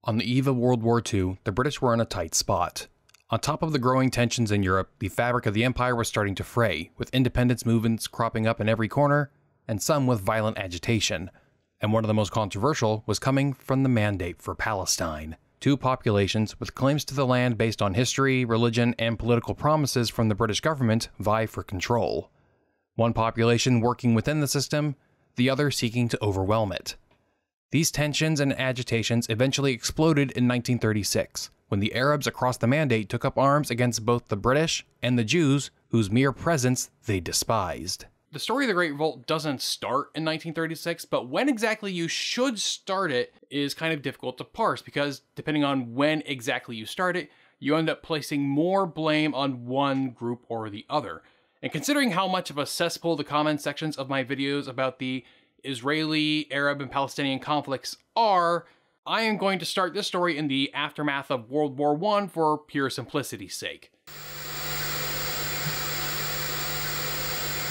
On the eve of World War II, the British were in a tight spot. On top of the growing tensions in Europe, the fabric of the empire was starting to fray, with independence movements cropping up in every corner, and some with violent agitation. And one of the most controversial was coming from the Mandate for Palestine. Two populations with claims to the land based on history, religion, and political promises from the British government vie for control. One population working within the system, the other seeking to overwhelm it. These tensions and agitations eventually exploded in 1936, when the Arabs across the Mandate took up arms against both the British and the Jews, whose mere presence they despised. The story of the Great Revolt doesn't start in 1936, but when exactly you should start it is kind of difficult to parse, because depending on when exactly you start it, you end up placing more blame on one group or the other. And considering how much of a cesspool the comment sections of my videos about the Israeli, Arab, and Palestinian conflicts are, I am going to start this story in the aftermath of World War I for pure simplicity's sake.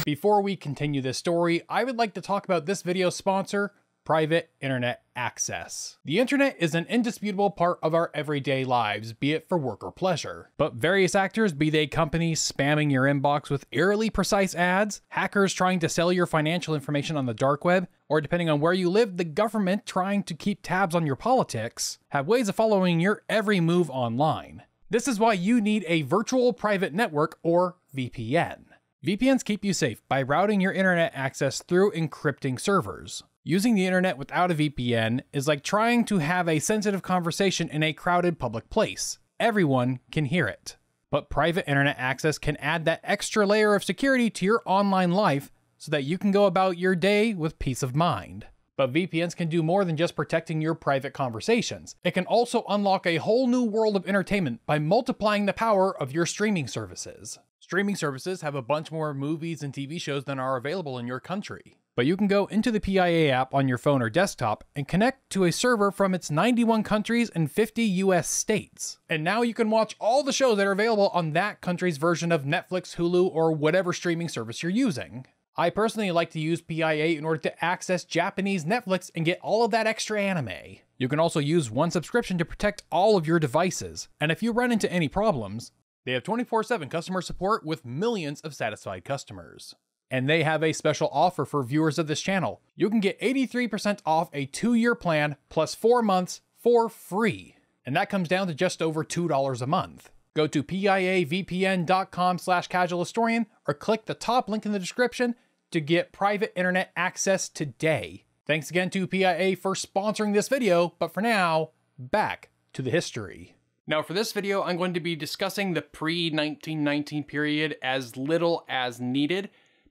Before we continue this story, I would like to talk about this video's sponsor, private internet access. The internet is an indisputable part of our everyday lives, be it for work or pleasure. But various actors, be they companies spamming your inbox with eerily precise ads, hackers trying to sell your financial information on the dark web, or depending on where you live, the government trying to keep tabs on your politics, have ways of following your every move online. This is why you need a virtual private network, or VPN. VPNs keep you safe by routing your internet access through encrypting servers. Using the internet without a VPN is like trying to have a sensitive conversation in a crowded public place. Everyone can hear it. But private internet access can add that extra layer of security to your online life so that you can go about your day with peace of mind. But VPNs can do more than just protecting your private conversations. It can also unlock a whole new world of entertainment by multiplying the power of your streaming services. Streaming services have a bunch more movies and TV shows than are available in your country. But you can go into the PIA app on your phone or desktop and connect to a server from its 91 countries and 50 US states. And now you can watch all the shows that are available on that country's version of Netflix, Hulu, or whatever streaming service you're using. I personally like to use PIA in order to access Japanese Netflix and get all of that extra anime. You can also use one subscription to protect all of your devices. And if you run into any problems, they have 24/7 customer support with millions of satisfied customers. And they have a special offer for viewers of this channel. You can get 83% off a 2-year plan plus 4 months for free. And that comes down to just over $2 a month. Go to piavpn.com/casualhistorian or click the top link in the description to get private internet access today. Thanks again to PIA for sponsoring this video, but for now, back to the history. Now for this video, I'm going to be discussing the pre-1919 period as little as needed,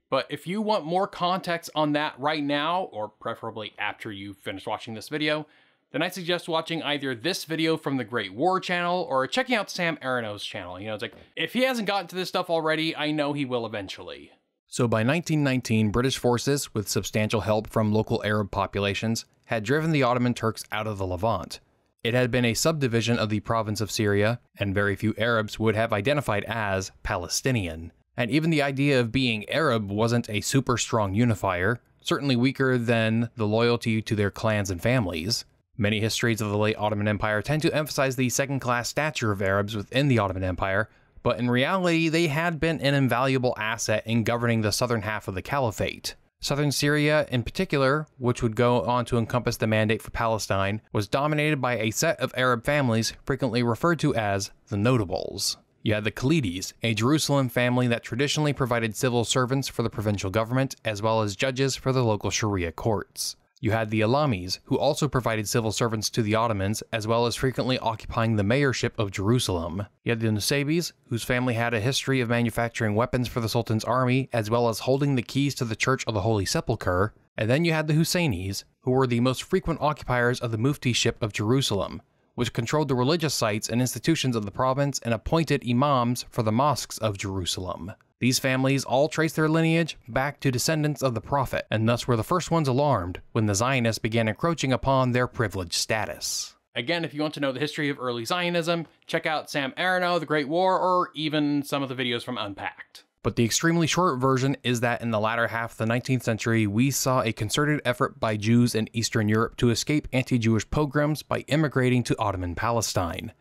but if you want more context on that right now, or preferably after you finish watching this video, then I suggest watching either this video from the Great War channel or checking out Sam Aronoff's channel. You know, it's like, if he hasn't gotten to this stuff already, I know he will eventually. So by 1919, British forces, with substantial help from local Arab populations, had driven the Ottoman Turks out of the Levant. It had been a subdivision of the province of Syria, and very few Arabs would have identified as Palestinian. And even the idea of being Arab wasn't a super strong unifier, certainly weaker than the loyalty to their clans and families. Many histories of the late Ottoman Empire tend to emphasize the second-class stature of Arabs within the Ottoman Empire, but in reality they had been an invaluable asset in governing the southern half of the Caliphate. Southern Syria, in particular, which would go on to encompass the Mandate for Palestine, was dominated by a set of Arab families frequently referred to as the Notables. You had the Khalidis, a Jerusalem family that traditionally provided civil servants for the provincial government, as well as judges for the local Sharia courts. You had the Alamis, who also provided civil servants to the Ottomans, as well as frequently occupying the mayorship of Jerusalem. You had the Nusaybis, whose family had a history of manufacturing weapons for the Sultan's army, as well as holding the keys to the Church of the Holy Sepulchre. And then you had the Husseinis, who were the most frequent occupiers of the muftiship of Jerusalem, which controlled the religious sites and institutions of the province and appointed imams for the mosques of Jerusalem. These families all trace their lineage back to descendants of the Prophet, and thus were the first ones alarmed when the Zionists began encroaching upon their privileged status. Again, if you want to know the history of early Zionism, check out Sam Aronoff, The Great War, or even some of the videos from Unpacked. But the extremely short version is that in the latter half of the 19th century, we saw a concerted effort by Jews in Eastern Europe to escape anti-Jewish pogroms by immigrating to Ottoman Palestine.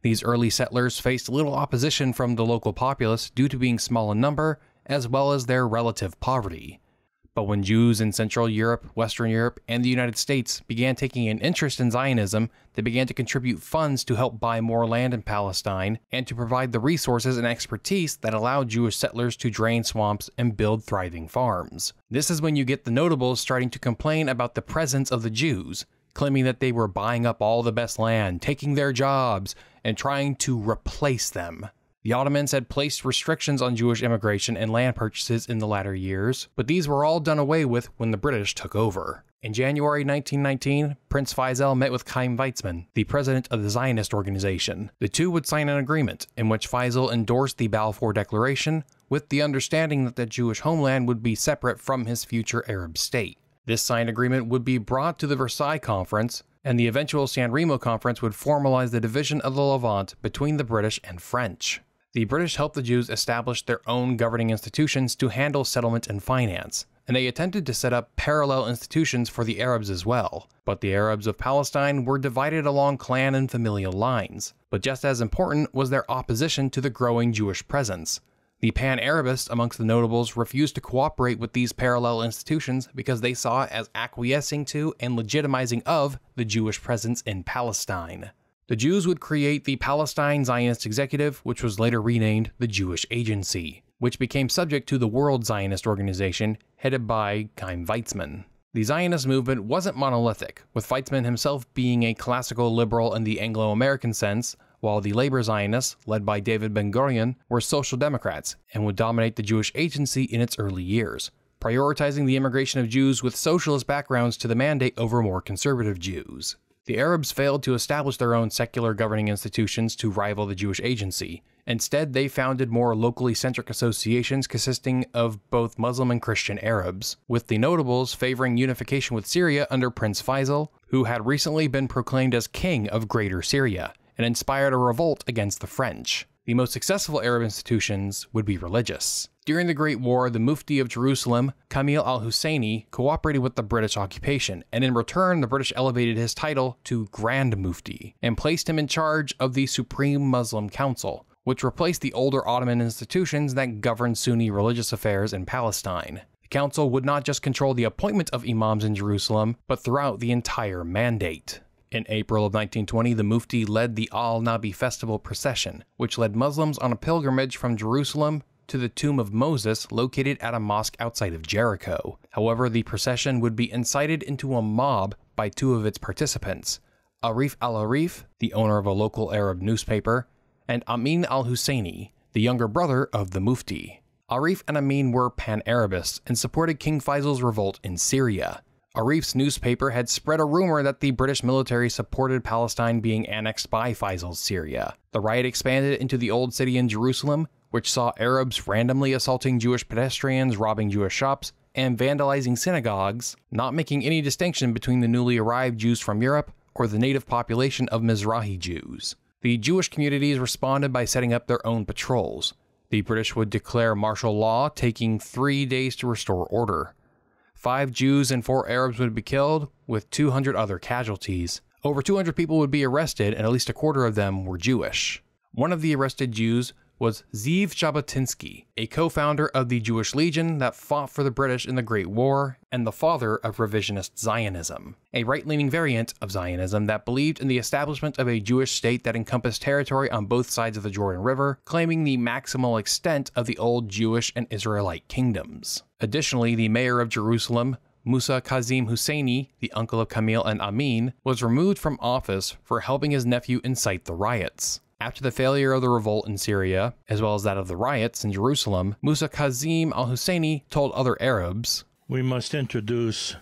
These early settlers faced little opposition from the local populace due to being small in number, as well as their relative poverty. But when Jews in Central Europe, Western Europe, and the United States began taking an interest in Zionism, they began to contribute funds to help buy more land in Palestine and to provide the resources and expertise that allowed Jewish settlers to drain swamps and build thriving farms. This is when you get the notables starting to complain about the presence of the Jews, claiming that they were buying up all the best land, taking their jobs, and trying to replace them. The Ottomans had placed restrictions on Jewish immigration and land purchases in the latter years, but these were all done away with when the British took over. In January 1919, Prince Faisal met with Chaim Weizmann, the president of the Zionist organization. The two would sign an agreement in which Faisal endorsed the Balfour Declaration with the understanding that the Jewish homeland would be separate from his future Arab state. This signed agreement would be brought to the Versailles Conference, and the eventual San Remo Conference would formalize the division of the Levant between the British and French. The British helped the Jews establish their own governing institutions to handle settlement and finance, and they attempted to set up parallel institutions for the Arabs as well. But the Arabs of Palestine were divided along clan and familial lines. But just as important was their opposition to the growing Jewish presence. The Pan-Arabists amongst the notables refused to cooperate with these parallel institutions because they saw it as acquiescing to and legitimizing of the Jewish presence in Palestine. The Jews would create the Palestine Zionist Executive, which was later renamed the Jewish Agency, which became subject to the World Zionist Organization, headed by Chaim Weizmann. The Zionist movement wasn't monolithic, with Weizmann himself being a classical liberal in the Anglo-American sense, while the labor Zionists, led by David Ben-Gurion, were social democrats and would dominate the Jewish Agency in its early years, prioritizing the immigration of Jews with socialist backgrounds to the mandate over more conservative Jews. The Arabs failed to establish their own secular governing institutions to rival the Jewish Agency. Instead, they founded more locally centric associations consisting of both Muslim and Christian Arabs, with the notables favoring unification with Syria under Prince Faisal, who had recently been proclaimed as king of Greater Syria, and inspired a revolt against the French. The most successful Arab institutions would be religious. During the Great War, the Mufti of Jerusalem, Khalil al-Husseini, cooperated with the British occupation, and in return the British elevated his title to Grand Mufti, and placed him in charge of the Supreme Muslim Council, which replaced the older Ottoman institutions that governed Sunni religious affairs in Palestine. The council would not just control the appointment of imams in Jerusalem, but throughout the entire mandate. In April of 1920, the Mufti led the Al-Nabi festival procession, which led Muslims on a pilgrimage from Jerusalem to the tomb of Moses located at a mosque outside of Jericho. However, the procession would be incited into a mob by two of its participants, Arif al-Arif, the owner of a local Arab newspaper, and Amin al-Husseini, the younger brother of the Mufti. Arif and Amin were Pan-Arabists and supported King Faisal's revolt in Syria. Arif's newspaper had spread a rumor that the British military supported Palestine being annexed by Faisal's Syria. The riot expanded into the Old City in Jerusalem, which saw Arabs randomly assaulting Jewish pedestrians, robbing Jewish shops, and vandalizing synagogues, not making any distinction between the newly arrived Jews from Europe or the native population of Mizrahi Jews. The Jewish communities responded by setting up their own patrols. The British would declare martial law, taking 3 days to restore order. 5 Jews and 4 Arabs would be killed, with 200 other casualties. Over 200 people would be arrested, and at least a quarter of them were Jewish. One of the arrested Jews was Ze'ev Jabotinsky, a co-founder of the Jewish Legion that fought for the British in the Great War, and the father of revisionist Zionism, a right-leaning variant of Zionism that believed in the establishment of a Jewish state that encompassed territory on both sides of the Jordan River, claiming the maximal extent of the old Jewish and Israelite kingdoms. Additionally, the mayor of Jerusalem, Musa Kazim Husseini, the uncle of Kamil and Amin, was removed from office for helping his nephew incite the riots. After the failure of the revolt in Syria, as well as that of the riots in Jerusalem, Musa Kazim al-Husseini told other Arabs, "We must introduce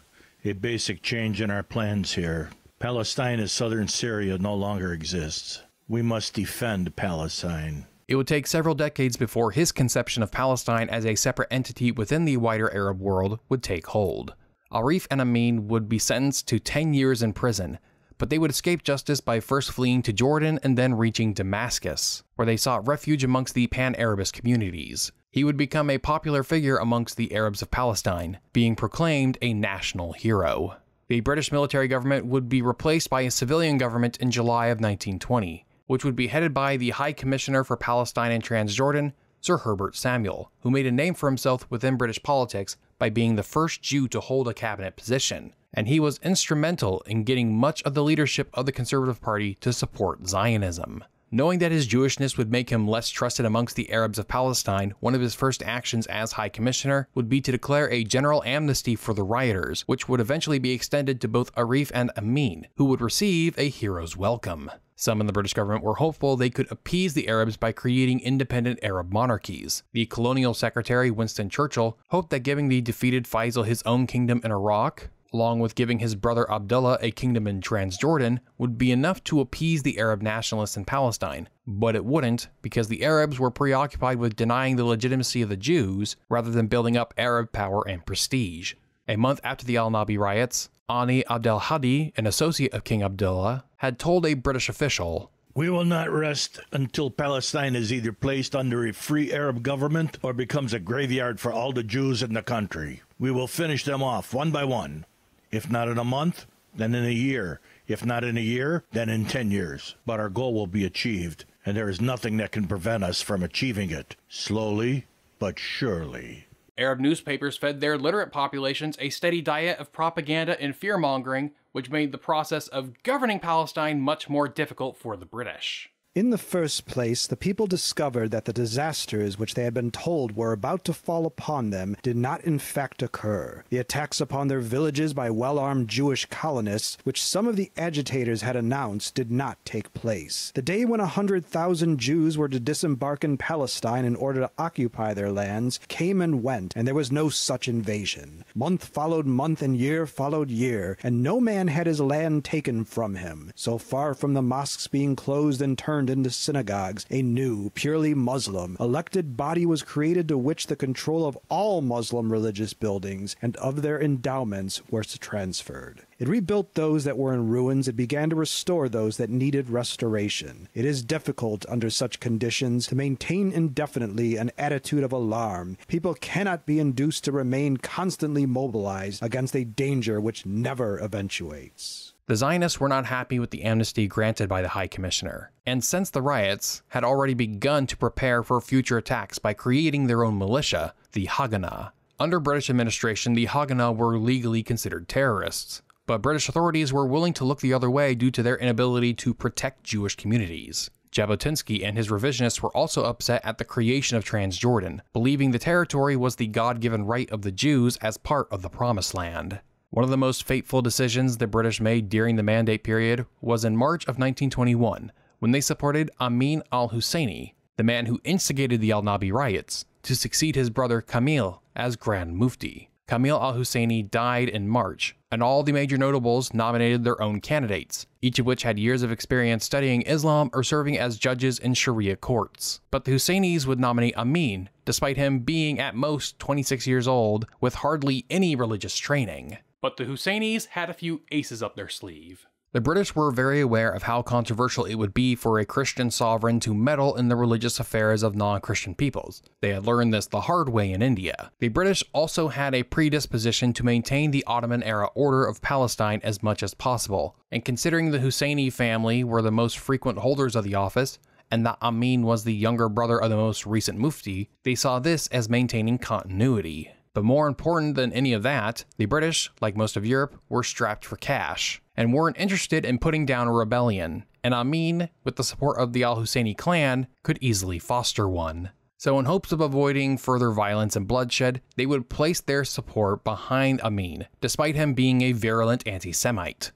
a basic change in our plans here. Palestine as southern Syria no longer exists. We must defend Palestine." It would take several decades before his conception of Palestine as a separate entity within the wider Arab world would take hold. Arif and Amin would be sentenced to 10 years in prison, but they would escape justice by first fleeing to Jordan and then reaching Damascus, where they sought refuge amongst the Pan-Arabist communities. He would become a popular figure amongst the Arabs of Palestine, being proclaimed a national hero. The British military government would be replaced by a civilian government in July of 1920, which would be headed by the High Commissioner for Palestine and Transjordan, Sir Herbert Samuel, who made a name for himself within British politics by being the first Jew to hold a cabinet position, and he was instrumental in getting much of the leadership of the Conservative Party to support Zionism. Knowing that his Jewishness would make him less trusted amongst the Arabs of Palestine, one of his first actions as High Commissioner would be to declare a general amnesty for the rioters, which would eventually be extended to both Arif and Amin, who would receive a hero's welcome. Some in the British government were hopeful they could appease the Arabs by creating independent Arab monarchies. The colonial secretary Winston Churchill hoped that giving the defeated Faisal his own kingdom in Iraq, along with giving his brother Abdullah a kingdom in Transjordan, would be enough to appease the Arab nationalists in Palestine. But it wouldn't, because the Arabs were preoccupied with denying the legitimacy of the Jews rather than building up Arab power and prestige. A month after the Al-Nabi riots, Ani Abdelhadi, an associate of King Abdullah, had told a British official, "We will not rest until Palestine is either placed under a free Arab government or becomes a graveyard for all the Jews in the country. We will finish them off one by one. If not in a month, then in a year. If not in a year, then in 10 years. But our goal will be achieved, and there is nothing that can prevent us from achieving it. Slowly, but surely." Arab newspapers fed their literate populations a steady diet of propaganda and fear-mongering, which made the process of governing Palestine much more difficult for the British. In the first place, the people discovered that the disasters which they had been told were about to fall upon them did not in fact occur. The attacks upon their villages by well-armed Jewish colonists, which some of the agitators had announced, did not take place. The day when 100,000 Jews were to disembark in Palestine in order to occupy their lands came and went, and there was no such invasion. Month followed month and year followed year, and no man had his land taken from him. So far from the mosques being closed and turned into synagogues, a new, purely Muslim, elected body was created to which the control of all Muslim religious buildings and of their endowments was transferred. It rebuilt those that were in ruins and began to restore those that needed restoration. It is difficult under such conditions to maintain indefinitely an attitude of alarm. People cannot be induced to remain constantly mobilized against a danger which never eventuates. The Zionists were not happy with the amnesty granted by the High Commissioner, and since the riots, had already begun to prepare for future attacks by creating their own militia, the Haganah. Under British administration, the Haganah were legally considered terrorists, but British authorities were willing to look the other way due to their inability to protect Jewish communities. Jabotinsky and his revisionists were also upset at the creation of Transjordan, believing the territory was the God-given right of the Jews as part of the Promised Land. One of the most fateful decisions the British made during the Mandate period was in March of 1921, when they supported Amin al-Husseini, the man who instigated the al-Nabi riots, to succeed his brother Kamil as Grand Mufti. Kamil al-Husseini died in March, and all the major notables nominated their own candidates, each of which had years of experience studying Islam or serving as judges in Sharia courts. But the Husseinis would nominate Amin, despite him being at most 26 years old with hardly any religious training. But the Husseinis had a few aces up their sleeve. The British were very aware of how controversial it would be for a Christian sovereign to meddle in the religious affairs of non-Christian peoples. They had learned this the hard way in India. The British also had a predisposition to maintain the Ottoman-era order of Palestine as much as possible, and considering the Husseini family were the most frequent holders of the office, and that Amin was the younger brother of the most recent Mufti, they saw this as maintaining continuity. But more important than any of that, the British, like most of Europe, were strapped for cash, and weren't interested in putting down a rebellion, and Amin, with the support of the al-Husseini clan, could easily foster one. So in hopes of avoiding further violence and bloodshed, they would place their support behind Amin, despite him being a virulent anti-Semite.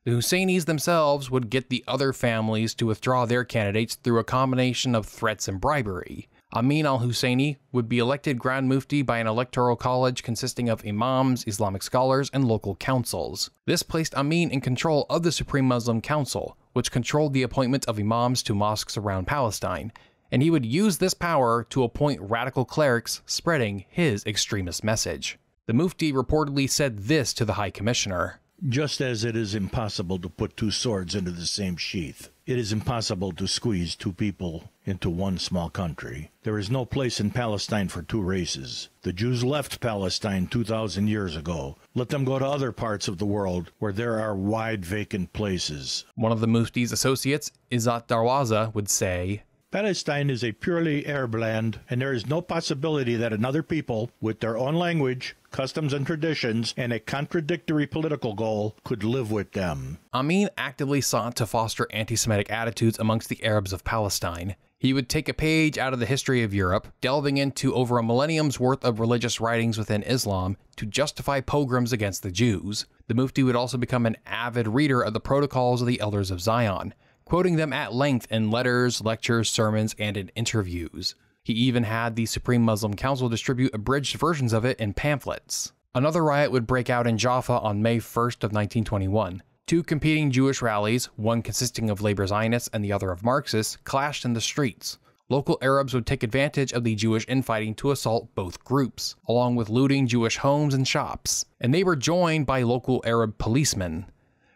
The Husseinis themselves would get the other families to withdraw their candidates through a combination of threats and bribery. Amin al-Husseini would be elected Grand Mufti by an electoral college consisting of imams, Islamic scholars, and local councils. This placed Amin in control of the Supreme Muslim Council, which controlled the appointment of imams to mosques around Palestine, and he would use this power to appoint radical clerics spreading his extremist message. The Mufti reportedly said this to the High Commissioner. "Just as it is impossible to put two swords into the same sheath, It is impossible to squeeze two people into one small country. There is no place in Palestine for two races. The Jews left Palestine 2,000 years ago. Let them go to other parts of the world where there are wide vacant places. One of the Mufti's associates, Izzat Darwaza, would say, Palestine is a purely Arab land, and there is no possibility that another people with their own language, customs and traditions, and a contradictory political goal could live with them. Amin actively sought to foster anti-Semitic attitudes amongst the Arabs of Palestine. He would take a page out of the history of Europe, delving into over a millennium's worth of religious writings within Islam to justify pogroms against the Jews. The Mufti would also become an avid reader of the protocols of the Elders of Zion, quoting them at length in letters, lectures, sermons, and in interviews. He even had the Supreme Muslim Council distribute abridged versions of it in pamphlets. Another riot would break out in Jaffa on May 1st of 1921. Two competing Jewish rallies, one consisting of labor Zionists and the other of Marxists, clashed in the streets. Local Arabs would take advantage of the Jewish infighting to assault both groups, along with looting Jewish homes and shops, and they were joined by local Arab policemen.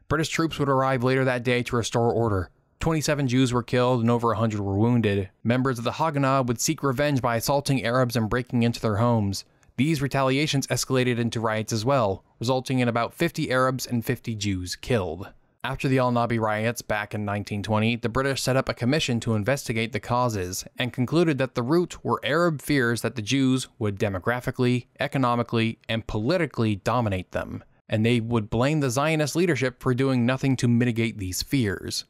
British troops would arrive later that day to restore order. 27 Jews were killed and over 100 were wounded. Members of the Haganah would seek revenge by assaulting Arabs and breaking into their homes. These retaliations escalated into riots as well, resulting in about 50 Arabs and 50 Jews killed. After the Al-Nabi riots back in 1920, the British set up a commission to investigate the causes and concluded that the root were Arab fears that the Jews would demographically, economically, and politically dominate them, and they would blame the Zionist leadership for doing nothing to mitigate these fears.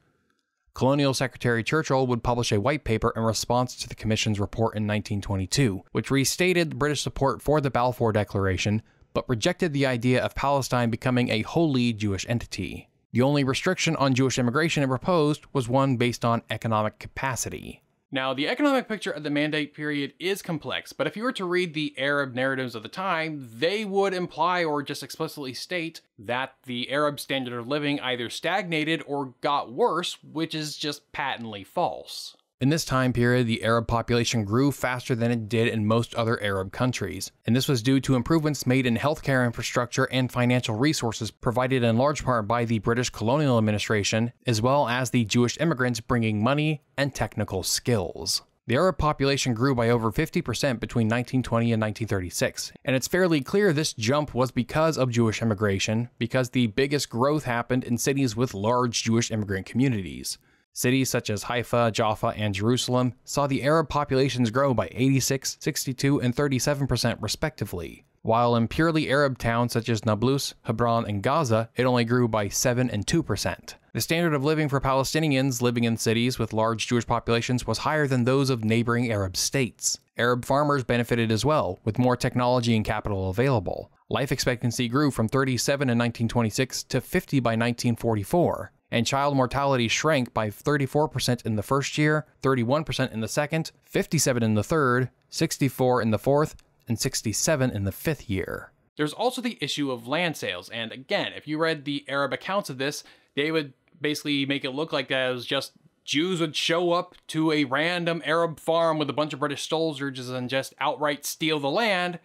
Colonial Secretary Churchill would publish a white paper in response to the Commission's report in 1922, which restated British support for the Balfour Declaration, but rejected the idea of Palestine becoming a wholly Jewish entity. The only restriction on Jewish immigration it proposed was one based on economic capacity. Now, the economic picture of the Mandate period is complex, but if you were to read the Arab narratives of the time, they would imply or just explicitly state that the Arab standard of living either stagnated or got worse, which is just patently false. In this time period, the Arab population grew faster than it did in most other Arab countries, and this was due to improvements made in healthcare infrastructure and financial resources provided in large part by the British colonial administration, as well as the Jewish immigrants bringing money and technical skills. The Arab population grew by over 50% between 1920 and 1936, and it's fairly clear this jump was because of Jewish immigration, because the biggest growth happened in cities with large Jewish immigrant communities. Cities such as Haifa, Jaffa, and Jerusalem saw the Arab populations grow by 86%, 62%, and 37% respectively, while in purely Arab towns such as Nablus, Hebron, and Gaza, it only grew by 7% and 2%. The standard of living for Palestinians living in cities with large Jewish populations was higher than those of neighboring Arab states. Arab farmers benefited as well, with more technology and capital available. Life expectancy grew from 37 in 1926 to 50 by 1944. And child mortality shrank by 34% in the first year, 31% in the second, 57% in the third, 64% in the fourth, and 67% in the fifth year. There's also the issue of land sales, and again, if you read the Arab accounts of this, they would basically make it look like that it was just Jews would show up to a random Arab farm with a bunch of British soldiers and just outright steal the land,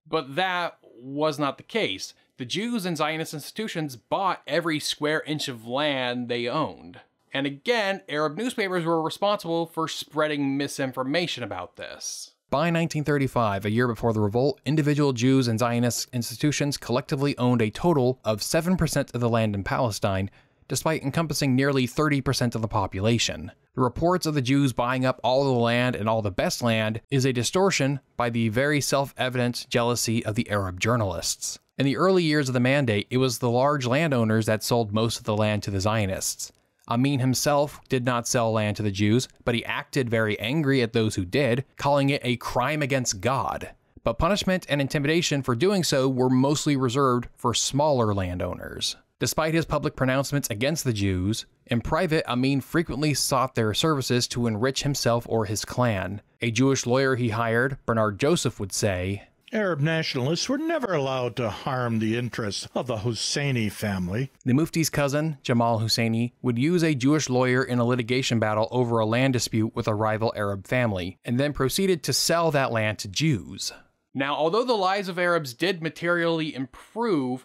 but that was not the case. The Jews and Zionist institutions bought every square inch of land they owned. And again, Arab newspapers were responsible for spreading misinformation about this. By 1935, a year before the revolt, individual Jews and Zionist institutions collectively owned a total of 7% of the land in Palestine, despite encompassing nearly 30% of the population. The reports of the Jews buying up all the land and all the best land is a distortion by the very self-evident jealousy of the Arab journalists. In the early years of the Mandate, it was the large landowners that sold most of the land to the Zionists. Amin himself did not sell land to the Jews, but he acted very angry at those who did, calling it a crime against God. But punishment and intimidation for doing so were mostly reserved for smaller landowners. Despite his public pronouncements against the Jews, in private, Amin frequently sought their services to enrich himself or his clan. A Jewish lawyer he hired, Bernard Joseph, would say, Arab nationalists were never allowed to harm the interests of the Husseini family. The Mufti's cousin, Jamal Husseini, would use a Jewish lawyer in a litigation battle over a land dispute with a rival Arab family, and then proceeded to sell that land to Jews. Now, although the lives of Arabs did materially improve,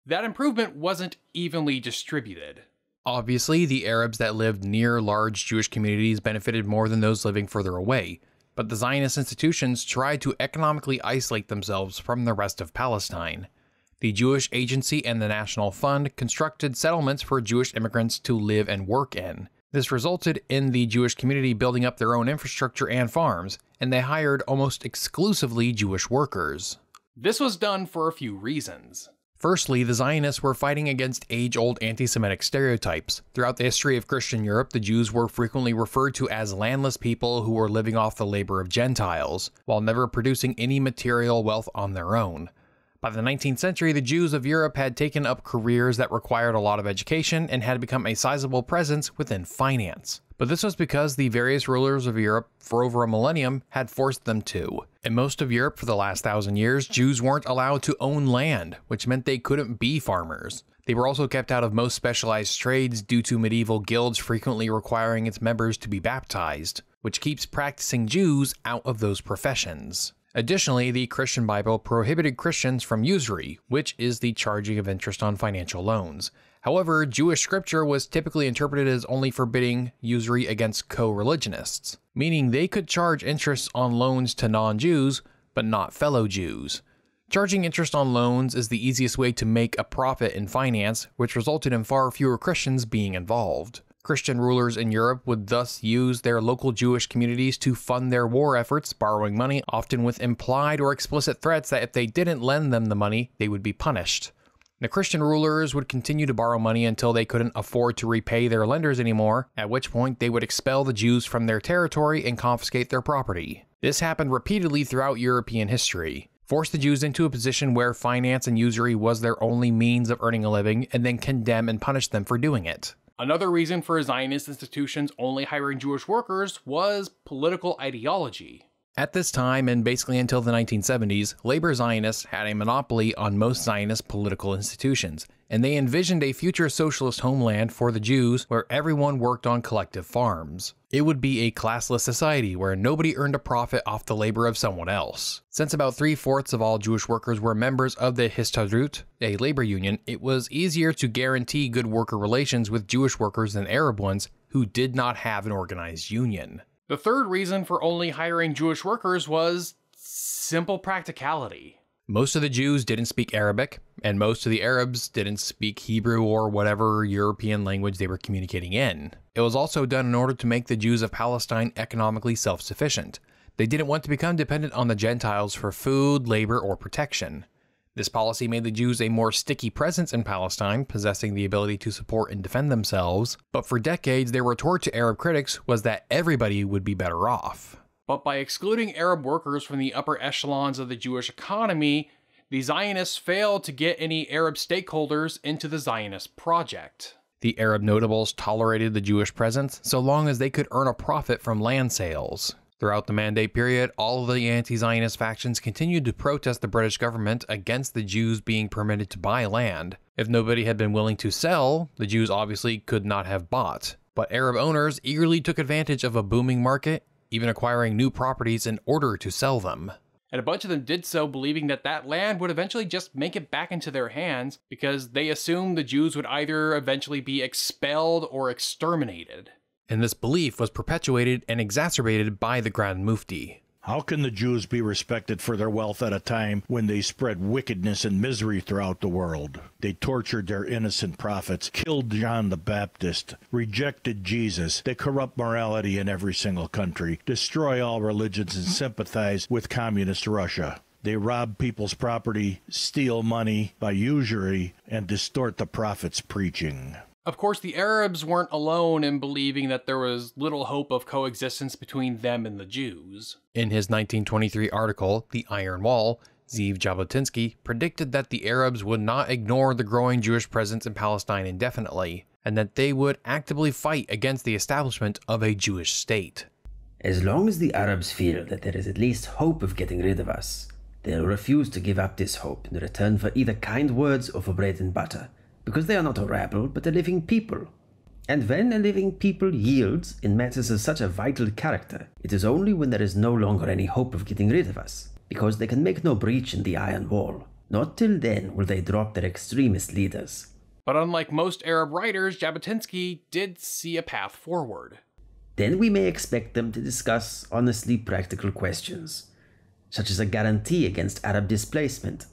that improvement wasn't evenly distributed. Obviously, the Arabs that lived near large Jewish communities benefited more than those living further away, but the Zionist institutions tried to economically isolate themselves from the rest of Palestine. The Jewish Agency and the National Fund constructed settlements for Jewish immigrants to live and work in. This resulted in the Jewish community building up their own infrastructure and farms, and they hired almost exclusively Jewish workers. This was done for a few reasons. Firstly, the Zionists were fighting against age-old anti-Semitic stereotypes. Throughout the history of Christian Europe, the Jews were frequently referred to as landless people who were living off the labor of Gentiles, while never producing any material wealth on their own. By the 19th century, the Jews of Europe had taken up careers that required a lot of education and had become a sizable presence within finance. But this was because the various rulers of Europe for over a millennium had forced them to. In most of Europe for the last 1,000 years, Jews weren't allowed to own land, which meant they couldn't be farmers. They were also kept out of most specialized trades due to medieval guilds frequently requiring its members to be baptized, which keeps practicing Jews out of those professions. Additionally, the Christian Bible prohibited Christians from usury, which is the charging of interest on financial loans. However, Jewish scripture was typically interpreted as only forbidding usury against co-religionists, meaning they could charge interest on loans to non-Jews, but not fellow Jews. Charging interest on loans is the easiest way to make a profit in finance, which resulted in far fewer Christians being involved. Christian rulers in Europe would thus use their local Jewish communities to fund their war efforts, borrowing money, often with implied or explicit threats that if they didn't lend them the money, they would be punished. The Christian rulers would continue to borrow money until they couldn't afford to repay their lenders anymore, at which point they would expel the Jews from their territory and confiscate their property. This happened repeatedly throughout European history. Force the Jews into a position where finance and usury was their only means of earning a living, and then condemn and punish them for doing it. Another reason for Zionist institutions only hiring Jewish workers was political ideology. At this time, and basically until the 1970s, labor Zionists had a monopoly on most Zionist political institutions, and they envisioned a future socialist homeland for the Jews where everyone worked on collective farms. It would be a classless society where nobody earned a profit off the labor of someone else. Since about 3/4 of all Jewish workers were members of the Histadrut, a labor union, it was easier to guarantee good worker relations with Jewish workers than Arab ones who did not have an organized union. The third reason for only hiring Jewish workers was simple practicality. Most of the Jews didn't speak Arabic, and most of the Arabs didn't speak Hebrew or whatever European language they were communicating in. It was also done in order to make the Jews of Palestine economically self-sufficient. They didn't want to become dependent on the Gentiles for food, labor, or protection. This policy made the Jews a more sticky presence in Palestine, possessing the ability to support and defend themselves, but for decades their retort to Arab critics was that everybody would be better off. But by excluding Arab workers from the upper echelons of the Jewish economy, the Zionists failed to get any Arab stakeholders into the Zionist project. The Arab notables tolerated the Jewish presence so long as they could earn a profit from land sales. Throughout the Mandate period, all of the anti-Zionist factions continued to protest the British government against the Jews being permitted to buy land. If nobody had been willing to sell, the Jews obviously could not have bought. But Arab owners eagerly took advantage of a booming market, even acquiring new properties in order to sell them. And a bunch of them did so believing that that land would eventually just make it back into their hands because they assumed the Jews would either eventually be expelled or exterminated. And this belief was perpetuated and exacerbated by the Grand Mufti. How can the Jews be respected for their wealth at a time when they spread wickedness and misery throughout the world? They tortured their innocent prophets, killed John the Baptist, rejected Jesus. They corrupt morality in every single country, destroy all religions, and sympathize with communist Russia. They rob people's property, steal money by usury, and distort the prophets' preaching. Of course, the Arabs weren't alone in believing that there was little hope of coexistence between them and the Jews. In his 1923 article, The Iron Wall, Ze'ev Jabotinsky predicted that the Arabs would not ignore the growing Jewish presence in Palestine indefinitely, and that they would actively fight against the establishment of a Jewish state. As long as the Arabs feel that there is at least hope of getting rid of us, they'll refuse to give up this hope in return for either kind words or for bread and butter. Because they are not a rabble, but a living people. And when a living people yields in matters of such a vital character, it is only when there is no longer any hope of getting rid of us, because they can make no breach in the iron wall. Not till then will they drop their extremist leaders. But unlike most Arab writers, Jabotinsky did see a path forward. Then we may expect them to discuss honestly practical questions, such as a guarantee against Arab displacement,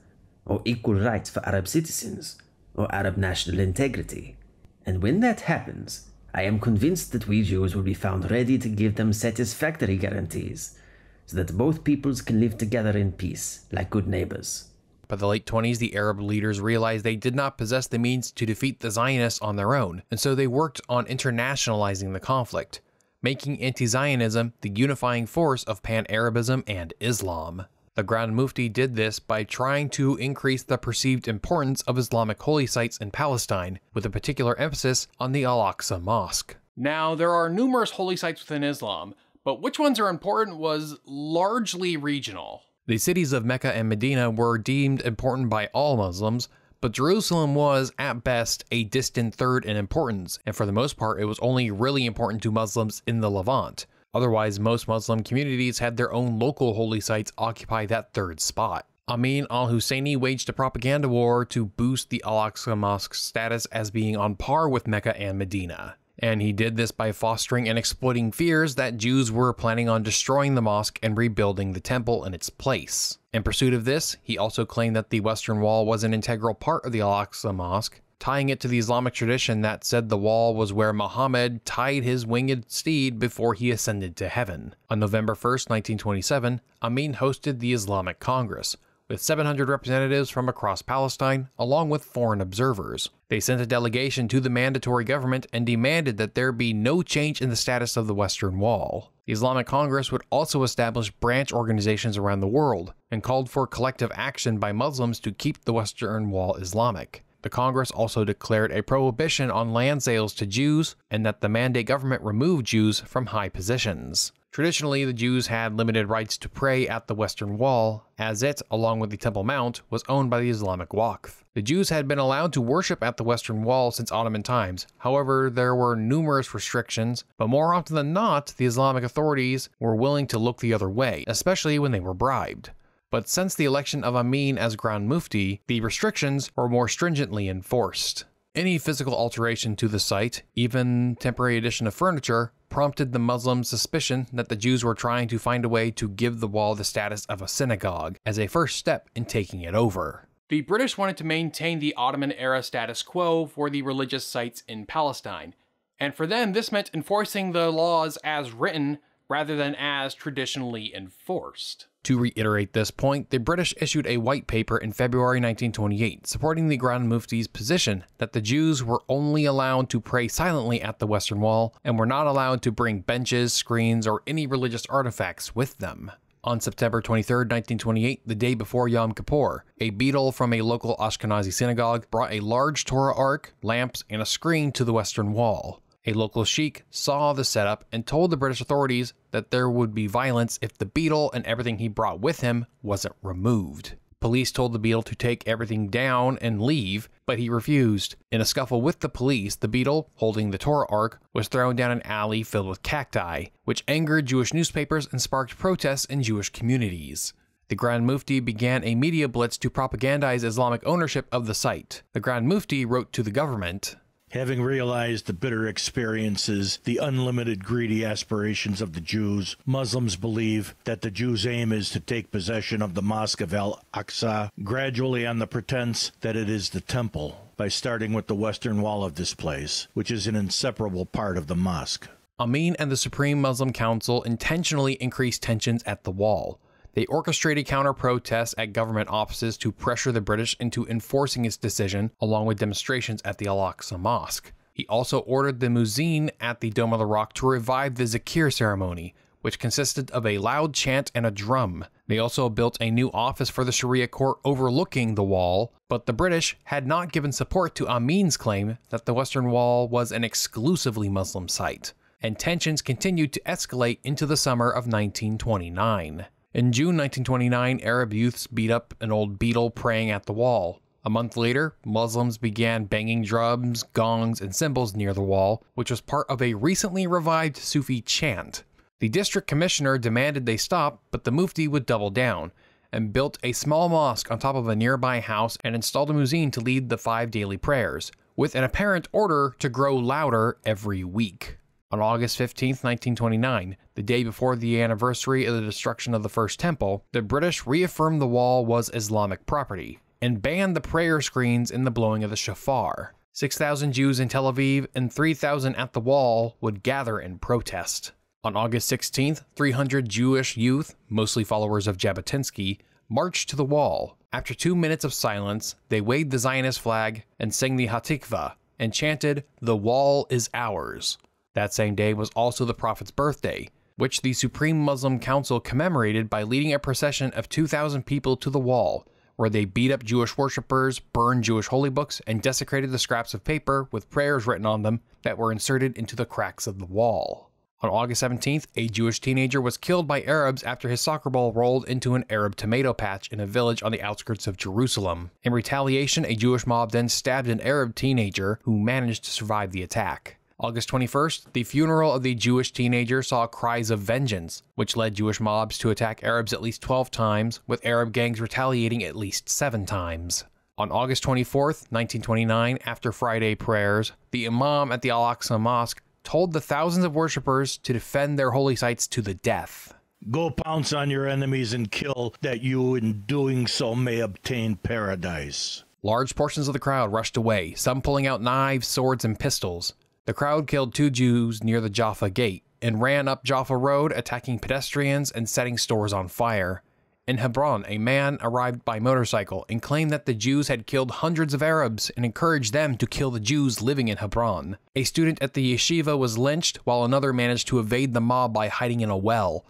or equal rights for Arab citizens, or Arab national integrity. And when that happens, I am convinced that we Jews will be found ready to give them satisfactory guarantees, so that both peoples can live together in peace, like good neighbors. By the late 20s, the Arab leaders realized they did not possess the means to defeat the Zionists on their own, and so they worked on internationalizing the conflict, making anti-Zionism the unifying force of Pan-Arabism and Islam. The Grand Mufti did this by trying to increase the perceived importance of Islamic holy sites in Palestine, with a particular emphasis on the Al-Aqsa Mosque. Now, there are numerous holy sites within Islam, but which ones are important was largely regional. The cities of Mecca and Medina were deemed important by all Muslims, but Jerusalem was, at best, a distant third in importance, and for the most part it was only really important to Muslims in the Levant. Otherwise, most Muslim communities had their own local holy sites occupy that third spot. Amin al-Husseini waged a propaganda war to boost the Al-Aqsa Mosque's status as being on par with Mecca and Medina. And he did this by fostering and exploiting fears that Jews were planning on destroying the mosque and rebuilding the temple in its place. In pursuit of this, he also claimed that the Western Wall was an integral part of the Al-Aqsa Mosque, tying it to the Islamic tradition that said the wall was where Muhammad tied his winged steed before he ascended to heaven. On November 1st, 1927, Amin hosted the Islamic Congress, with 700 representatives from across Palestine, along with foreign observers. They sent a delegation to the mandatory government and demanded that there be no change in the status of the Western Wall. The Islamic Congress would also establish branch organizations around the world, and called for collective action by Muslims to keep the Western Wall Islamic. The Congress also declared a prohibition on land sales to Jews, and that the Mandate government remove Jews from high positions. Traditionally, the Jews had limited rights to pray at the Western Wall, as it, along with the Temple Mount, was owned by the Islamic Waqf. The Jews had been allowed to worship at the Western Wall since Ottoman times. However, there were numerous restrictions, but more often than not, the Islamic authorities were willing to look the other way, especially when they were bribed. But since the election of Amin as Grand Mufti, the restrictions were more stringently enforced. Any physical alteration to the site, even temporary addition of furniture, prompted the Muslims' suspicion that the Jews were trying to find a way to give the wall the status of a synagogue, as a first step in taking it over. The British wanted to maintain the Ottoman-era status quo for the religious sites in Palestine, and for them this meant enforcing the laws as written rather than as traditionally enforced. To reiterate this point, the British issued a white paper in February 1928 supporting the Grand Mufti's position that the Jews were only allowed to pray silently at the Western Wall and were not allowed to bring benches, screens, or any religious artifacts with them. On September 23, 1928, the day before Yom Kippur, a beadle from a local Ashkenazi synagogue brought a large Torah ark, lamps, and a screen to the Western Wall. A local sheikh saw the setup and told the British authorities that there would be violence if the beadle and everything he brought with him wasn't removed. Police told the beadle to take everything down and leave, but he refused. In a scuffle with the police, the beadle, holding the Torah ark, was thrown down an alley filled with cacti, which angered Jewish newspapers and sparked protests in Jewish communities. The Grand Mufti began a media blitz to propagandize Islamic ownership of the site. The Grand Mufti wrote to the government, "Having realized the bitter experiences, the unlimited greedy aspirations of the Jews, Muslims believe that the Jews' aim is to take possession of the Mosque of al-Aqsa, gradually on the pretense that it is the temple, by starting with the western wall of this place, which is an inseparable part of the mosque." Amin and the Supreme Muslim Council intentionally increased tensions at the wall. They orchestrated counter-protests at government offices to pressure the British into enforcing its decision, along with demonstrations at the Al-Aqsa Mosque. He also ordered the muezzin at the Dome of the Rock to revive the Zikr ceremony, which consisted of a loud chant and a drum. They also built a new office for the Sharia court overlooking the wall, but the British had not given support to Amin's claim that the Western Wall was an exclusively Muslim site, and tensions continued to escalate into the summer of 1929. In June 1929, Arab youths beat up an old beadle praying at the wall. A month later, Muslims began banging drums, gongs, and cymbals near the wall, which was part of a recently revived Sufi chant. The district commissioner demanded they stop, but the Mufti would double down, and built a small mosque on top of a nearby house and installed a muezzin to lead the 5 daily prayers, with an apparent order to grow louder every week. On August 15, 1929, the day before the anniversary of the destruction of the First Temple, the British reaffirmed the wall was Islamic property and banned the prayer screens in the blowing of the shofar. 6,000 Jews in Tel Aviv and 3,000 at the wall would gather in protest. On August 16th, 300 Jewish youth, mostly followers of Jabotinsky, marched to the wall. After 2 minutes of silence, they waved the Zionist flag and sang the Hatikvah and chanted, "The wall is ours." That same day was also the Prophet's birthday, which the Supreme Muslim Council commemorated by leading a procession of 2,000 people to the wall, where they beat up Jewish worshippers, burned Jewish holy books, and desecrated the scraps of paper with prayers written on them that were inserted into the cracks of the wall. On August 17th, a Jewish teenager was killed by Arabs after his soccer ball rolled into an Arab tomato patch in a village on the outskirts of Jerusalem. In retaliation, a Jewish mob then stabbed an Arab teenager who managed to survive the attack. August 21st, the funeral of the Jewish teenager saw cries of vengeance, which led Jewish mobs to attack Arabs at least 12 times, with Arab gangs retaliating at least 7 times. On August 24th, 1929, after Friday prayers, the Imam at the Al-Aqsa Mosque told the thousands of worshippers to defend their holy sites to the death. Go pounce on your enemies and kill, that you in doing so may obtain paradise. Large portions of the crowd rushed away, some pulling out knives, swords, and pistols. The crowd killed 2 Jews near the Jaffa Gate and ran up Jaffa Road, attacking pedestrians and setting stores on fire. In Hebron, a man arrived by motorcycle and claimed that the Jews had killed hundreds of Arabs and encouraged them to kill the Jews living in Hebron. A student at the yeshiva was lynched, while another managed to evade the mob by hiding in a well.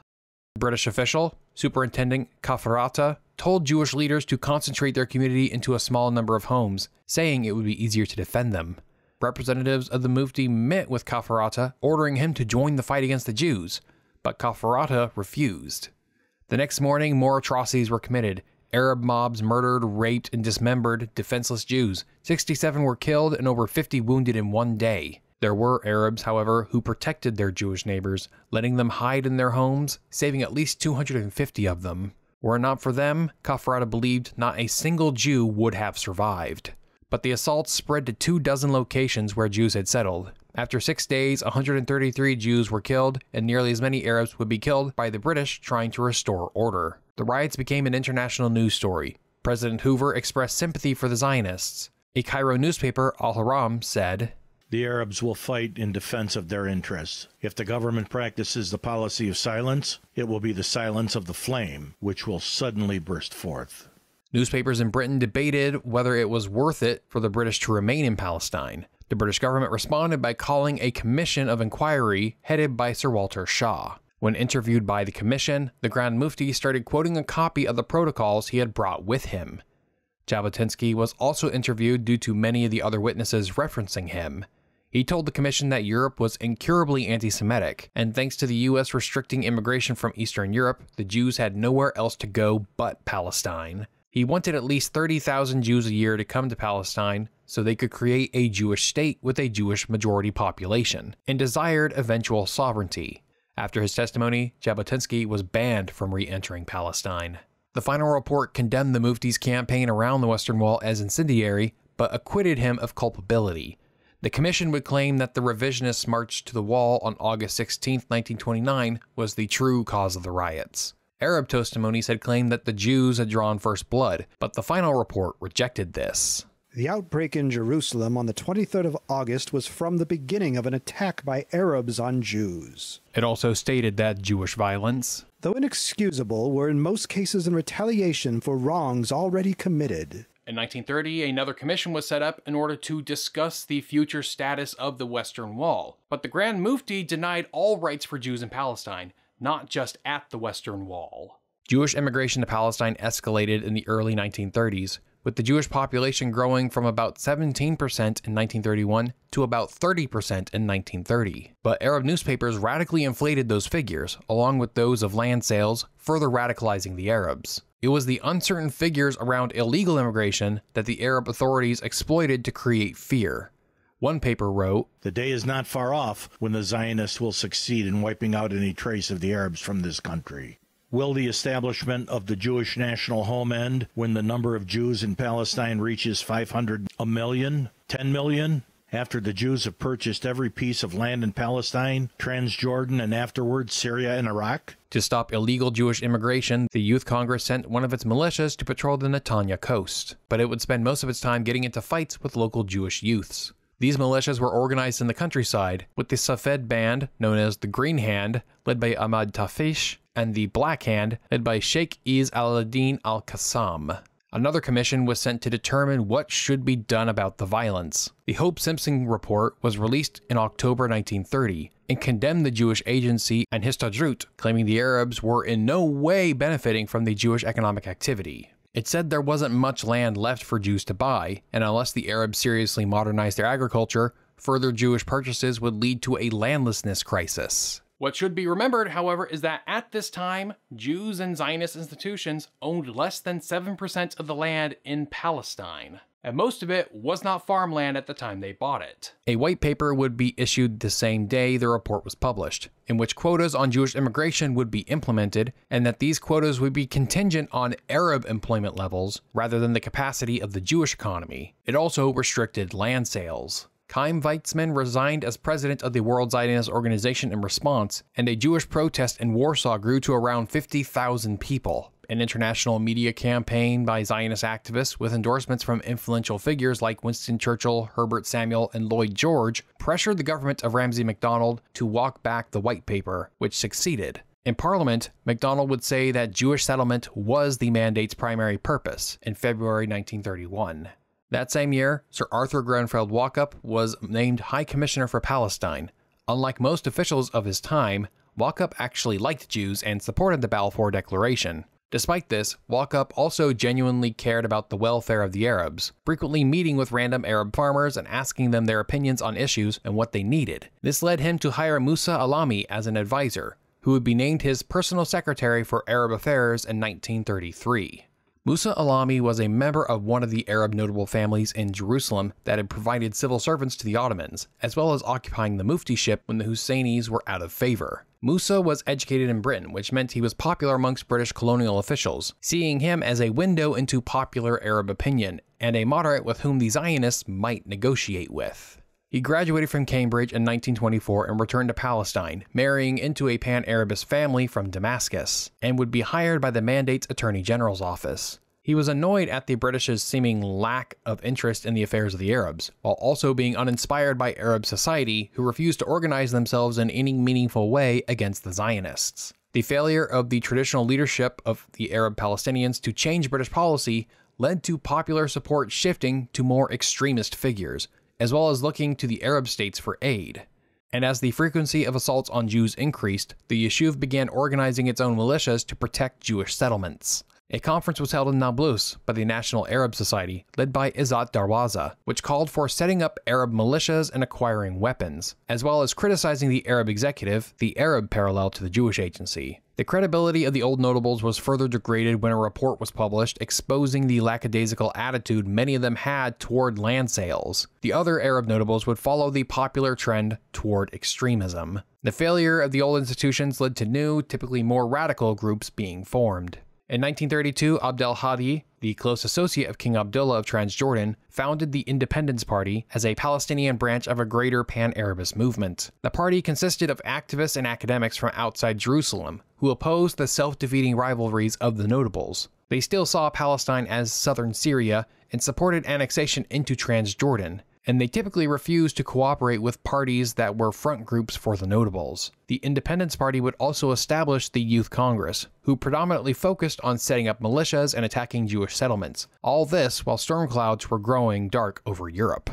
A British official, Superintendent Kafarata, told Jewish leaders to concentrate their community into a small number of homes, saying it would be easier to defend them. Representatives of the Mufti met with Kafarata, ordering him to join the fight against the Jews, but Kafarata refused. The next morning, more atrocities were committed. Arab mobs murdered, raped, and dismembered defenseless Jews. 67 were killed and over 50 wounded in one day. There were Arabs, however, who protected their Jewish neighbors, letting them hide in their homes, saving at least 250 of them. Were it not for them, Kafarata believed not a single Jew would have survived. But the assaults spread to 24 locations where Jews had settled. After 6 days, 133 Jews were killed, and nearly as many Arabs would be killed by the British trying to restore order. The riots became an international news story. President Hoover expressed sympathy for the Zionists. A Cairo newspaper, Al-Haram, said, "The Arabs will fight in defense of their interests. If the government practices the policy of silence, it will be the silence of the flame, which will suddenly burst forth." Newspapers in Britain debated whether it was worth it for the British to remain in Palestine. The British government responded by calling a commission of inquiry headed by Sir Walter Shaw. When interviewed by the commission, the Grand Mufti started quoting a copy of the protocols he had brought with him. Jabotinsky was also interviewed due to many of the other witnesses referencing him. He told the commission that Europe was incurably anti-Semitic, and thanks to the US restricting immigration from Eastern Europe, the Jews had nowhere else to go but Palestine. He wanted at least 30,000 Jews a year to come to Palestine so they could create a Jewish state with a Jewish majority population, and desired eventual sovereignty. After his testimony, Jabotinsky was banned from re-entering Palestine. The final report condemned the Mufti's campaign around the Western Wall as incendiary, but acquitted him of culpability. The commission would claim that the revisionist march to the wall on August 16, 1929 was the true cause of the riots. Arab testimonies had claimed that the Jews had drawn first blood, but the final report rejected this. The outbreak in Jerusalem on the 23rd of August was from the beginning of an attack by Arabs on Jews. It also stated that Jewish violence, though inexcusable, were in most cases in retaliation for wrongs already committed. In 1930, another commission was set up in order to discuss the future status of the Western Wall, but the Grand Mufti denied all rights for Jews in Palestine, not just at the Western Wall. Jewish immigration to Palestine escalated in the early 1930s, with the Jewish population growing from about 17% in 1931 to about 30% in 1930. But Arab newspapers radically inflated those figures, along with those of land sales, further radicalizing the Arabs. It was the uncertain figures around illegal immigration that the Arab authorities exploited to create fear. One paper wrote, "The day is not far off when the Zionists will succeed in wiping out any trace of the Arabs from this country. Will the establishment of the Jewish national home end when the number of Jews in Palestine reaches 500 a million? 10 million? After the Jews have purchased every piece of land in Palestine, Transjordan, and afterwards Syria and Iraq? To stop illegal Jewish immigration, the Youth Congress sent one of its militias to patrol the Netanya coast, but it would spend most of its time getting into fights with local Jewish youths. These militias were organized in the countryside, with the Safed band, known as the Green Hand, led by Ahmad Tafish, and the Black Hand, led by Sheikh Iz al-Din al-Qassam. Another commission was sent to determine what should be done about the violence. The Hope Simpson report was released in October 1930 and condemned the Jewish Agency and Histadrut, claiming the Arabs were in no way benefiting from the Jewish economic activity. It said there wasn't much land left for Jews to buy, and unless the Arabs seriously modernized their agriculture, further Jewish purchases would lead to a landlessness crisis. What should be remembered, however, is that at this time, Jews and Zionist institutions owned less than 7% of the land in Palestine, and most of it was not farmland at the time they bought it. A white paper would be issued the same day the report was published, in which quotas on Jewish immigration would be implemented, and that these quotas would be contingent on Arab employment levels rather than the capacity of the Jewish economy. It also restricted land sales. Chaim Weizmann resigned as president of the World Zionist Organization in response, and a Jewish protest in Warsaw grew to around 50,000 people. An international media campaign by Zionist activists with endorsements from influential figures like Winston Churchill, Herbert Samuel, and Lloyd George pressured the government of Ramsay MacDonald to walk back the white paper, which succeeded. In Parliament, MacDonald would say that Jewish settlement was the mandate's primary purpose in February 1931. That same year, Sir Arthur Grenfell Walkup was named High Commissioner for Palestine. Unlike most officials of his time, Walkup actually liked Jews and supported the Balfour Declaration. Despite this, Walkup also genuinely cared about the welfare of the Arabs, frequently meeting with random Arab farmers and asking them their opinions on issues and what they needed. This led him to hire Musa Alami as an advisor, who would be named his personal secretary for Arab affairs in 1933. Musa Alami was a member of one of the Arab notable families in Jerusalem that had provided civil servants to the Ottomans, as well as occupying the muftiship when the Husseinis were out of favor. Musa was educated in Britain, which meant he was popular amongst British colonial officials, seeing him as a window into popular Arab opinion, and a moderate with whom the Zionists might negotiate with. He graduated from Cambridge in 1924 and returned to Palestine, marrying into a Pan-Arabist family from Damascus, and would be hired by the Mandate's Attorney General's office. He was annoyed at the British's seeming lack of interest in the affairs of the Arabs, while also being uninspired by Arab society, who refused to organize themselves in any meaningful way against the Zionists. The failure of the traditional leadership of the Arab Palestinians to change British policy led to popular support shifting to more extremist figures, as well as looking to the Arab states for aid. And as the frequency of assaults on Jews increased, the Yishuv began organizing its own militias to protect Jewish settlements. A conference was held in Nablus by the National Arab Society, led by Izzat Darwaza, which called for setting up Arab militias and acquiring weapons, as well as criticizing the Arab executive, the Arab parallel to the Jewish agency. The credibility of the old notables was further degraded when a report was published exposing the lackadaisical attitude many of them had toward land sales. The other Arab notables would follow the popular trend toward extremism. The failure of the old institutions led to new, typically more radical groups being formed. In 1932, Abdel Hadi, the close associate of King Abdullah of Transjordan, founded the Independence Party as a Palestinian branch of a greater Pan-Arabist movement. The party consisted of activists and academics from outside Jerusalem, who opposed the self-defeating rivalries of the notables. They still saw Palestine as southern Syria and supported annexation into Transjordan, and they typically refused to cooperate with parties that were front groups for the notables. The Independence Party would also establish the Youth Congress, who predominantly focused on setting up militias and attacking Jewish settlements. All this while storm clouds were growing dark over Europe.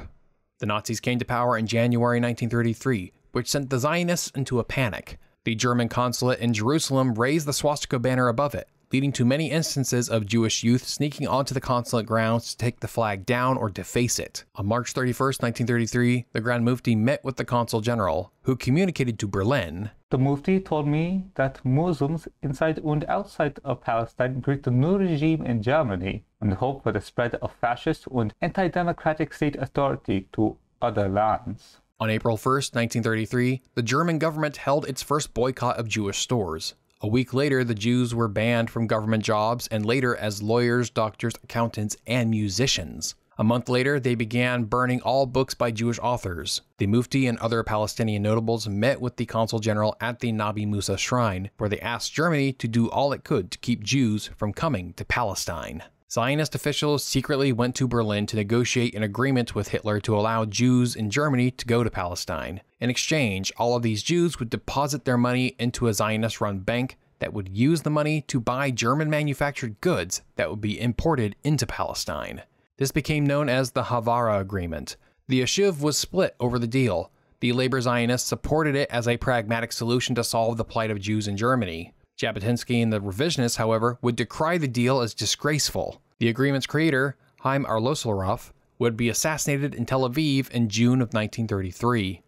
The Nazis came to power in January 1933, which sent the Zionists into a panic. The German consulate in Jerusalem raised the swastika banner above it, leading to many instances of Jewish youth sneaking onto the consulate grounds to take the flag down or deface it. On March 31, 1933, the Grand Mufti met with the Consul General, who communicated to Berlin. The Mufti told me that Muslims inside and outside of Palestine greet the new regime in Germany and hope for the spread of fascist and anti-democratic state authority to other lands. On April 1, 1933, the German government held its first boycott of Jewish stores. A week later, the Jews were banned from government jobs and later as lawyers, doctors, accountants, and musicians. A month later, they began burning all books by Jewish authors. The Mufti and other Palestinian notables met with the Consul General at the Nabi Musa shrine, where they asked Germany to do all it could to keep Jews from coming to Palestine. Zionist officials secretly went to Berlin to negotiate an agreement with Hitler to allow Jews in Germany to go to Palestine. In exchange, all of these Jews would deposit their money into a Zionist-run bank that would use the money to buy German-manufactured goods that would be imported into Palestine. This became known as the Havara Agreement. The Yeshiv was split over the deal. The Labor Zionists supported it as a pragmatic solution to solve the plight of Jews in Germany. Jabotinsky and the revisionists, however, would decry the deal as disgraceful. The agreement's creator, Chaim Arlosoroff, would be assassinated in Tel Aviv in June of 1933.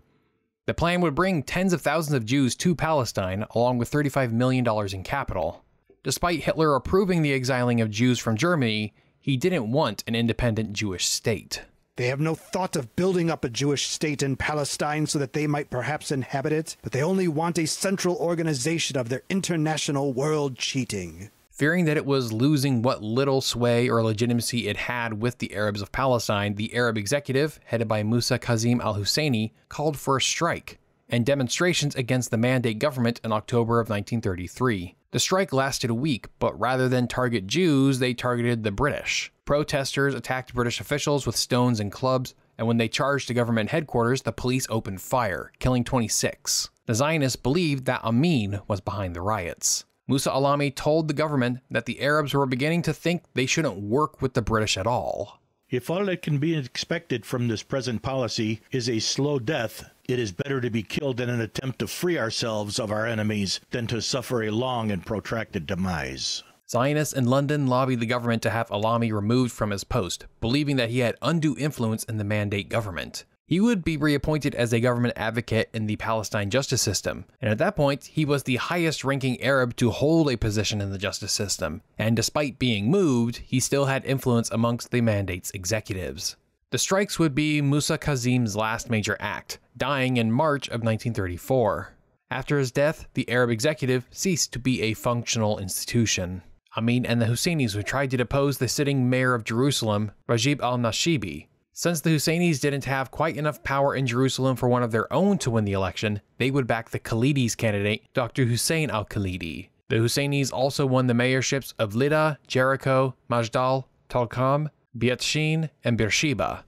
The plan would bring tens of thousands of Jews to Palestine, along with $35 million in capital. Despite Hitler approving the exiling of Jews from Germany, he didn't want an independent Jewish state. They have no thought of building up a Jewish state in Palestine so that they might perhaps inhabit it, but they only want a central organization of their international world cheating. Fearing that it was losing what little sway or legitimacy it had with the Arabs of Palestine, the Arab executive, headed by Musa Kazim al-Husseini, called for a strike and demonstrations against the Mandate government in October of 1933. The strike lasted a week, but rather than target Jews, they targeted the British. Protesters attacked British officials with stones and clubs, and when they charged the government headquarters, the police opened fire, killing 26. The Zionists believed that Amin was behind the riots. Musa Alami told the government that the Arabs were beginning to think they shouldn't work with the British at all. If all that can be expected from this present policy is a slow death, it is better to be killed in an attempt to free ourselves of our enemies than to suffer a long and protracted demise. Zionists in London lobbied the government to have Alami removed from his post, believing that he had undue influence in the Mandate government. He would be reappointed as a government advocate in the Palestine justice system, and at that point, he was the highest-ranking Arab to hold a position in the justice system, and despite being moved, he still had influence amongst the Mandate's executives. The strikes would be Musa Kazim's last major act, dying in March of 1934. After his death, the Arab executive ceased to be a functional institution. Amin and the Husseinis would try to depose the sitting mayor of Jerusalem, Rajib al-Nashibi. Since the Husseinis didn't have quite enough power in Jerusalem for one of their own to win the election, they would back the Khalidis' candidate, Dr. Hussein al-Khalidi. The Husseinis also won the mayorships of Lydda, Jericho, Majdal, Talcam, Beatshin, and Beersheba.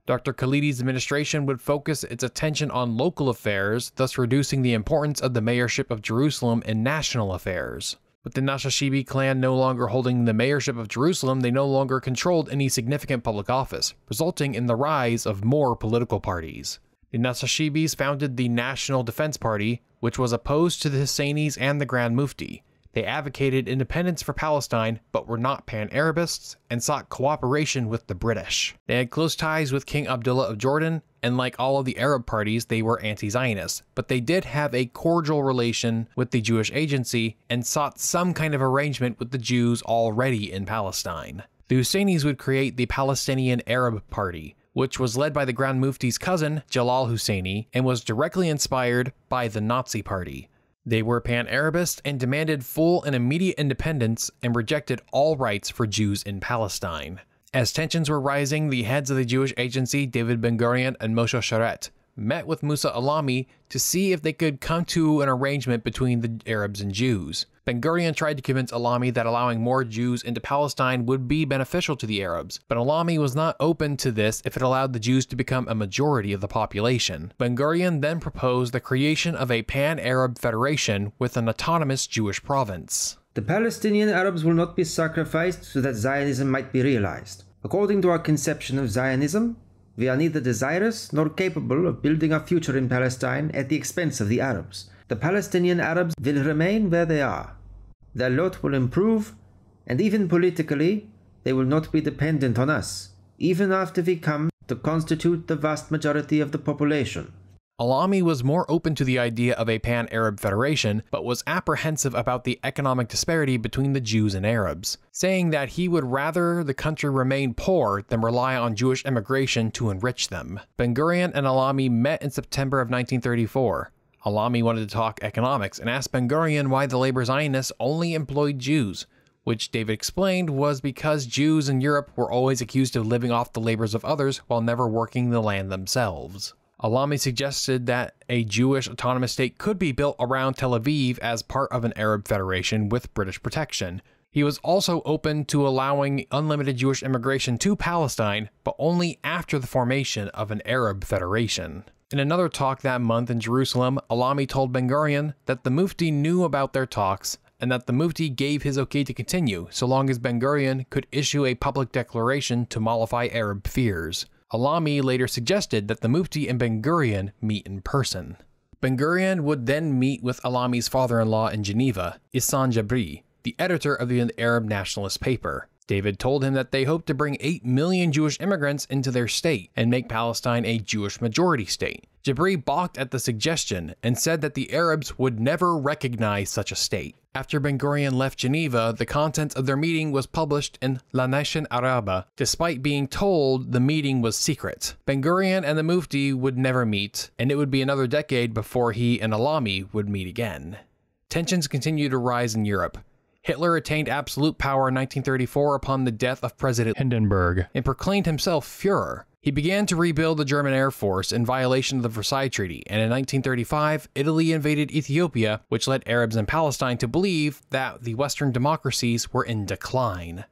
Dr. Khalidi's administration would focus its attention on local affairs, thus reducing the importance of the mayorship of Jerusalem in national affairs. With the Nashashibi clan no longer holding the mayorship of Jerusalem, they no longer controlled any significant public office, resulting in the rise of more political parties. The Nashashibis founded the National Defense Party, which was opposed to the Husseinis and the Grand Mufti. They advocated independence for Palestine, but were not Pan-Arabists, and sought cooperation with the British. They had close ties with King Abdullah of Jordan, and like all of the Arab parties, they were anti-Zionist, but they did have a cordial relation with the Jewish Agency and sought some kind of arrangement with the Jews already in Palestine. The Husseinis would create the Palestinian Arab Party, which was led by the Grand Mufti's cousin, Jalal Husseini, and was directly inspired by the Nazi Party. They were Pan-Arabist and demanded full and immediate independence and rejected all rights for Jews in Palestine. As tensions were rising, the heads of the Jewish Agency, David Ben-Gurion and Moshe Sharet, met with Musa Alami to see if they could come to an arrangement between the Arabs and Jews. Ben-Gurion tried to convince Alami that allowing more Jews into Palestine would be beneficial to the Arabs, but Alami was not open to this if it allowed the Jews to become a majority of the population. Ben-Gurion then proposed the creation of a Pan-Arab Federation with an autonomous Jewish province. The Palestinian Arabs will not be sacrificed so that Zionism might be realized. According to our conception of Zionism, we are neither desirous nor capable of building a future in Palestine at the expense of the Arabs. The Palestinian Arabs will remain where they are. Their lot will improve, and even politically, they will not be dependent on us, even after we come to constitute the vast majority of the population. Alami was more open to the idea of a Pan-Arab Federation, but was apprehensive about the economic disparity between the Jews and Arabs, saying that he would rather the country remain poor than rely on Jewish immigration to enrich them. Ben-Gurion and Alami met in September of 1934. Alami wanted to talk economics and asked Ben-Gurion why the labor Zionists only employed Jews. which David explained was because Jews in Europe were always accused of living off the labors of others while never working the land themselves. Alami suggested that a Jewish autonomous state could be built around Tel Aviv as part of an Arab federation with British protection. He was also open to allowing unlimited Jewish immigration to Palestine, but only after the formation of an Arab federation. In another talk that month in Jerusalem, Alami told Ben-Gurion that the Mufti knew about their talks and that the Mufti gave his okay to continue so long as Ben-Gurion could issue a public declaration to mollify Arab fears. Alami later suggested that the Mufti and Ben-Gurion meet in person. Ben-Gurion would then meet with Alami's father-in-law in Geneva, Ihsan Jabri, the editor of the Arab nationalist paper. David told him that they hoped to bring 8 million Jewish immigrants into their state and make Palestine a Jewish majority state. Jabri balked at the suggestion and said that the Arabs would never recognize such a state. After Ben-Gurion left Geneva, the content of their meeting was published in La Nation Arabe, despite being told the meeting was secret. Ben-Gurion and the Mufti would never meet, and it would be another decade before he and Alami would meet again. Tensions continued to rise in Europe. Hitler attained absolute power in 1934 upon the death of President Hindenburg and proclaimed himself Führer. He began to rebuild the German Air Force in violation of the Versailles Treaty, and in 1935, Italy invaded Ethiopia, which led Arabs in Palestine to believe that the Western democracies were in decline.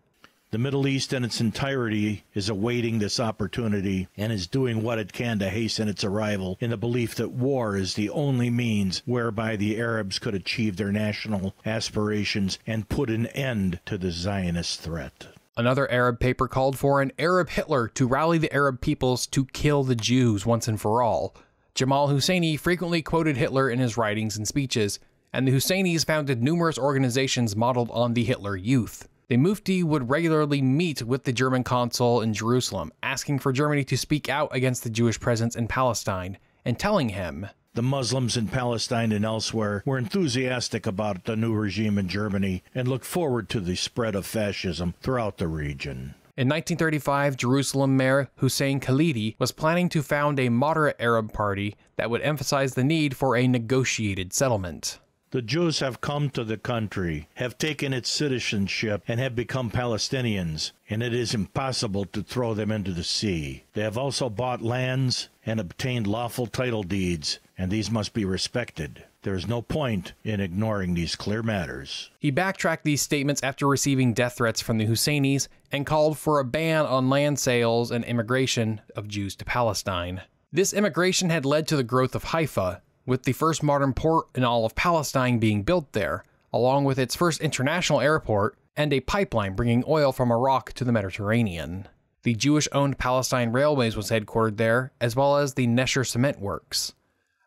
The Middle East in its entirety is awaiting this opportunity and is doing what it can to hasten its arrival in the belief that war is the only means whereby the Arabs could achieve their national aspirations and put an end to the Zionist threat. Another Arab paper called for an Arab Hitler to rally the Arab peoples to kill the Jews once and for all. Jamal Husseini frequently quoted Hitler in his writings and speeches, and the Husseinis founded numerous organizations modeled on the Hitler Youth. The Mufti would regularly meet with the German consul in Jerusalem, asking for Germany to speak out against the Jewish presence in Palestine, and telling him, "The Muslims in Palestine and elsewhere were enthusiastic about the new regime in Germany and look forward to the spread of fascism throughout the region." In 1935, Jerusalem Mayor Hussein Khalidi was planning to found a moderate Arab party that would emphasize the need for a negotiated settlement. "The Jews have come to the country, have taken its citizenship, and have become Palestinians, and it is impossible to throw them into the sea. They have also bought lands and obtained lawful title deeds, and these must be respected. There is no point in ignoring these clear matters." He backtracked these statements after receiving death threats from the Husseinis and called for a ban on land sales and immigration of Jews to Palestine. This immigration had led to the growth of Haifa, with the first modern port in all of Palestine being built there, along with its first international airport and a pipeline bringing oil from Iraq to the Mediterranean. The Jewish-owned Palestine Railways was headquartered there, as well as the Nesher Cement Works.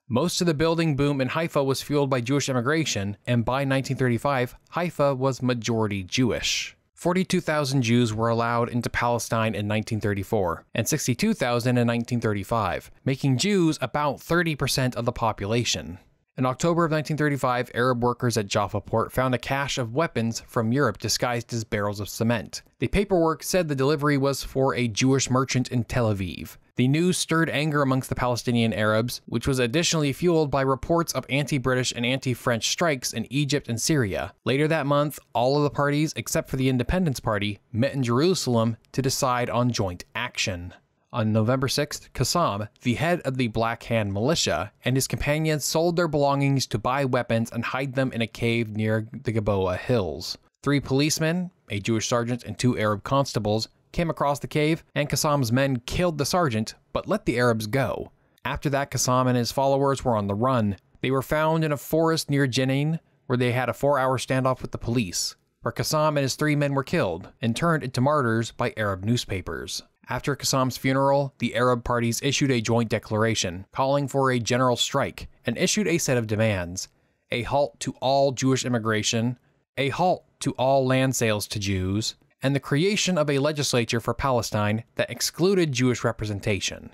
Most of the building boom in Haifa was fueled by Jewish immigration, and by 1935, Haifa was majority Jewish. 42,000 Jews were allowed into Palestine in 1934, and 62,000 in 1935, making Jews about 30% of the population. In October of 1935, Arab workers at Jaffa port found a cache of weapons from Europe disguised as barrels of cement. The paperwork said the delivery was for a Jewish merchant in Tel Aviv. The news stirred anger amongst the Palestinian Arabs, which was additionally fueled by reports of anti-British and anti-French strikes in Egypt and Syria. Later that month, all of the parties, except for the Independence Party, met in Jerusalem to decide on joint action. On November 6th, Qassam, the head of the Black Hand militia, and his companions sold their belongings to buy weapons and hide them in a cave near the Gilboa Hills. 3 policemen, a Jewish sergeant and 2 Arab constables, came across the cave, and Qassam's men killed the sergeant, but let the Arabs go. After that, Qassam and his followers were on the run. They were found in a forest near Jenin, where they had a 4-hour standoff with the police, where Qassam and his 3 men were killed and turned into martyrs by Arab newspapers. After Qassam's funeral, the Arab parties issued a joint declaration, calling for a general strike, and issued a set of demands: a halt to all Jewish immigration, a halt to all land sales to Jews, and the creation of a legislature for Palestine that excluded Jewish representation.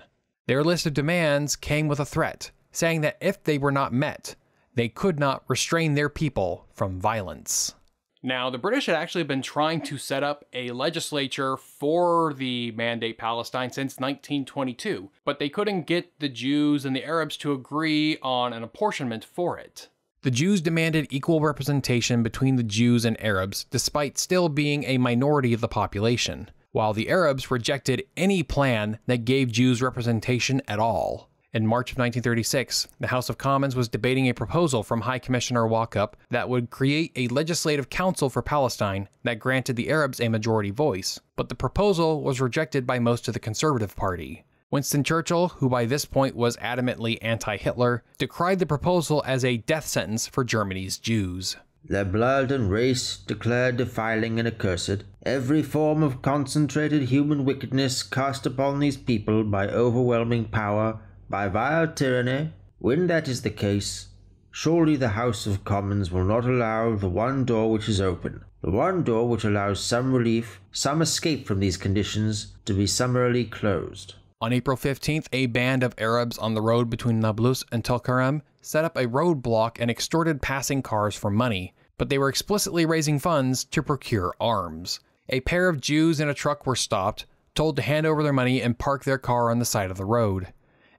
Their list of demands came with a threat, saying that if they were not met, they could not restrain their people from violence. Now, the British had actually been trying to set up a legislature for the Mandate Palestine since 1922, but they couldn't get the Jews and the Arabs to agree on an apportionment for it. The Jews demanded equal representation between the Jews and Arabs, despite still being a minority of the population, while the Arabs rejected any plan that gave Jews representation at all. In March of 1936, the House of Commons was debating a proposal from High Commissioner Walkup that would create a legislative council for Palestine that granted the Arabs a majority voice, but the proposal was rejected by most of the Conservative Party. Winston Churchill, who by this point was adamantly anti-Hitler, decried the proposal as a death sentence for Germany's Jews. Their blood and race declared defiling and accursed, every form of concentrated human wickedness cast upon these people by overwhelming power, by vile tyranny. When that is the case, surely the House of Commons will not allow the one door which is open, the one door which allows some relief, some escape from these conditions, to be summarily closed. On April 15th, a band of Arabs on the road between Nablus and Tulkarem set up a roadblock and extorted passing cars for money, but they were explicitly raising funds to procure arms. A pair of Jews in a truck were stopped, told to hand over their money and park their car on the side of the road.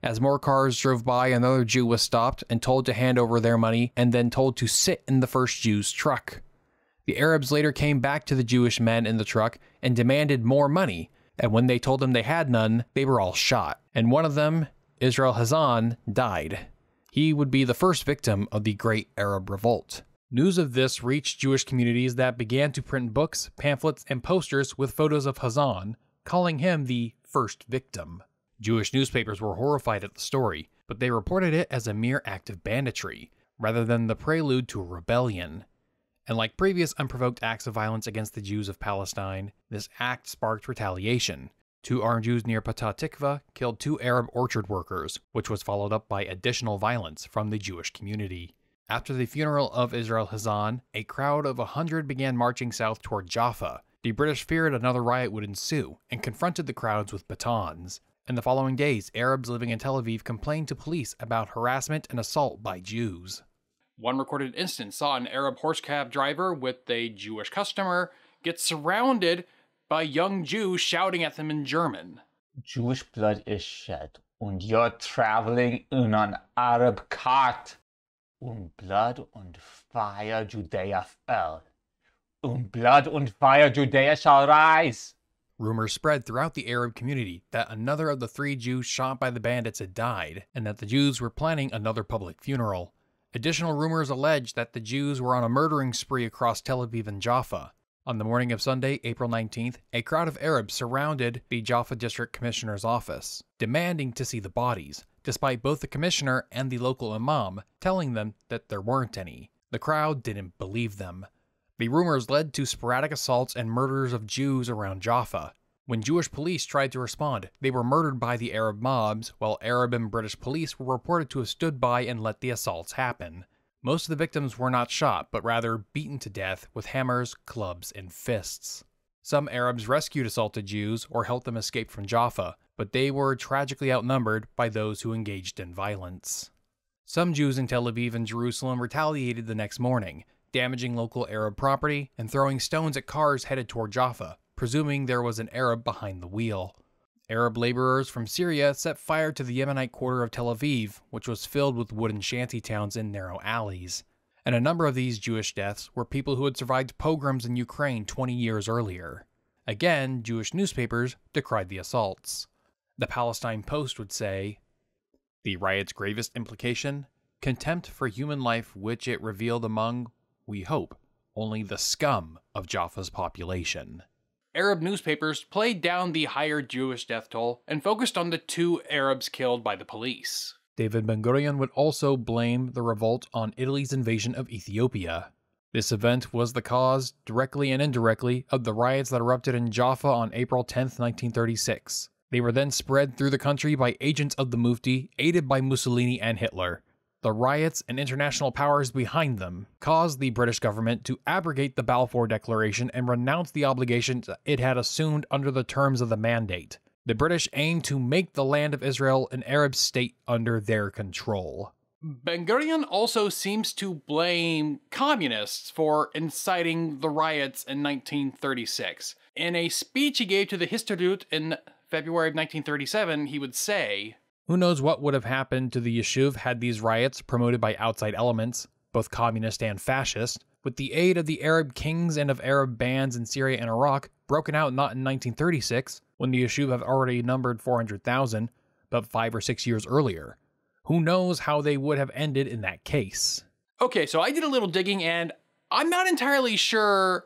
As more cars drove by, another Jew was stopped and told to hand over their money and then told to sit in the first Jew's truck. The Arabs later came back to the Jewish men in the truck and demanded more money, and when they told them they had none, they were all shot, and one of them, Israel Hazan, died. He would be the first victim of the Great Arab Revolt. News of this reached Jewish communities that began to print books, pamphlets, and posters with photos of Hazan, calling him the first victim. Jewish newspapers were horrified at the story, but they reported it as a mere act of banditry, rather than the prelude to a rebellion. And like previous unprovoked acts of violence against the Jews of Palestine, this act sparked retaliation. 2 armed Jews near Patah Tikva killed 2 Arab orchard workers, which was followed up by additional violence from the Jewish community. After the funeral of Israel Hazan, a crowd of 100 began marching south toward Jaffa. The British feared another riot would ensue and confronted the crowds with batons. In the following days, Arabs living in Tel Aviv complained to police about harassment and assault by Jews. One recorded instance saw an Arab horse cab driver with a Jewish customer get surrounded by young Jews shouting at them in German. Jewish blood is shed, and you're traveling in an Arab cart. Blood und Fire Judea fell. Blood und Fire Judea shall rise. Rumors spread throughout the Arab community that another of the 3 Jews shot by the bandits had died, and that the Jews were planning another public funeral. Additional rumors alleged that the Jews were on a murdering spree across Tel Aviv and Jaffa. On the morning of Sunday, April 19th, a crowd of Arabs surrounded the Jaffa District Commissioner's office, demanding to see the bodies, despite both the commissioner and the local imam telling them that there weren't any. The crowd didn't believe them. The rumors led to sporadic assaults and murders of Jews around Jaffa. When Jewish police tried to respond, they were murdered by the Arab mobs, while Arab and British police were reported to have stood by and let the assaults happen. Most of the victims were not shot, but rather beaten to death with hammers, clubs, and fists. Some Arabs rescued assaulted Jews or helped them escape from Jaffa, but they were tragically outnumbered by those who engaged in violence. Some Jews in Tel Aviv and Jerusalem retaliated the next morning, damaging local Arab property and throwing stones at cars headed toward Jaffa, presuming there was an Arab behind the wheel. Arab laborers from Syria set fire to the Yemenite quarter of Tel Aviv, which was filled with wooden shanty towns and narrow alleys. And a number of these Jewish deaths were people who had survived pogroms in Ukraine 20 years earlier. Again, Jewish newspapers decried the assaults. The Palestine Post would say, "The riot's gravest implication? Contempt for human life which it revealed among, we hope, only the scum of Jaffa's population." Arab newspapers played down the higher Jewish death toll and focused on the 2 Arabs killed by the police. David Ben-Gurion would also blame the revolt on Italy's invasion of Ethiopia. This event was the cause, directly and indirectly, of the riots that erupted in Jaffa on April 10, 1936. They were then spread through the country by agents of the Mufti, aided by Mussolini and Hitler. The riots and international powers behind them caused the British government to abrogate the Balfour Declaration and renounce the obligations it had assumed under the terms of the Mandate. The British aimed to make the land of Israel an Arab state under their control. Ben-Gurion also seems to blame communists for inciting the riots in 1936. In a speech he gave to the Histadrut in February of 1937, he would say, "Who knows what would have happened to the Yishuv had these riots, promoted by outside elements, both communist and fascist, with the aid of the Arab kings and of Arab bands in Syria and Iraq, broken out not in 1936, when the Yishuv have already numbered 400,000, but 5 or 6 years earlier. Who knows how they would have ended in that case? Okay, so I did a little digging, and I'm not entirely sure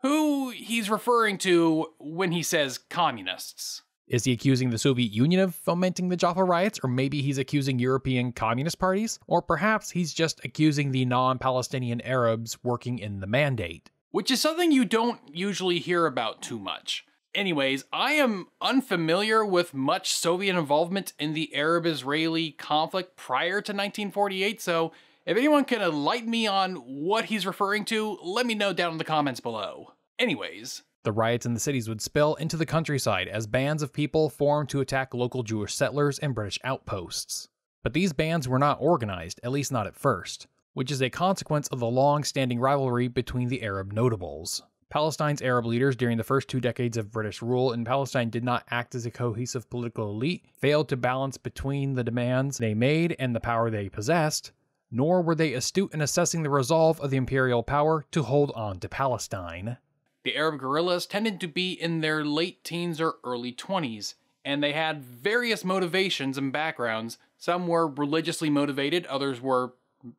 who he's referring to when he says communists. Is he accusing the Soviet Union of fomenting the Jaffa riots, or maybe he's accusing European communist parties? Or perhaps he's just accusing the non-Palestinian Arabs working in the mandate, which is something you don't usually hear about too much. Anyways, I am unfamiliar with much Soviet involvement in the Arab-Israeli conflict prior to 1948, so if anyone can enlighten me on what he's referring to, let me know down in the comments below. Anyways, the riots in the cities would spill into the countryside as bands of people formed to attack local Jewish settlers and British outposts. But these bands were not organized, at least not at first, which is a consequence of the long-standing rivalry between the Arab notables. Palestine's Arab leaders during the first 2 decades of British rule in Palestine did not act as a cohesive political elite, failed to balance between the demands they made and the power they possessed, nor were they astute in assessing the resolve of the imperial power to hold on to Palestine. The Arab guerrillas tended to be in their late teens or early 20s, and they had various motivations and backgrounds. Some were religiously motivated, others were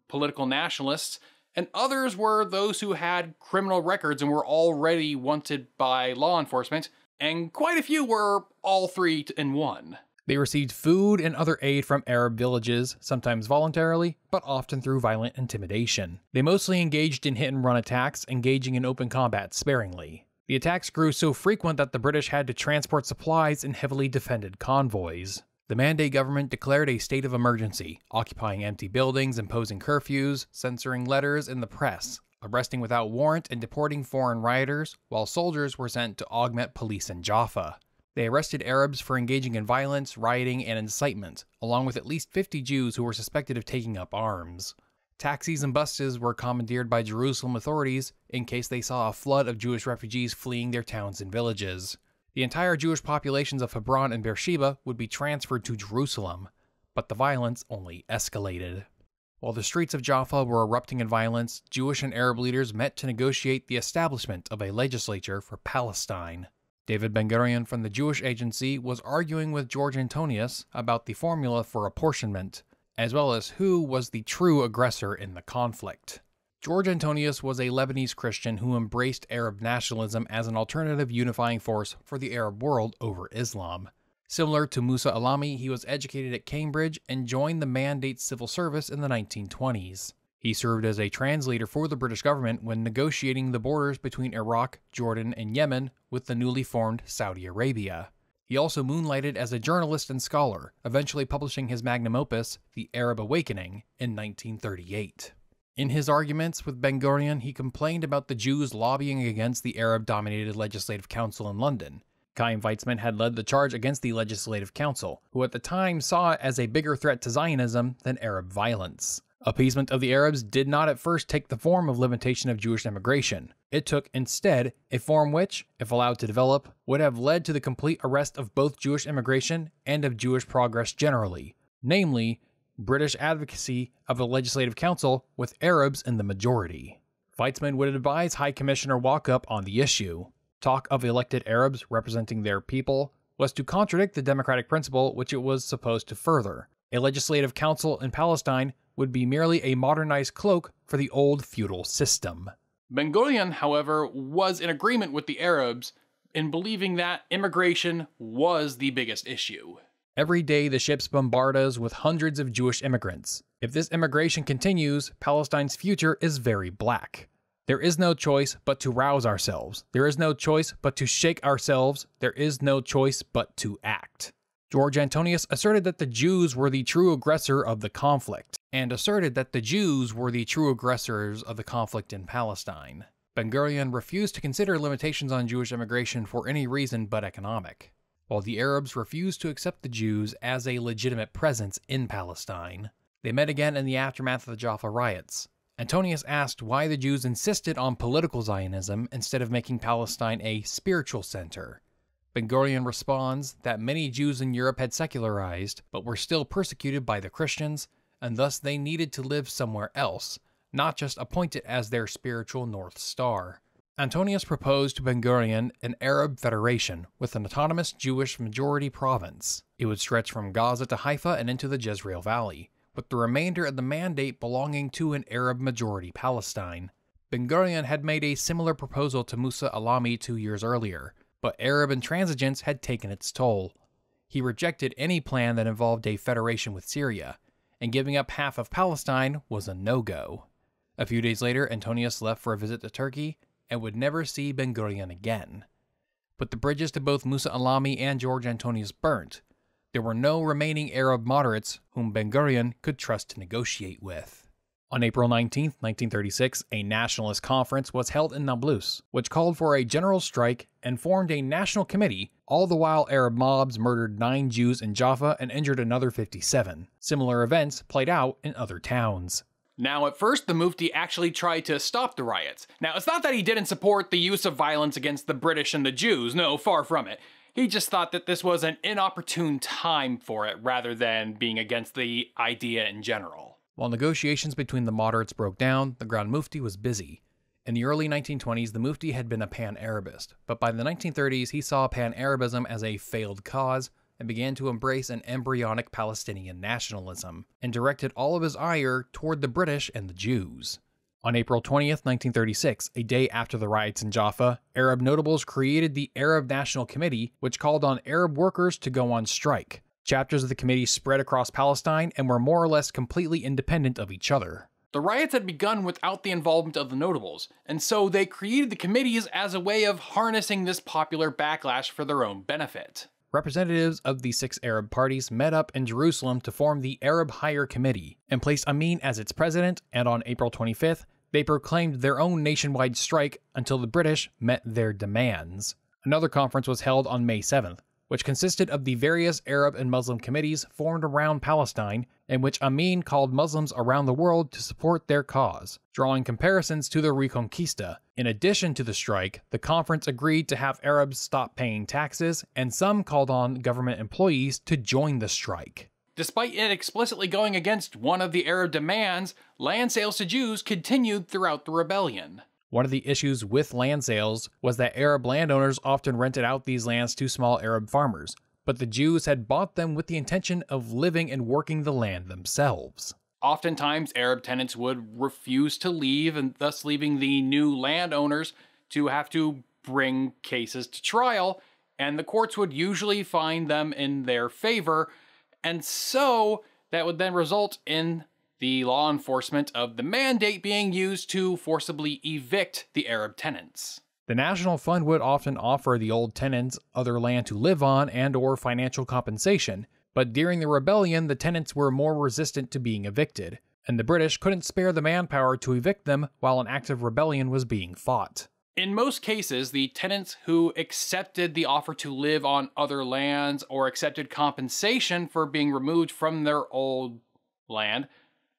political nationalists, and others were those who had criminal records and were already wanted by law enforcement, and quite a few were all three in one. They received food and other aid from Arab villages, sometimes voluntarily, but often through violent intimidation. They mostly engaged in hit-and-run attacks, engaging in open combat sparingly. The attacks grew so frequent that the British had to transport supplies in heavily defended convoys. The Mandate government declared a state of emergency, occupying empty buildings, imposing curfews, censoring letters in the press, arresting without warrant and deporting foreign rioters, while soldiers were sent to augment police in Jaffa. They arrested Arabs for engaging in violence, rioting, and incitement, along with at least 50 Jews who were suspected of taking up arms. Taxis and buses were commandeered by Jerusalem authorities in case they saw a flood of Jewish refugees fleeing their towns and villages. The entire Jewish populations of Hebron and Beersheba would be transferred to Jerusalem, but the violence only escalated. While the streets of Jaffa were erupting in violence, Jewish and Arab leaders met to negotiate the establishment of a legislature for Palestine. David Ben-Gurion from the Jewish Agency was arguing with George Antonius about the formula for apportionment, as well as who was the true aggressor in the conflict. George Antonius was a Lebanese Christian who embraced Arab nationalism as an alternative unifying force for the Arab world over Islam. Similar to Musa Alami, he was educated at Cambridge and joined the Mandate civil service in the 1920s. He served as a translator for the British government when negotiating the borders between Iraq, Jordan, and Yemen with the newly formed Saudi Arabia. He also moonlighted as a journalist and scholar, eventually publishing his magnum opus, The Arab Awakening, in 1938. In his arguments with Ben-Gurion, he complained about the Jews lobbying against the Arab-dominated Legislative Council in London. Chaim Weizmann had led the charge against the Legislative Council, who at the time saw it as a bigger threat to Zionism than Arab violence. Appeasement of the Arabs did not at first take the form of limitation of Jewish immigration. It took, instead, a form which, if allowed to develop, would have led to the complete arrest of both Jewish immigration and of Jewish progress generally, namely, British advocacy of a legislative council with Arabs in the majority. Weizmann would advise High Commissioner Walkup on the issue. Talk of elected Arabs representing their people was to contradict the democratic principle which it was supposed to further. A legislative council in Palestine would be merely a modernized cloak for the old feudal system. Ben-Gurion, however, was in agreement with the Arabs in believing that immigration was the biggest issue. Every day the ships bombard us with hundreds of Jewish immigrants. If this immigration continues, Palestine's future is very black. There is no choice but to rouse ourselves. There is no choice but to shake ourselves. There is no choice but to act. George Antonius asserted that the Jews were the true aggressor of the conflict, and asserted that the Jews were the true aggressors of the conflict in Palestine. Ben-Gurion refused to consider limitations on Jewish immigration for any reason but economic, while the Arabs refused to accept the Jews as a legitimate presence in Palestine. They met again in the aftermath of the Jaffa riots. Antonius asked why the Jews insisted on political Zionism instead of making Palestine a spiritual center. Ben-Gurion responds that many Jews in Europe had secularized, but were still persecuted by the Christians, and thus they needed to live somewhere else, not just appoint it as their spiritual North Star. Antonius proposed to Ben-Gurion an Arab federation with an autonomous Jewish majority province. It would stretch from Gaza to Haifa and into the Jezreel Valley, with the remainder of the mandate belonging to an Arab majority Palestine. Ben-Gurion had made a similar proposal to Musa Alami 2 years earlier, but Arab intransigence had taken its toll. He rejected any plan that involved a federation with Syria, and giving up half of Palestine was a no-go. A few days later, Antonius left for a visit to Turkey and would never see Ben-Gurion again. But the bridges to both Musa Alami and George Antonius burnt. There were no remaining Arab moderates whom Ben-Gurion could trust to negotiate with. On April 19, 1936, a nationalist conference was held in Nablus, which called for a general strike and formed a national committee, all the while Arab mobs murdered 9 Jews in Jaffa and injured another 57. Similar events played out in other towns. Now, at first, the Mufti actually tried to stop the riots. Now, it's not that he didn't support the use of violence against the British and the Jews, no, far from it. He just thought that this was an inopportune time for it, rather than being against the idea in general. While negotiations between the moderates broke down, the Grand Mufti was busy. In the early 1920s, the Mufti had been a Pan-Arabist, but by the 1930s, he saw Pan-Arabism as a failed cause, and began to embrace an embryonic Palestinian nationalism, and directed all of his ire toward the British and the Jews. On April 20th, 1936, a day after the riots in Jaffa, Arab notables created the Arab National Committee, which called on Arab workers to go on strike. Chapters of the committee spread across Palestine and were more or less completely independent of each other. The riots had begun without the involvement of the notables, and so they created the committees as a way of harnessing this popular backlash for their own benefit. Representatives of the 6 Arab parties met up in Jerusalem to form the Arab Higher Committee and placed Amin as its president, and on April 25th, they proclaimed their own nationwide strike until the British met their demands. Another conference was held on May 7th, which consisted of the various Arab and Muslim committees formed around Palestine, in which Amin called Muslims around the world to support their cause, drawing comparisons to the Reconquista. In addition to the strike, the conference agreed to have Arabs stop paying taxes, and some called on government employees to join the strike. Despite it explicitly going against one of the Arab demands, land sales to Jews continued throughout the rebellion. One of the issues with land sales was that Arab landowners often rented out these lands to small Arab farmers, but the Jews had bought them with the intention of living and working the land themselves. Oftentimes, Arab tenants would refuse to leave, and thus leaving the new landowners to have to bring cases to trial, and the courts would usually find them in their favor, and so that would then result in the law enforcement of the mandate being used to forcibly evict the Arab tenants. The National Fund would often offer the old tenants other land to live on and/or financial compensation, but during the rebellion, the tenants were more resistant to being evicted, and the British couldn't spare the manpower to evict them while an active rebellion was being fought. In most cases, the tenants who accepted the offer to live on other lands or accepted compensation for being removed from their old land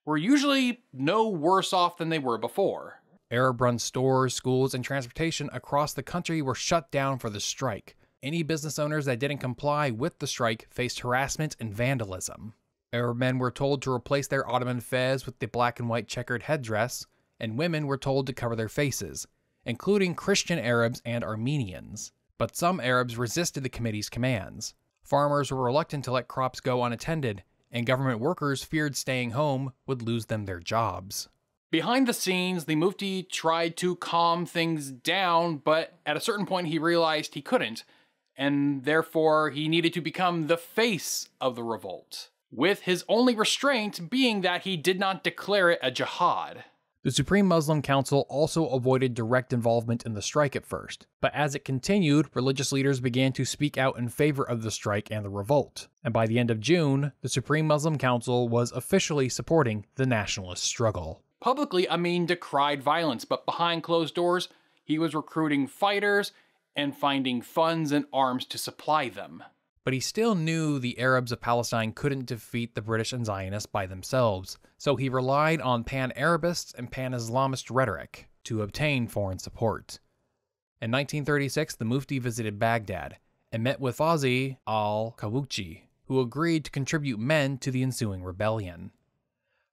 were usually no worse off than they were before. Arab-run stores, schools, and transportation across the country were shut down for the strike. Any business owners that didn't comply with the strike faced harassment and vandalism. Arab men were told to replace their Ottoman fez with the black and white checkered headdress, and women were told to cover their faces, including Christian Arabs and Armenians. But some Arabs resisted the committee's commands. Farmers were reluctant to let crops go unattended, and government workers feared staying home would lose them their jobs. Behind the scenes, the Mufti tried to calm things down, but at a certain point he realized he couldn't, and therefore he needed to become the face of the revolt, with his only restraint being that he did not declare it a jihad. The Supreme Muslim Council also avoided direct involvement in the strike at first, but as it continued, religious leaders began to speak out in favor of the strike and the revolt, and by the end of June, the Supreme Muslim Council was officially supporting the nationalist struggle. Publicly, Amin decried violence, but behind closed doors, he was recruiting fighters and finding funds and arms to supply them. But he still knew the Arabs of Palestine couldn't defeat the British and Zionists by themselves, so he relied on Pan-Arabists and Pan-Islamist rhetoric to obtain foreign support. In 1936, the Mufti visited Baghdad and met with Fazi al-Kawuchi, who agreed to contribute men to the ensuing rebellion.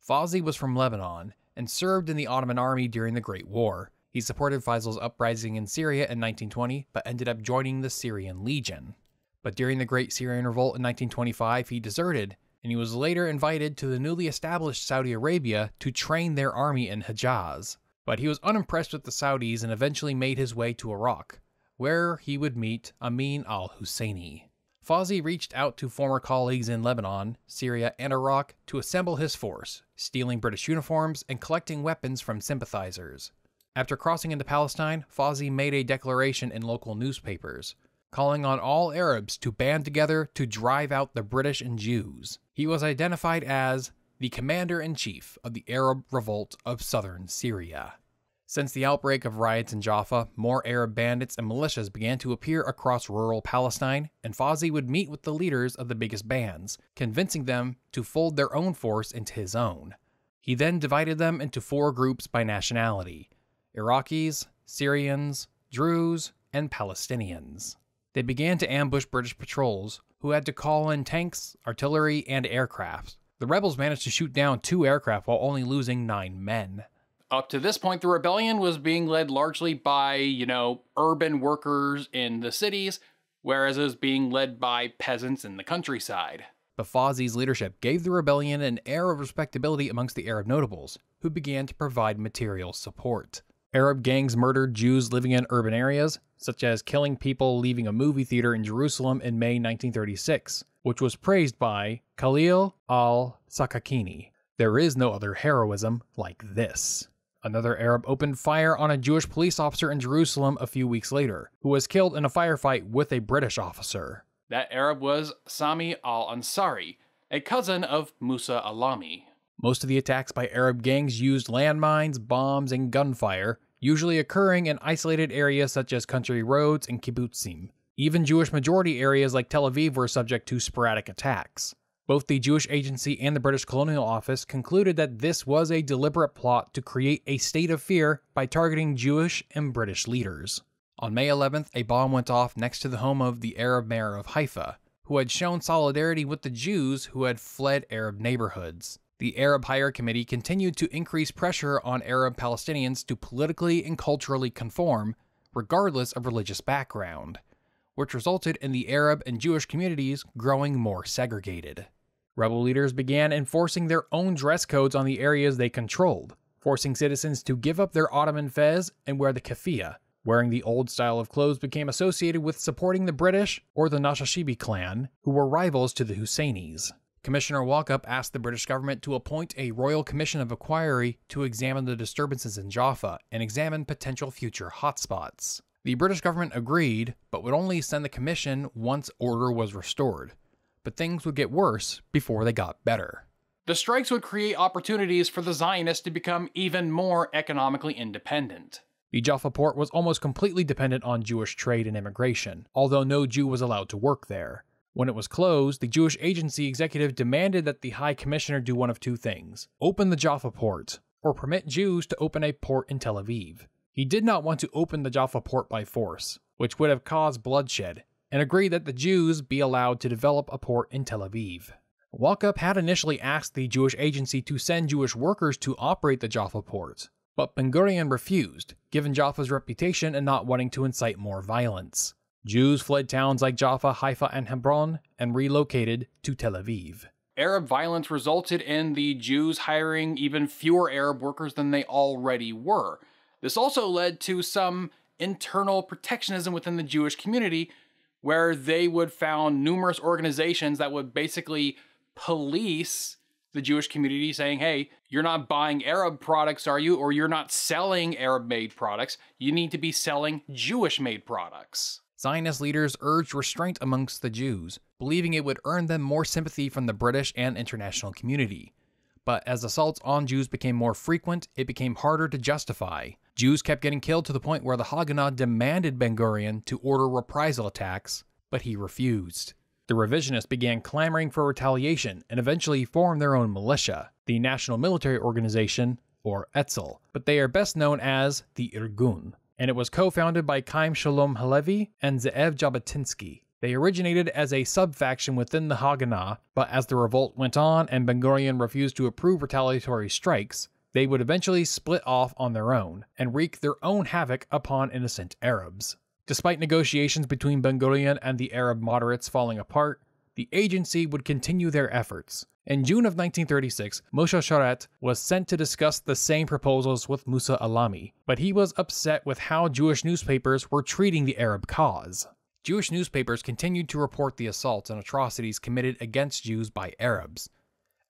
Fazi was from Lebanon and served in the Ottoman army during the Great War. He supported Faisal's uprising in Syria in 1920, but ended up joining the Syrian Legion. But during the Great Syrian Revolt in 1925, he deserted, and he was later invited to the newly established Saudi Arabia to train their army in Hejaz. But he was unimpressed with the Saudis and eventually made his way to Iraq, where he would meet Amin al-Husseini. Fawzi reached out to former colleagues in Lebanon, Syria, and Iraq to assemble his force, stealing British uniforms and collecting weapons from sympathizers. After crossing into Palestine, Fawzi made a declaration in local newspapers, calling on all Arabs to band together to drive out the British and Jews. He was identified as the commander-in-chief of the Arab revolt of southern Syria. Since the outbreak of riots in Jaffa, more Arab bandits and militias began to appear across rural Palestine, and Fawzi would meet with the leaders of the biggest bands, convincing them to fold their own force into his own. He then divided them into 4 groups by nationality: Iraqis, Syrians, Druze, and Palestinians. They began to ambush British patrols, who had to call in tanks, artillery, and aircraft. The rebels managed to shoot down 2 aircraft while only losing 9 men. Up to this point, the rebellion was being led largely by, urban workers in the cities, whereas it was being led by peasants in the countryside. But Fawzi's leadership gave the rebellion an air of respectability amongst the Arab notables, who began to provide material support. Arab gangs murdered Jews living in urban areas, such as killing people leaving a movie theater in Jerusalem in May 1936, which was praised by Khalil al-Sakakini. There is no other heroism like this. Another Arab opened fire on a Jewish police officer in Jerusalem a few weeks later, who was killed in a firefight with a British officer. That Arab was Sami al-Ansari, a cousin of Musa Alami. Most of the attacks by Arab gangs used landmines, bombs, and gunfire, usually occurring in isolated areas such as country roads and kibbutzim. Even Jewish majority areas like Tel Aviv were subject to sporadic attacks. Both the Jewish Agency and the British Colonial Office concluded that this was a deliberate plot to create a state of fear by targeting Jewish and British leaders. On May 11th, a bomb went off next to the home of the Arab mayor of Haifa, who had shown solidarity with the Jews who had fled Arab neighborhoods. The Arab Higher Committee continued to increase pressure on Arab Palestinians to politically and culturally conform, regardless of religious background, which resulted in the Arab and Jewish communities growing more segregated. Rebel leaders began enforcing their own dress codes on the areas they controlled, forcing citizens to give up their Ottoman fez and wear the keffiyeh. Wearing the old style of clothes became associated with supporting the British or the Nashashibi clan, who were rivals to the Husseinis. Commissioner Walkup asked the British government to appoint a Royal Commission of Inquiry to examine the disturbances in Jaffa and examine potential future hotspots. The British government agreed, but would only send the commission once order was restored. But things would get worse before they got better. The strikes would create opportunities for the Zionists to become even more economically independent. The Jaffa port was almost completely dependent on Jewish trade and immigration, although no Jew was allowed to work there. When it was closed, the Jewish Agency executive demanded that the High Commissioner do one of 2 things: open the Jaffa port, or permit Jews to open a port in Tel Aviv. He did not want to open the Jaffa port by force, which would have caused bloodshed, and agreed that the Jews be allowed to develop a port in Tel Aviv. Walkup had initially asked the Jewish Agency to send Jewish workers to operate the Jaffa port, but Ben-Gurion refused, given Jaffa's reputation and not wanting to incite more violence. Jews fled towns like Jaffa, Haifa, and Hebron and relocated to Tel Aviv. Arab violence resulted in the Jews hiring even fewer Arab workers than they already were. This also led to some internal protectionism within the Jewish community, where they would found numerous organizations that would basically police the Jewish community, saying, hey, you're not buying Arab products, are you? Or you're not selling Arab-made products. You need to be selling Jewish-made products. Zionist leaders urged restraint amongst the Jews, believing it would earn them more sympathy from the British and international community. But as assaults on Jews became more frequent, it became harder to justify. Jews kept getting killed to the point where the Haganah demanded Ben-Gurion to order reprisal attacks, but he refused. The revisionists began clamoring for retaliation and eventually formed their own militia, the National Military Organization, or Etzel, but they are best known as the Irgun, and it was co-founded by Chaim Shalom Halevi and Ze'ev Jabotinsky. They originated as a sub-faction within the Haganah, but as the revolt went on and Ben-Gurion refused to approve retaliatory strikes, they would eventually split off on their own and wreak their own havoc upon innocent Arabs. Despite negotiations between Ben-Gurion and the Arab moderates falling apart, the agency would continue their efforts. In June of 1936, Moshe Sharet was sent to discuss the same proposals with Musa Alami, but he was upset with how Jewish newspapers were treating the Arab cause. Jewish newspapers continued to report the assaults and atrocities committed against Jews by Arabs,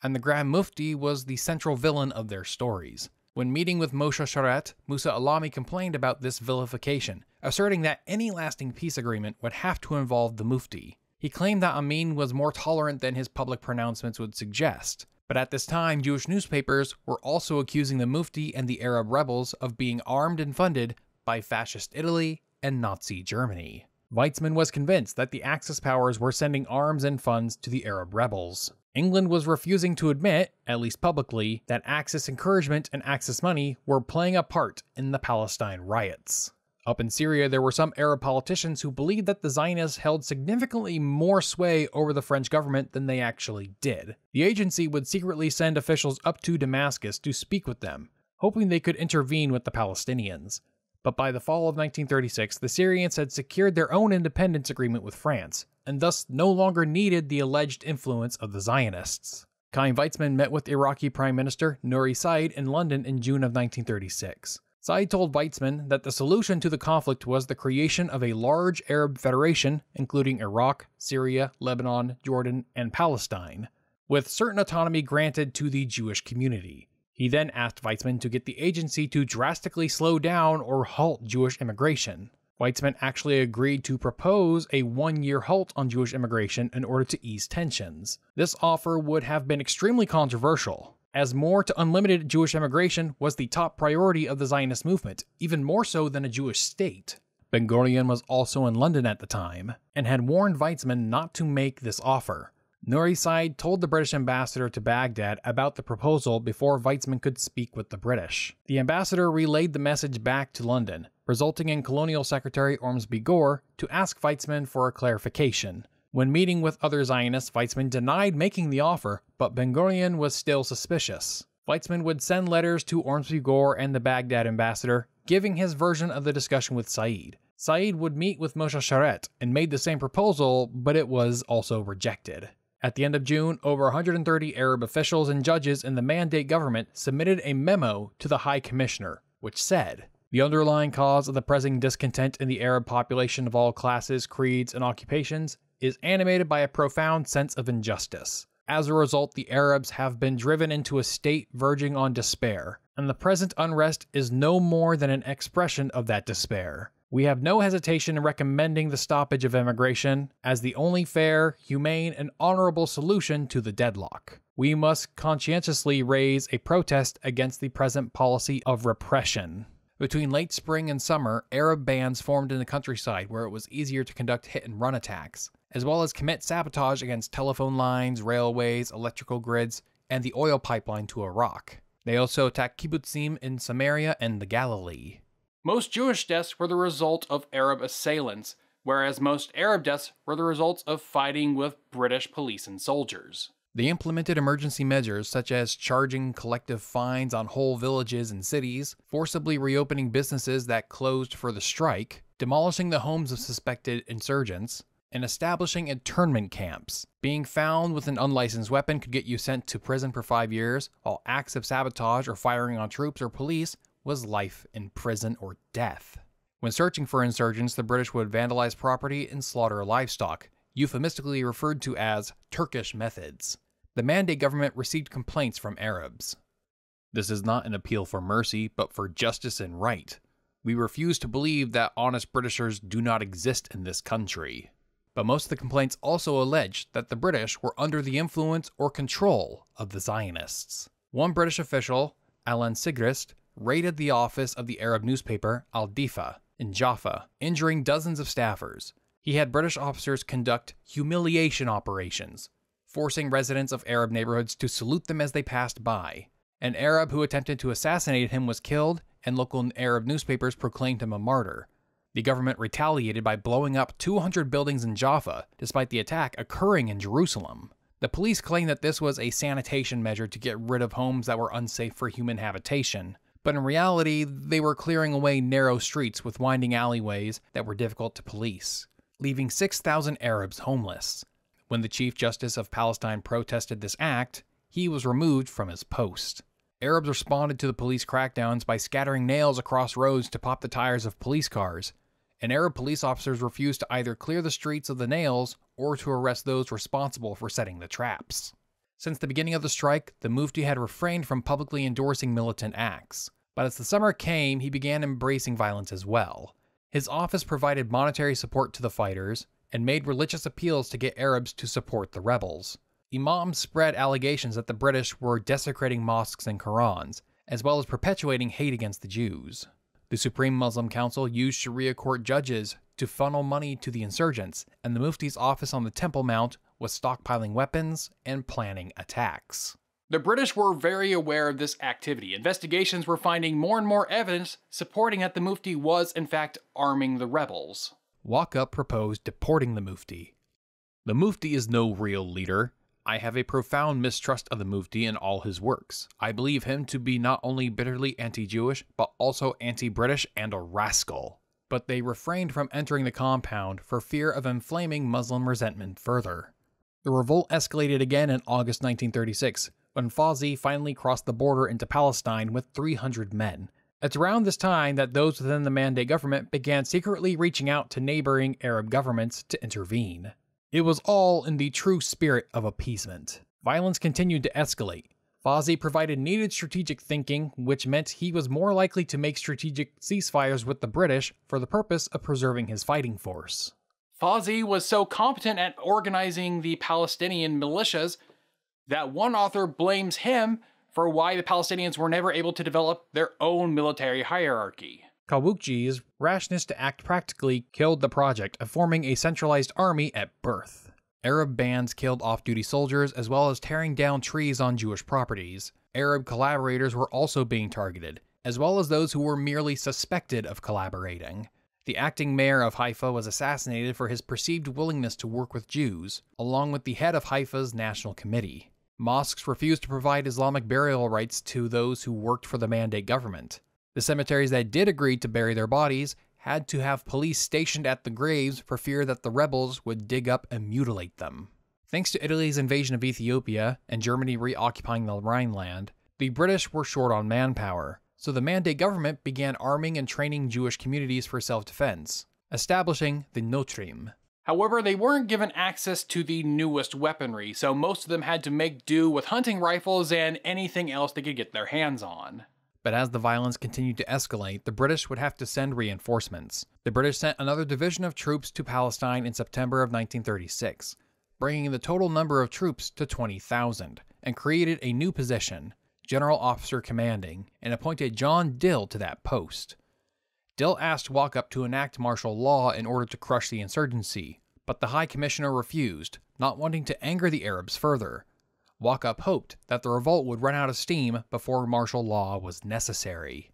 and the Grand Mufti was the central villain of their stories. When meeting with Moshe Sharet, Musa Alami complained about this vilification, asserting that any lasting peace agreement would have to involve the Mufti. He claimed that Amin was more tolerant than his public pronouncements would suggest, but at this time Jewish newspapers were also accusing the Mufti and the Arab rebels of being armed and funded by fascist Italy and Nazi Germany. Weizmann was convinced that the Axis powers were sending arms and funds to the Arab rebels. England was refusing to admit, at least publicly, that Axis encouragement and Axis money were playing a part in the Palestine riots. Up in Syria, there were some Arab politicians who believed that the Zionists held significantly more sway over the French government than they actually did. The agency would secretly send officials up to Damascus to speak with them, hoping they could intervene with the Palestinians. But by the fall of 1936, the Syrians had secured their own independence agreement with France, and thus no longer needed the alleged influence of the Zionists. Chaim Weizmann met with Iraqi Prime Minister Nouri Said in London in June of 1936. Said told Weizmann that the solution to the conflict was the creation of a large Arab federation, including Iraq, Syria, Lebanon, Jordan, and Palestine, with certain autonomy granted to the Jewish community. He then asked Weizmann to get the agency to drastically slow down or halt Jewish immigration. Weizmann actually agreed to propose a 1-year halt on Jewish immigration in order to ease tensions. This offer would have been extremely controversial, as more to unlimited Jewish immigration was the top priority of the Zionist movement, even more so than a Jewish state. Ben-Gurion was also in London at the time, and had warned Weizmann not to make this offer. Nouri Said told the British ambassador to Baghdad about the proposal before Weizmann could speak with the British. The ambassador relayed the message back to London, resulting in Colonial Secretary Ormsby Gore to ask Weizmann for a clarification. When meeting with other Zionists, Weizmann denied making the offer, but Ben-Gurion was still suspicious. Weizmann would send letters to Ormsby Gore and the Baghdad ambassador, giving his version of the discussion with Said. Said would meet with Moshe Sharet and made the same proposal, but it was also rejected. At the end of June, over 130 Arab officials and judges in the Mandate government submitted a memo to the High Commissioner, which said, "The underlying cause of the present discontent in the Arab population of all classes, creeds, and occupations is animated by a profound sense of injustice. As a result, the Arabs have been driven into a state verging on despair, and the present unrest is no more than an expression of that despair. We have no hesitation in recommending the stoppage of immigration as the only fair, humane, and honorable solution to the deadlock. We must conscientiously raise a protest against the present policy of repression." Between late spring and summer, Arab bands formed in the countryside where it was easier to conduct hit-and-run attacks, as well as commit sabotage against telephone lines, railways, electrical grids, and the oil pipeline to Iraq. They also attacked kibbutzim in Samaria and the Galilee. Most Jewish deaths were the result of Arab assailants, whereas most Arab deaths were the results of fighting with British police and soldiers. They implemented emergency measures such as charging collective fines on whole villages and cities, forcibly reopening businesses that closed for the strike, demolishing the homes of suspected insurgents, and establishing internment camps. Being found with an unlicensed weapon could get you sent to prison for 5 years, while acts of sabotage or firing on troops or police was life in prison or death. When searching for insurgents, the British would vandalize property and slaughter livestock, euphemistically referred to as Turkish methods. The Mandate government received complaints from Arabs. "This is not an appeal for mercy, but for justice and right. We refuse to believe that honest Britishers do not exist in this country." But most of the complaints also alleged that the British were under the influence or control of the Zionists. One British official, Alan Sigrist, raided the office of the Arab newspaper Al-Difa in Jaffa, injuring dozens of staffers. He had British officers conduct humiliation operations, forcing residents of Arab neighborhoods to salute them as they passed by. An Arab who attempted to assassinate him was killed, and local Arab newspapers proclaimed him a martyr. The government retaliated by blowing up 200 buildings in Jaffa, despite the attack occurring in Jerusalem. The police claimed that this was a sanitation measure to get rid of homes that were unsafe for human habitation, but in reality, they were clearing away narrow streets with winding alleyways that were difficult to police, leaving 6,000 Arabs homeless. When the Chief Justice of Palestine protested this act, he was removed from his post. Arabs responded to the police crackdowns by scattering nails across roads to pop the tires of police cars, and Arab police officers refused to either clear the streets of the nails or to arrest those responsible for setting the traps. Since the beginning of the strike, the Mufti had refrained from publicly endorsing militant acts, but as the summer came, he began embracing violence as well. His office provided monetary support to the fighters and made religious appeals to get Arabs to support the rebels. Imams spread allegations that the British were desecrating mosques and Qurans, as well as perpetuating hate against the Jews. The Supreme Muslim Council used Sharia court judges to funnel money to the insurgents, and the Mufti's office on the Temple Mount was stockpiling weapons and planning attacks. The British were very aware of this activity. Investigations were finding more and more evidence supporting that the Mufti was, in fact, arming the rebels. Walkup proposed deporting the Mufti. The Mufti is no real leader. I have a profound mistrust of the Mufti and all his works. I believe him to be not only bitterly anti-Jewish, but also anti-British and a rascal. But they refrained from entering the compound for fear of inflaming Muslim resentment further. The revolt escalated again in August 1936, when Fawzi finally crossed the border into Palestine with 300 men. It's around this time that those within the Mandate government began secretly reaching out to neighboring Arab governments to intervene. It was all in the true spirit of appeasement. Violence continued to escalate. Fawzi provided needed strategic thinking, which meant he was more likely to make strategic ceasefires with the British for the purpose of preserving his fighting force. Fawzi was so competent at organizing the Palestinian militias that one author blames him for why the Palestinians were never able to develop their own military hierarchy. Kawukji's rashness to act practically killed the project of forming a centralized army at birth. Arab bands killed off-duty soldiers as well as tearing down trees on Jewish properties. Arab collaborators were also being targeted, as well as those who were merely suspected of collaborating. The acting mayor of Haifa was assassinated for his perceived willingness to work with Jews, along with the head of Haifa's National Committee. Mosques refused to provide Islamic burial rights to those who worked for the Mandate government. The cemeteries that did agree to bury their bodies had to have police stationed at the graves for fear that the rebels would dig up and mutilate them. Thanks to Italy's invasion of Ethiopia and Germany reoccupying the Rhineland, the British were short on manpower, so the Mandate government began arming and training Jewish communities for self-defense, establishing the Notrim. However, they weren't given access to the newest weaponry, so most of them had to make do with hunting rifles and anything else they could get their hands on. But as the violence continued to escalate, the British would have to send reinforcements. The British sent another division of troops to Palestine in September of 1936, bringing the total number of troops to 20,000, and created a new position, General Officer Commanding, and appointed John Dill to that post. Dill asked Walkup to enact martial law in order to crush the insurgency, but the High Commissioner refused, not wanting to anger the Arabs further. Walkup hoped that the revolt would run out of steam before martial law was necessary.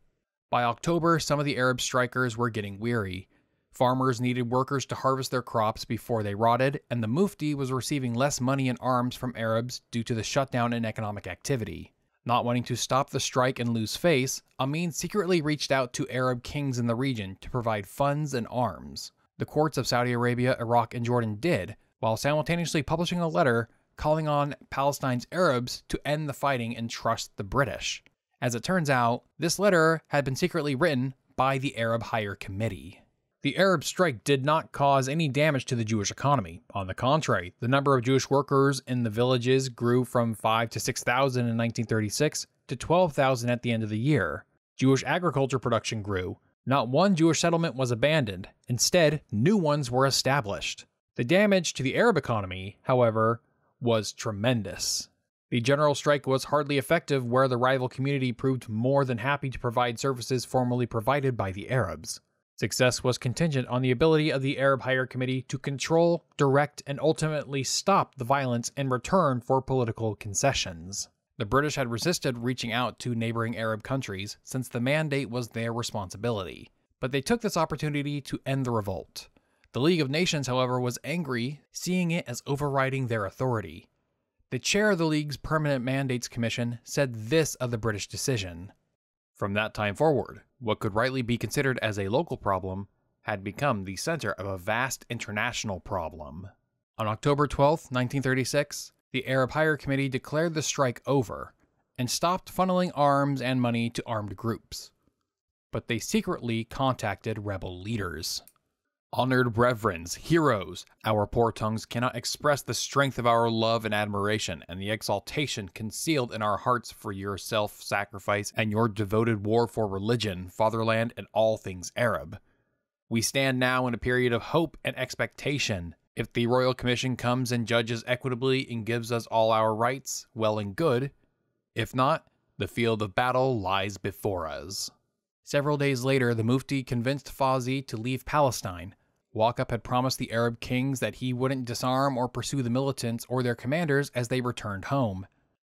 By October, some of the Arab strikers were getting weary. Farmers needed workers to harvest their crops before they rotted, and the Mufti was receiving less money and arms from Arabs due to the shutdown in economic activity. Not wanting to stop the strike and lose face, Amin secretly reached out to Arab kings in the region to provide funds and arms. The courts of Saudi Arabia, Iraq, and Jordan did, while simultaneously publishing a letter calling on Palestine's Arabs to end the fighting and trust the British. As it turns out, this letter had been secretly written by the Arab Higher Committee. The Arab strike did not cause any damage to the Jewish economy. On the contrary, the number of Jewish workers in the villages grew from 5,000 to 6,000 in 1936 to 12,000 at the end of the year. Jewish agriculture production grew. Not one Jewish settlement was abandoned. Instead, new ones were established. The damage to the Arab economy, however, was tremendous. The general strike was hardly effective where the rival community proved more than happy to provide services formerly provided by the Arabs. Success was contingent on the ability of the Arab Higher Committee to control, direct, and ultimately stop the violence in return for political concessions. The British had resisted reaching out to neighboring Arab countries since the mandate was their responsibility, but they took this opportunity to end the revolt. The League of Nations, however, was angry, seeing it as overriding their authority. The chair of the League's Permanent Mandates Commission said this of the British decision. From that time forward, what could rightly be considered as a local problem had become the center of a vast international problem. On October 12, 1936, the Arab Higher Committee declared the strike over and stopped funneling arms and money to armed groups. But they secretly contacted rebel leaders. Honored brethrens, heroes, our poor tongues cannot express the strength of our love and admiration and the exaltation concealed in our hearts for your self-sacrifice and your devoted war for religion, fatherland, and all things Arab. We stand now in a period of hope and expectation. If the Royal Commission comes and judges equitably and gives us all our rights, well and good. If not, the field of battle lies before us. Several days later, the Mufti convinced Fawzi to leave Palestine. Walkup had promised the Arab kings that he wouldn't disarm or pursue the militants or their commanders as they returned home.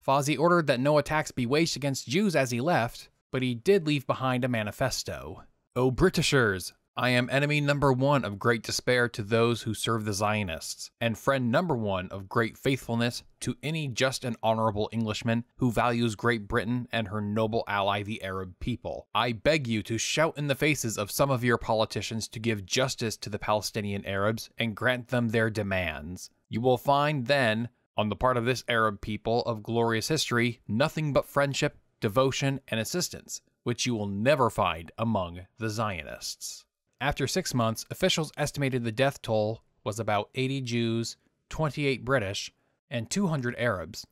Fawzi ordered that no attacks be waged against Jews as he left, but he did leave behind a manifesto. "O Britishers, I am enemy number one of great despair to those who serve the Zionists, and friend number one of great faithfulness to any just and honorable Englishman who values Great Britain and her noble ally the Arab people. I beg you to shout in the faces of some of your politicians to give justice to the Palestinian Arabs and grant them their demands. You will find then, on the part of this Arab people of glorious history, nothing but friendship, devotion, and assistance, which you will never find among the Zionists." After 6 months, officials estimated the death toll was about 80 Jews, 28 British, and 200 Arabs.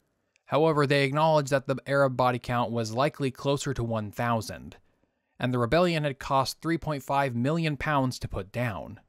However, they acknowledged that the Arab body count was likely closer to 1,000, and the rebellion had cost £3.5 million to put down.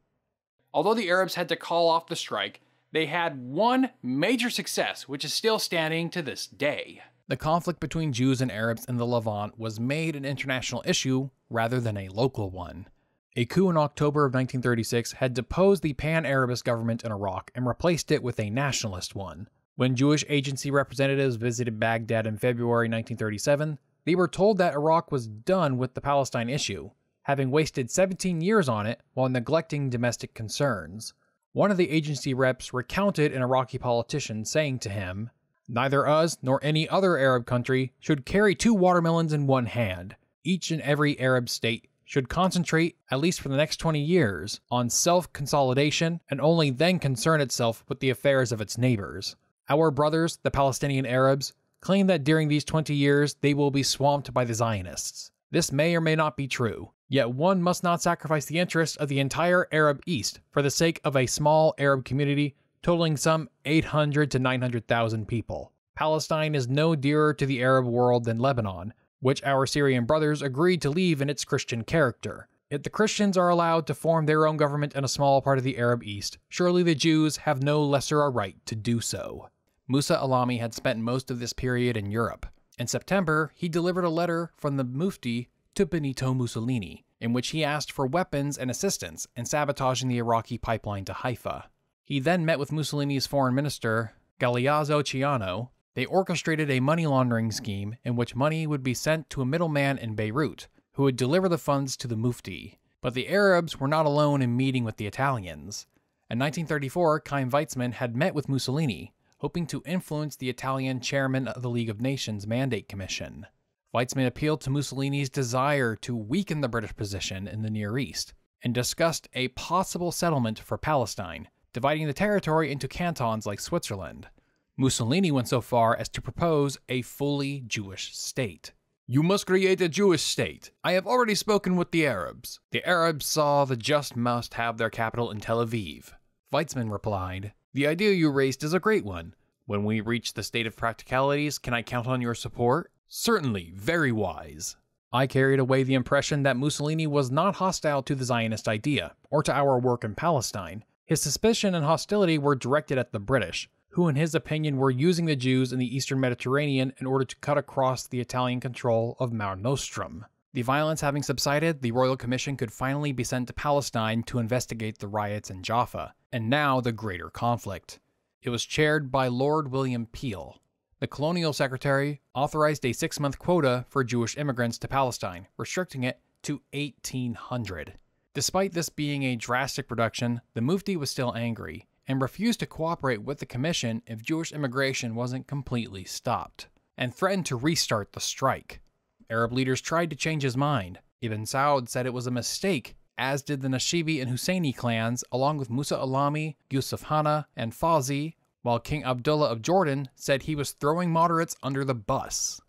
Although the Arabs had to call off the strike, they had one major success, which is still standing to this day. The conflict between Jews and Arabs in the Levant was made an international issue rather than a local one. A coup in October of 1936 had deposed the Pan-Arabist government in Iraq and replaced it with a nationalist one. When Jewish agency representatives visited Baghdad in February 1937, they were told that Iraq was done with the Palestine issue, having wasted 17 years on it while neglecting domestic concerns. One of the agency reps recounted an Iraqi politician saying to him, "Neither us nor any other Arab country should carry 2 watermelons in one hand. Each and every Arab state should concentrate, at least for the next 20 years, on self-consolidation and only then concern itself with the affairs of its neighbors. Our brothers, the Palestinian Arabs, claim that during these 20 years they will be swamped by the Zionists. This may or may not be true, yet one must not sacrifice the interests of the entire Arab East for the sake of a small Arab community totaling some 800 to 900,000 people. Palestine is no dearer to the Arab world than Lebanon, which our Syrian brothers agreed to leave in its Christian character. If the Christians are allowed to form their own government in a small part of the Arab East, surely the Jews have no lesser a right to do so." Musa Alami had spent most of this period in Europe. In September, he delivered a letter from the Mufti to Benito Mussolini, in which he asked for weapons and assistance in sabotaging the Iraqi pipeline to Haifa. He then met with Mussolini's foreign minister, Galeazzo Ciano. They orchestrated a money laundering scheme in which money would be sent to a middleman in Beirut, who would deliver the funds to the Mufti. But the Arabs were not alone in meeting with the Italians. In 1934, Chaim Weizmann had met with Mussolini, hoping to influence the Italian chairman of the League of Nations Mandate Commission. Weizmann appealed to Mussolini's desire to weaken the British position in the Near East, and discussed a possible settlement for Palestine, dividing the territory into cantons like Switzerland. Mussolini went so far as to propose a fully Jewish state. "You must create a Jewish state. I have already spoken with the Arabs. The Arabs saw the just must have their capital in Tel Aviv." Weizmann replied, "The idea you raised is a great one. When we reach the state of practicalities, can I count on your support?" "Certainly, very wise." I carried away the impression that Mussolini was not hostile to the Zionist idea, or to our work in Palestine. His suspicion and hostility were directed at the British, who in his opinion were using the Jews in the eastern Mediterranean in order to cut across the Italian control of Mare Nostrum. The violence having subsided, the Royal Commission could finally be sent to Palestine to investigate the riots in Jaffa, and now the greater conflict. It was chaired by Lord William Peel. The Colonial Secretary authorized a 6-month quota for Jewish immigrants to Palestine, restricting it to 1,800. Despite this being a drastic reduction, the Mufti was still angry, and refused to cooperate with the commission if Jewish immigration wasn't completely stopped, and threatened to restart the strike. Arab leaders tried to change his mind. Ibn Saud said it was a mistake, as did the Nashibi and Husseini clans, along with Musa Alami, Yusuf Hanna, and Fazi, while King Abdullah of Jordan said he was throwing moderates under the bus.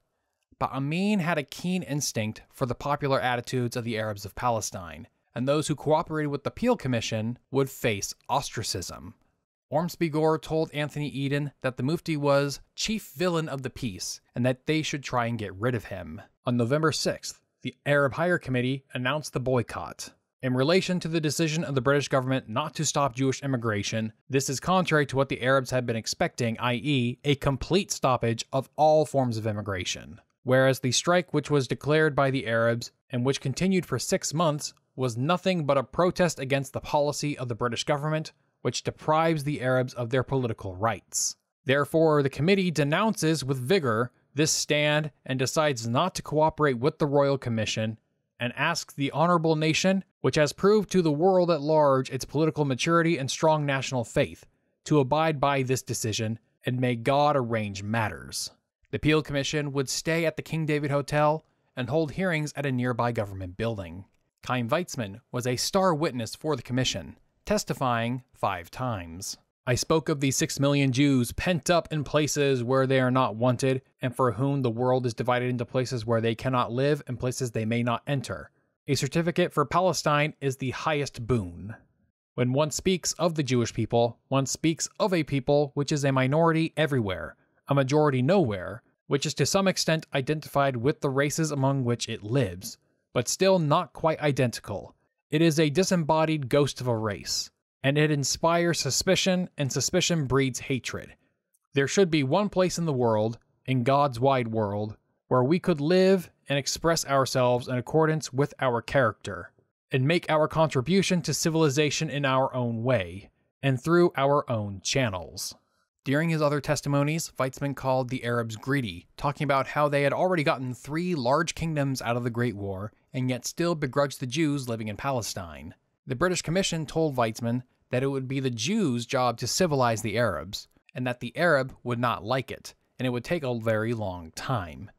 But Amin had a keen instinct for the popular attitudes of the Arabs of Palestine, and those who cooperated with the Peel Commission would face ostracism. Ormsby Gore told Anthony Eden that the Mufti was chief villain of the peace, and that they should try and get rid of him. On November 6th, the Arab Higher Committee announced the boycott. In relation to the decision of the British government not to stop Jewish immigration, this is contrary to what the Arabs had been expecting, i.e., a complete stoppage of all forms of immigration. Whereas the strike which was declared by the Arabs, and which continued for 6 months, was nothing but a protest against the policy of the British government, which deprives the Arabs of their political rights. Therefore, the committee denounces with vigor this stand and decides not to cooperate with the Royal Commission, and asks the honorable nation, which has proved to the world at large its political maturity and strong national faith, to abide by this decision, and may God arrange matters. The Peel Commission would stay at the King David Hotel and hold hearings at a nearby government building. Chaim Weizmann was a star witness for the commission, testifying 5 times. I spoke of the 6 million Jews pent up in places where they are not wanted, and for whom the world is divided into places where they cannot live and places they may not enter. A certificate for Palestine is the highest boon. When one speaks of the Jewish people, one speaks of a people which is a minority everywhere, a majority nowhere, which is to some extent identified with the races among which it lives, but still not quite identical. It is a disembodied ghost of a race, and it inspires suspicion, and suspicion breeds hatred. There should be one place in the world, in God's wide world, where we could live and express ourselves in accordance with our character, and make our contribution to civilization in our own way, and through our own channels. During his other testimonies, Weizmann called the Arabs greedy, talking about how they had already gotten 3 large kingdoms out of the Great War, and yet still begrudged the Jews living in Palestine. The British Commission told Weizmann that it would be the Jews' job to civilize the Arabs, and that the Arab would not like it, and it would take a very long time.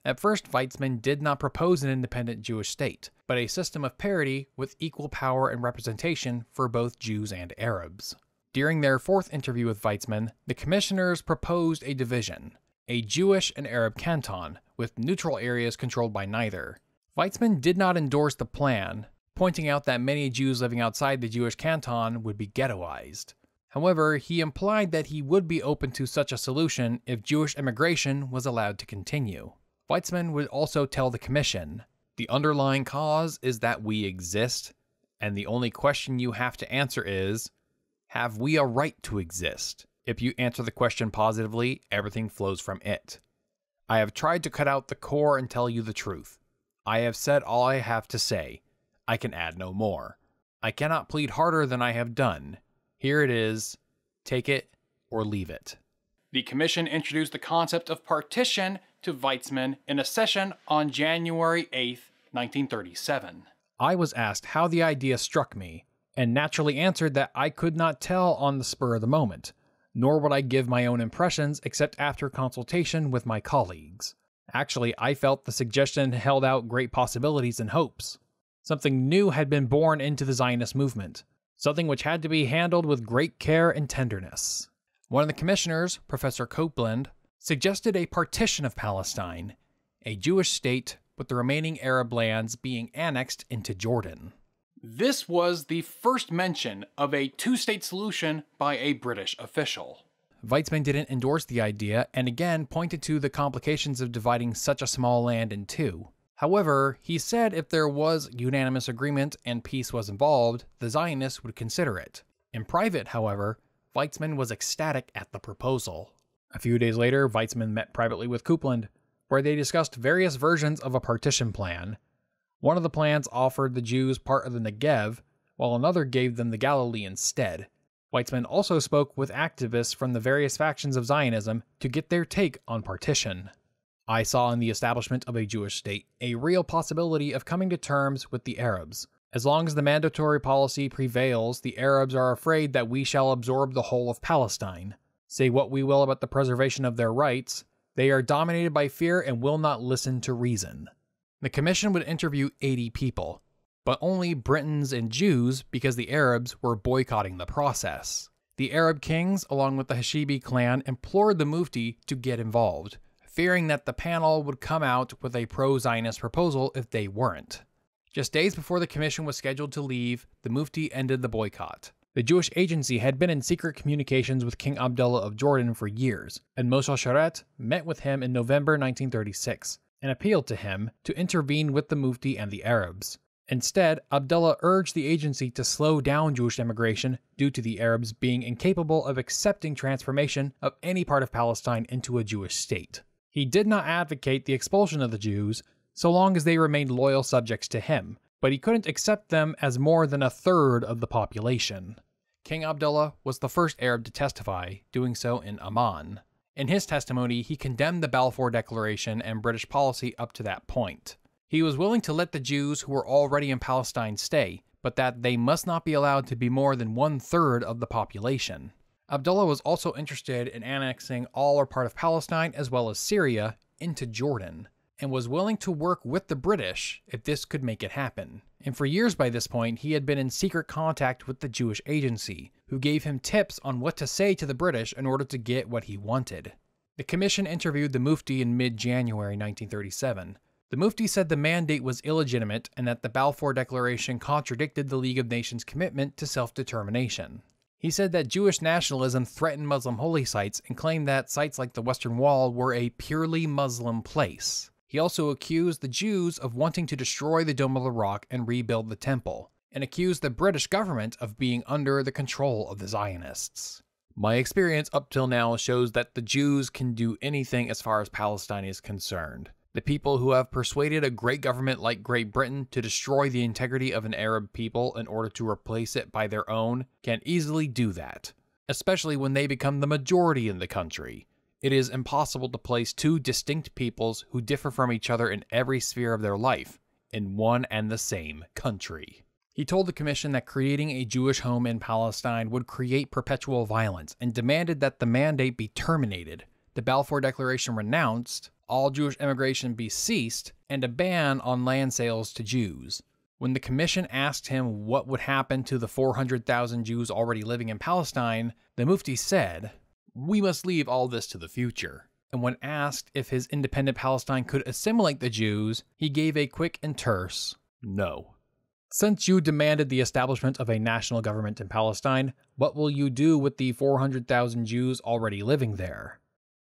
At first, Weizmann did not propose an independent Jewish state, but a system of parity with equal power and representation for both Jews and Arabs. During their 4th interview with Weizmann, the commissioners proposed a division, a Jewish and Arab canton, with neutral areas controlled by neither. Weizmann did not endorse the plan, pointing out that many Jews living outside the Jewish canton would be ghettoized. However, he implied that he would be open to such a solution if Jewish immigration was allowed to continue. Weizmann would also tell the commission, "The underlying cause is that we exist, and the only question you have to answer is, have we a right to exist? If you answer the question positively, everything flows from it. I have tried to cut out the core and tell you the truth. I have said all I have to say. I can add no more. I cannot plead harder than I have done. Here it is. Take it or leave it." The commission introduced the concept of partition to Weizmann in a session on January 8, 1937. I was asked how the idea struck me, and naturally answered that I could not tell on the spur of the moment, nor would I give my own impressions except after consultation with my colleagues. Actually, I felt the suggestion held out great possibilities and hopes. Something new had been born into the Zionist movement, something which had to be handled with great care and tenderness. One of the commissioners, Professor Copeland, suggested a partition of Palestine, a Jewish state with the remaining Arab lands being annexed into Jordan. This was the first mention of a 2-state solution by a British official. Weizmann didn't endorse the idea and again pointed to the complications of dividing such a small land in 2. However, he said if there was unanimous agreement and peace was involved, the Zionists would consider it. In private, however, Weizmann was ecstatic at the proposal. A few days later, Weizmann met privately with Copeland, where they discussed various versions of a partition plan. One of the plans offered the Jews part of the Negev, while another gave them the Galilee instead. Weizmann also spoke with activists from the various factions of Zionism to get their take on partition. I saw in the establishment of a Jewish state a real possibility of coming to terms with the Arabs, As long as the mandatory policy prevails, the Arabs are afraid that we shall absorb the whole of Palestine. Say what we will about the preservation of their rights, they are dominated by fear and will not listen to reason. The commission would interview 80 people, but only Britons and Jews because the Arabs were boycotting the process. The Arab kings, along with the Hashibi clan, implored the Mufti to get involved, fearing that the panel would come out with a pro-Zionist proposal if they weren't. Just days before the commission was scheduled to leave, the Mufti ended the boycott. The Jewish Agency had been in secret communications with King Abdullah of Jordan for years, and Moshe Sharet met with him in November 1936 and appealed to him to intervene with the Mufti and the Arabs. Instead, Abdullah urged the agency to slow down Jewish immigration due to the Arabs being incapable of accepting transformation of any part of Palestine into a Jewish state. He did not advocate the expulsion of the Jews, so long as they remained loyal subjects to him, but he couldn't accept them as more than a third of the population. King Abdullah was the first Arab to testify, doing so in Amman. In his testimony, he condemned the Balfour Declaration and British policy up to that point. He was willing to let the Jews who were already in Palestine stay, but that they must not be allowed to be more than 1/3 of the population. Abdullah was also interested in annexing all or part of Palestine as well as Syria into Jordan, and was willing to work with the British if this could make it happen. And for years by this point, he had been in secret contact with the Jewish Agency, who gave him tips on what to say to the British in order to get what he wanted. The commission interviewed the Mufti in mid-January 1937. The Mufti said the mandate was illegitimate and that the Balfour Declaration contradicted the League of Nations' commitment to self-determination. He said that Jewish nationalism threatened Muslim holy sites and claimed that sites like the Western Wall were a purely Muslim place. He also accused the Jews of wanting to destroy the Dome of the Rock and rebuild the temple, and accused the British government of being under the control of the Zionists. My experience up till now shows that the Jews can do anything as far as Palestine is concerned. The people who have persuaded a great government like Great Britain to destroy the integrity of an Arab people in order to replace it by their own can easily do that, especially when they become the majority in the country. It is impossible to place two distinct peoples who differ from each other in every sphere of their life in one and the same country. He told the commission that creating a Jewish home in Palestine would create perpetual violence and demanded that the mandate be terminated, the Balfour Declaration renounced, all Jewish immigration be ceased, and a ban on land sales to Jews. When the commission asked him what would happen to the 400,000 Jews already living in Palestine, the Mufti said, "We must leave all this to the future." And when asked if his independent Palestine could assimilate the Jews, he gave a quick and terse no. Since you demanded the establishment of a national government in Palestine, what will you do with the 400,000 Jews already living there?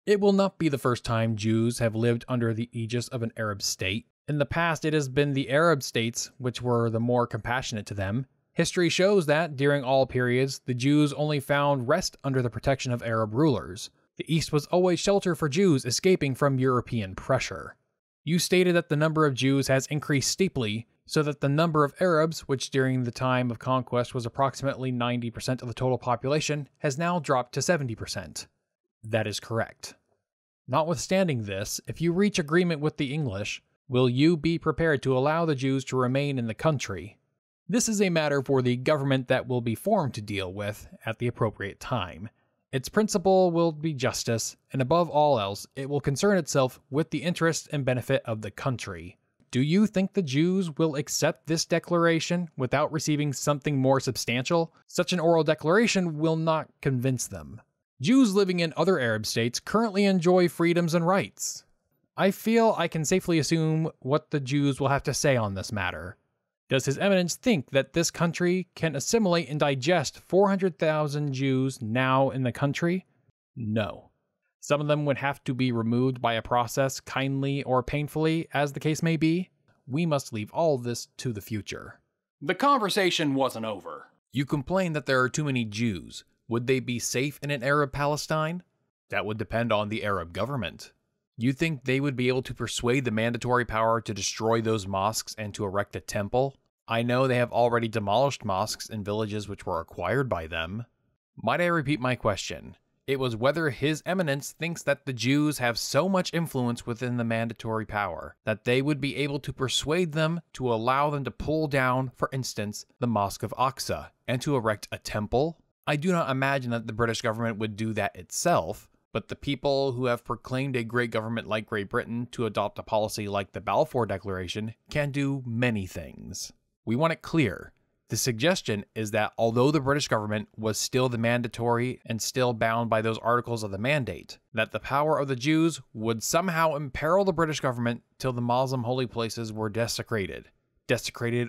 It will not be the first time Jews have lived under the aegis of an Arab state. In the past, it has been the Arab states which were the more compassionate to them. History shows that, during all periods, the Jews only found rest under the protection of Arab rulers. The East was always shelter for Jews escaping from European pressure. You stated that the number of Jews has increased steeply, so that the number of Arabs, which during the time of conquest was approximately 90% of the total population, has now dropped to 70%. That is correct. Notwithstanding this, if you reach agreement with the English, will you be prepared to allow the Jews to remain in the country? This is a matter for the government that will be formed to deal with at the appropriate time. Its principle will be justice, and above all else, it will concern itself with the interests and benefit of the country. Do you think the Jews will accept this declaration without receiving something more substantial? Such an oral declaration will not convince them. Jews living in other Arab states currently enjoy freedoms and rights. I feel I can safely assume what the Jews will have to say on this matter. Does His Eminence think that this country can assimilate and digest 400,000 Jews now in the country? No. Some of them would have to be removed by a process, kindly or painfully, as the case may be. We must leave all this to the future. The conversation wasn't over. You complain that there are too many Jews. Would they be safe in an Arab Palestine? That would depend on the Arab government. You think they would be able to persuade the mandatory power to destroy those mosques and to erect a temple? I know they have already demolished mosques in villages which were acquired by them. Might I repeat my question? It was whether His Eminence thinks that the Jews have so much influence within the mandatory power that they would be able to persuade them to allow them to pull down, for instance, the Mosque of Aqsa and to erect a temple. I do not imagine that the British government would do that itself, but the people who have proclaimed a great government like Great Britain to adopt a policy like the Balfour Declaration can do many things. We want it clear. The suggestion is that although the British government was still the mandatory and still bound by those articles of the mandate, that the power of the Jews would somehow imperil the British government till the Muslim holy places were desecrated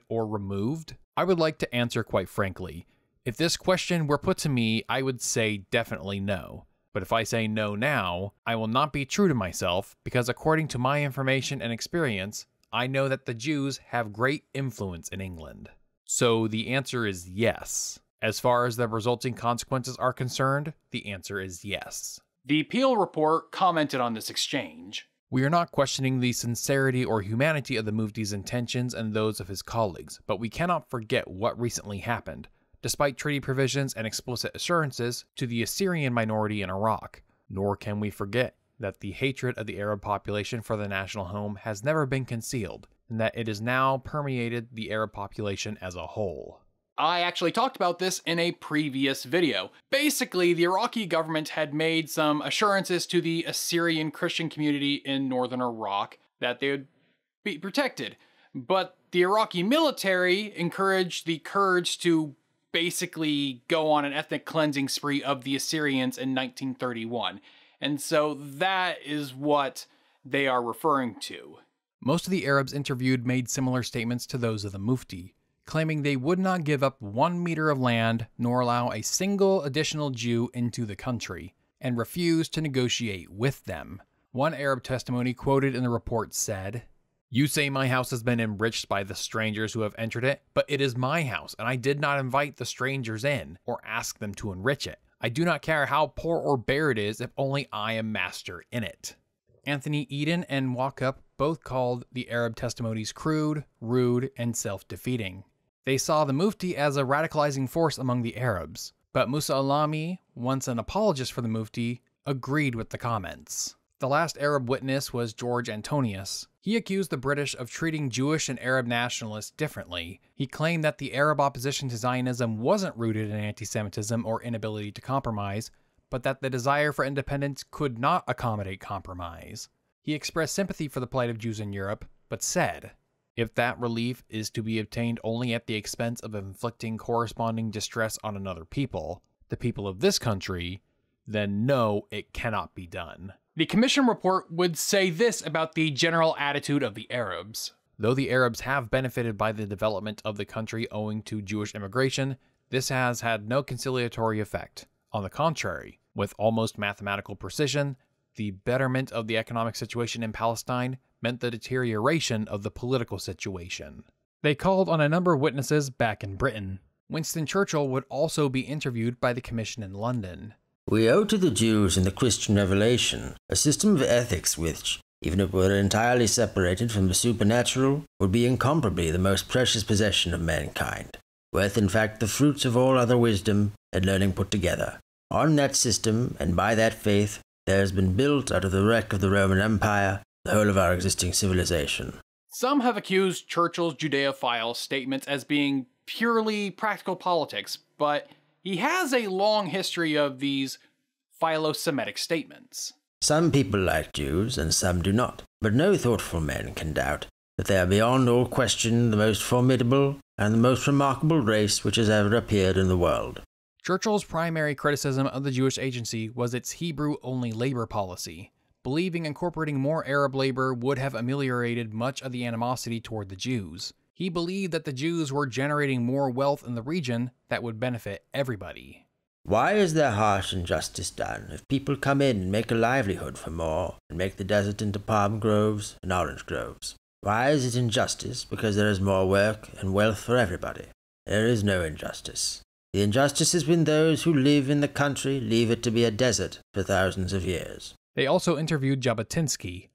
or removed. I would like to answer quite frankly. If this question were put to me, I would say definitely no. But if I say no now, I will not be true to myself, because according to my information and experience, I know that the Jews have great influence in England. So the answer is yes. As far as the resulting consequences are concerned, the answer is yes. The Peel report commented on this exchange. We are not questioning the sincerity or humanity of the Mufti's intentions and those of his colleagues, but we cannot forget what recently happened, despite treaty provisions and explicit assurances to the Assyrian minority in Iraq. Nor can we forget that the hatred of the Arab population for the national home has never been concealed, and that it has now permeated the Arab population as a whole. I actually talked about this in a previous video. Basically, the Iraqi government had made some assurances to the Assyrian Christian community in northern Iraq that they would be protected. But the Iraqi military encouraged the Kurds to basically go on an ethnic cleansing spree of the Assyrians in 1931. And so that is what they are referring to. Most of the Arabs interviewed made similar statements to those of the Mufti, claiming they would not give up 1 meter of land nor allow a single additional Jew into the country, and refused to negotiate with them. One Arab testimony quoted in the report said, "You say my house has been enriched by the strangers who have entered it, but it is my house, and I did not invite the strangers in or ask them to enrich it. I do not care how poor or bare it is if only I am master in it." Anthony Eden and Walkup both called the Arab testimonies crude, rude, and self-defeating. They saw the Mufti as a radicalizing force among the Arabs, but Musa Alami, once an apologist for the Mufti, agreed with the comments. The last Arab witness was George Antonius. He accused the British of treating Jewish and Arab nationalists differently. He claimed that the Arab opposition to Zionism wasn't rooted in anti-Semitism or inability to compromise, but that the desire for independence could not accommodate compromise. He expressed sympathy for the plight of Jews in Europe, but said, if that relief is to be obtained only at the expense of inflicting corresponding distress on another people, the people of this country, then no, it cannot be done. The Commission report would say this about the general attitude of the Arabs. Though the Arabs have benefited by the development of the country owing to Jewish immigration, this has had no conciliatory effect. On the contrary, with almost mathematical precision, the betterment of the economic situation in Palestine meant the deterioration of the political situation. They called on a number of witnesses back in Britain. Winston Churchill would also be interviewed by the Commission in London. We owe to the Jews in the Christian Revelation a system of ethics which, even if it were entirely separated from the supernatural, would be incomparably the most precious possession of mankind, worth in fact the fruits of all other wisdom and learning put together. On that system, and by that faith, there has been built out of the wreck of the Roman Empire the whole of our existing civilization. Some have accused Churchill's Judeophile statements as being purely practical politics, but he has a long history of these philo-Semitic statements. Some people like Jews, and some do not, but no thoughtful man can doubt that they are beyond all question the most formidable and the most remarkable race which has ever appeared in the world. Churchill's primary criticism of the Jewish Agency was its Hebrew-only labor policy, believing incorporating more Arab labor would have ameliorated much of the animosity toward the Jews. He believed that the Jews were generating more wealth in the region that would benefit everybody. Why is there harsh injustice done if people come in and make a livelihood for more and make the desert into palm groves and orange groves? Why is it injustice because there is more work and wealth for everybody? There is no injustice. The injustice has been those who live in the country leave it to be a desert for thousands of years. They also interviewed Jabotinsky.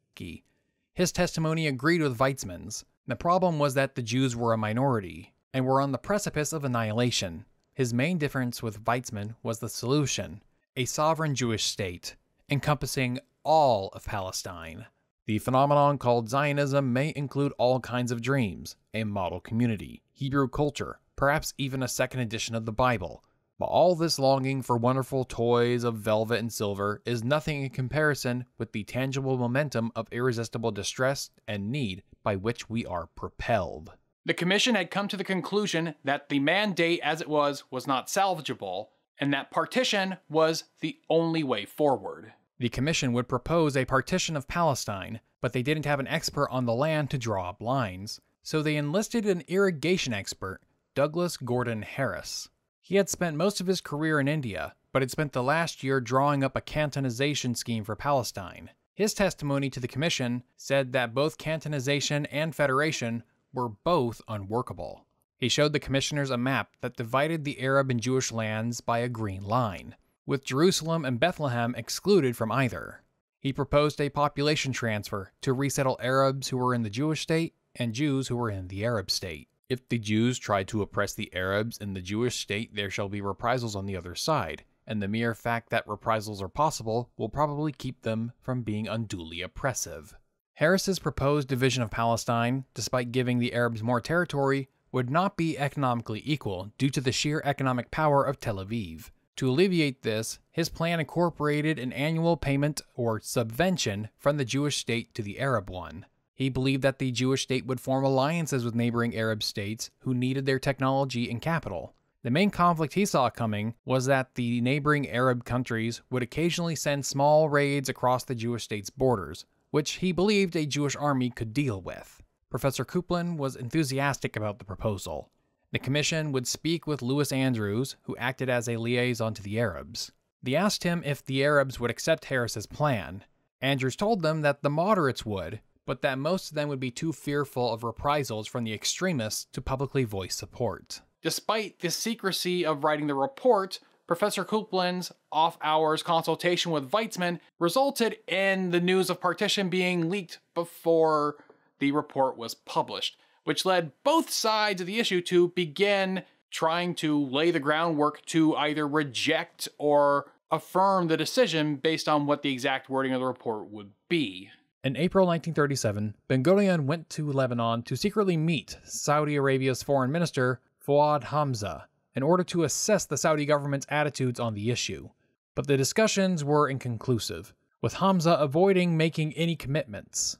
His testimony agreed with Weizmann's. The problem was that the Jews were a minority and were on the precipice of annihilation. His main difference with Weizmann was the solution, a sovereign Jewish state, encompassing all of Palestine. The phenomenon called Zionism may include all kinds of dreams, a model community, Hebrew culture, perhaps even a second edition of the Bible. But all this longing for wonderful toys of velvet and silver is nothing in comparison with the tangible momentum of irresistible distress and need by which we are propelled. The Commission had come to the conclusion that the mandate as it was not salvageable, and that partition was the only way forward. The Commission would propose a partition of Palestine, but they didn't have an expert on the land to draw up lines, so they enlisted an irrigation expert, Douglas Gordon Harris. He had spent most of his career in India, but had spent the last year drawing up a cantonization scheme for Palestine. His testimony to the Commission said that both cantonization and federation were both unworkable. He showed the commissioners a map that divided the Arab and Jewish lands by a green line, with Jerusalem and Bethlehem excluded from either. He proposed a population transfer to resettle Arabs who were in the Jewish state and Jews who were in the Arab state. If the Jews try to oppress the Arabs in the Jewish state, there shall be reprisals on the other side, and the mere fact that reprisals are possible will probably keep them from being unduly oppressive. Harris's proposed division of Palestine, despite giving the Arabs more territory, would not be economically equal due to the sheer economic power of Tel Aviv. To alleviate this, his plan incorporated an annual payment or subvention from the Jewish state to the Arab one. He believed that the Jewish state would form alliances with neighboring Arab states who needed their technology and capital. The main conflict he saw coming was that the neighboring Arab countries would occasionally send small raids across the Jewish state's borders, which he believed a Jewish army could deal with. Professor Kuplan was enthusiastic about the proposal. The commission would speak with Louis Andrews, who acted as a liaison to the Arabs. They asked him if the Arabs would accept Harris's plan. Andrews told them that the moderates would, but that most of them would be too fearful of reprisals from the extremists to publicly voice support. Despite the secrecy of writing the report, Professor Kuplan's off-hours consultation with Weizmann resulted in the news of partition being leaked before the report was published, which led both sides of the issue to begin trying to lay the groundwork to either reject or affirm the decision based on what the exact wording of the report would be. In April 1937, Ben-Gurion went to Lebanon to secretly meet Saudi Arabia's foreign minister, Fuad Hamza, in order to assess the Saudi government's attitudes on the issue. But the discussions were inconclusive, with Hamza avoiding making any commitments.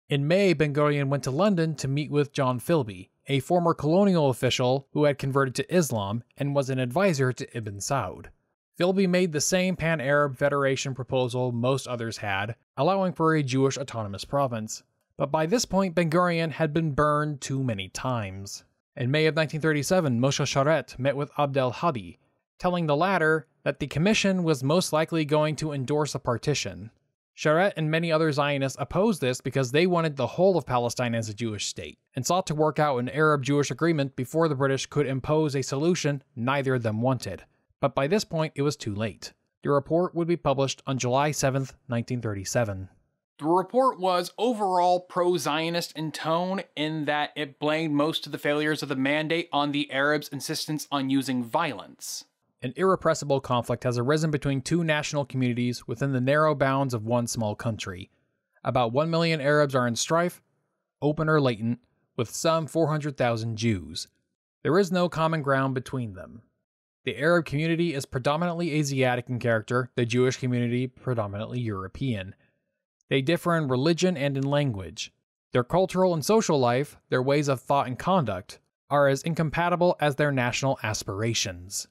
In May, Ben-Gurion went to London to meet with John Philby, a former colonial official who had converted to Islam and was an advisor to Ibn Saud. Philby made the same Pan-Arab Federation proposal most others had, allowing for a Jewish autonomous province. But by this point, Ben-Gurion had been burned too many times. In May of 1937, Moshe Sharet met with Abd el-Hadi, telling the latter that the commission was most likely going to endorse a partition. Sharet and many other Zionists opposed this because they wanted the whole of Palestine as a Jewish state, and sought to work out an Arab-Jewish agreement before the British could impose a solution neither of them wanted. But by this point, it was too late. The report would be published on July 7, 1937. The report was overall pro-Zionist in tone in that it blamed most of the failures of the mandate on the Arabs' insistence on using violence. An irrepressible conflict has arisen between two national communities within the narrow bounds of one small country. About 1 million Arabs are in strife, open or latent, with some 400,000 Jews. There is no common ground between them. The Arab community is predominantly Asiatic in character, the Jewish community predominantly European. They differ in religion and in language. Their cultural and social life, their ways of thought and conduct, are as incompatible as their national aspirations.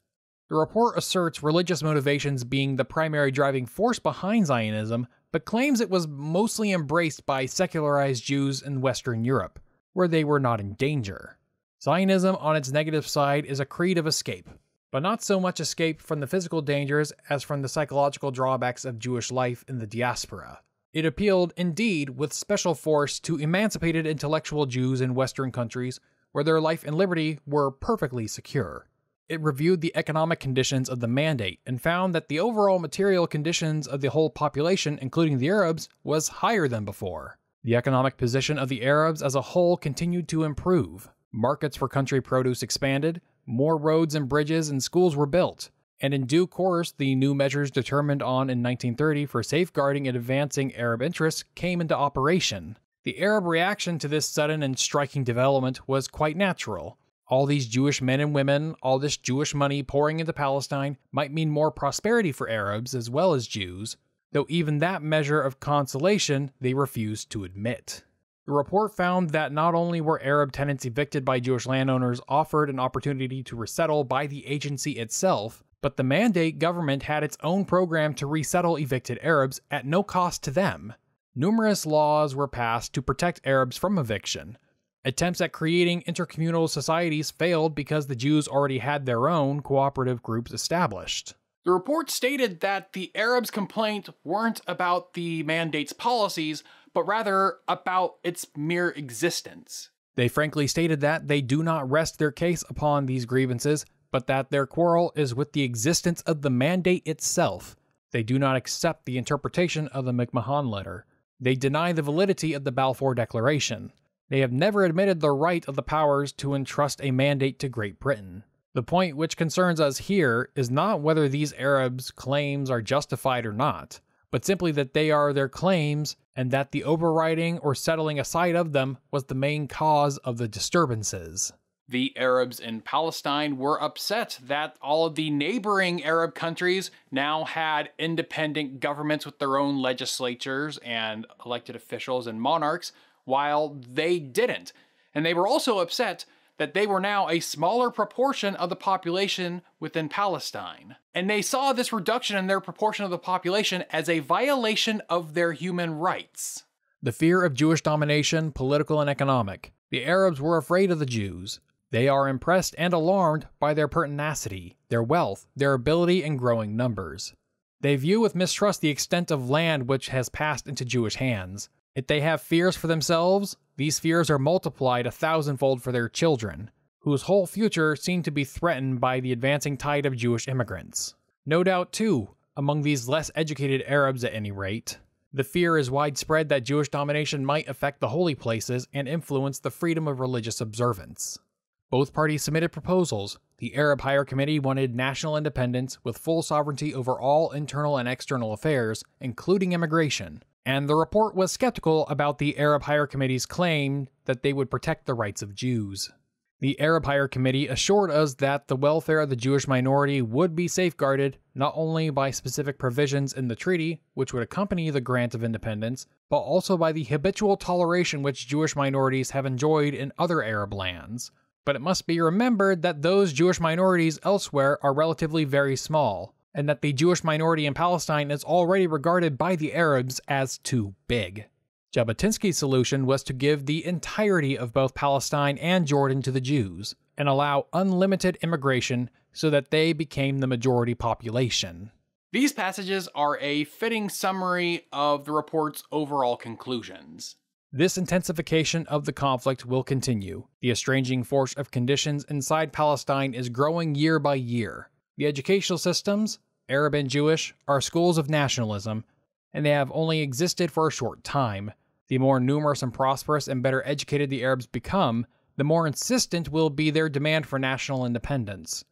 The report asserts religious motivations being the primary driving force behind Zionism, but claims it was mostly embraced by secularized Jews in Western Europe, where they were not in danger. Zionism, on its negative side, is a creed of escape, but not so much escape from the physical dangers as from the psychological drawbacks of Jewish life in the diaspora. It appealed, indeed, with special force to emancipated intellectual Jews in Western countries where their life and liberty were perfectly secure. It reviewed the economic conditions of the mandate and found that the overall material conditions of the whole population, including the Arabs, was higher than before. The economic position of the Arabs as a whole continued to improve. Markets for country produce expanded, more roads and bridges and schools were built. And in due course, the new measures determined on in 1930 for safeguarding and advancing Arab interests came into operation. The Arab reaction to this sudden and striking development was quite natural. All these Jewish men and women, all this Jewish money pouring into Palestine might mean more prosperity for Arabs as well as Jews, though even that measure of consolation they refused to admit. The report found that not only were Arab tenants evicted by Jewish landowners offered an opportunity to resettle by the agency itself, but the Mandate government had its own program to resettle evicted Arabs at no cost to them. Numerous laws were passed to protect Arabs from eviction. Attempts at creating intercommunal societies failed because the Jews already had their own cooperative groups established. The report stated that the Arabs' complaint weren't about the Mandate's policies, but rather about its mere existence. They frankly stated that they do not rest their case upon these grievances, but that their quarrel is with the existence of the Mandate itself. They do not accept the interpretation of the McMahon letter. They deny the validity of the Balfour Declaration. They have never admitted the right of the powers to entrust a mandate to Great Britain. The point which concerns us here is not whether these Arabs' claims are justified or not, but simply that they are their claims and that the overriding or settling aside of them was the main cause of the disturbances. The Arabs in Palestine were upset that all of the neighboring Arab countries now had independent governments with their own legislatures and elected officials and monarchs, while they didn't. And they were also upset that they were now a smaller proportion of the population within Palestine. And they saw this reduction in their proportion of the population as a violation of their human rights. The fear of Jewish domination, political and economic. The Arabs were afraid of the Jews. They are impressed and alarmed by their pertinacity, their wealth, their ability and growing numbers. They view with mistrust the extent of land which has passed into Jewish hands. If they have fears for themselves, these fears are multiplied 1,000-fold for their children, whose whole future seem to be threatened by the advancing tide of Jewish immigrants. No doubt, too, among these less educated Arabs at any rate, the fear is widespread that Jewish domination might affect the holy places and influence the freedom of religious observance. Both parties submitted proposals. The Arab Higher Committee wanted national independence with full sovereignty over all internal and external affairs, including immigration. And the report was skeptical about the Arab Higher Committee's claim that they would protect the rights of Jews. The Arab Higher Committee assured us that the welfare of the Jewish minority would be safeguarded not only by specific provisions in the treaty, which would accompany the grant of independence, but also by the habitual toleration which Jewish minorities have enjoyed in other Arab lands. But it must be remembered that those Jewish minorities elsewhere are relatively very small, and that the Jewish minority in Palestine is already regarded by the Arabs as too big. Jabotinsky's solution was to give the entirety of both Palestine and Jordan to the Jews, and allow unlimited immigration so that they became the majority population. These passages are a fitting summary of the report's overall conclusions. This intensification of the conflict will continue. The estranging force of conditions inside Palestine is growing year by year. The educational systems, Arab and Jewish, are schools of nationalism, and they have only existed for a short time. The more numerous and prosperous and better educated the Arabs become, the more insistent will be their demand for national independence,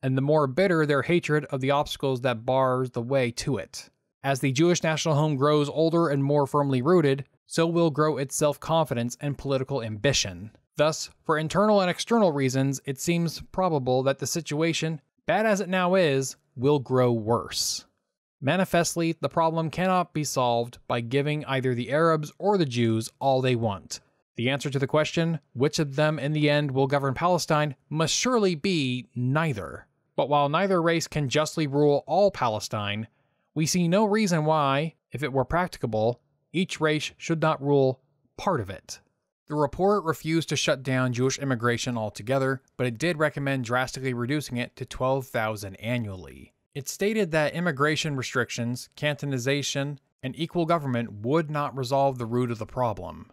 and the more bitter their hatred of the obstacles that bars the way to it. As the Jewish national home grows older and more firmly rooted, so will grow its self-confidence and political ambition. Thus, for internal and external reasons, it seems probable that the situation, bad as it now is, will grow worse. Manifestly, the problem cannot be solved by giving either the Arabs or the Jews all they want. The answer to the question, which of them in the end will govern Palestine, must surely be neither. But while neither race can justly rule all Palestine, we see no reason why, if it were practicable, each race should not rule part of it. The report refused to shut down Jewish immigration altogether, but it did recommend drastically reducing it to 12,000 annually. It stated that immigration restrictions, cantonization, and equal government would not resolve the root of the problem.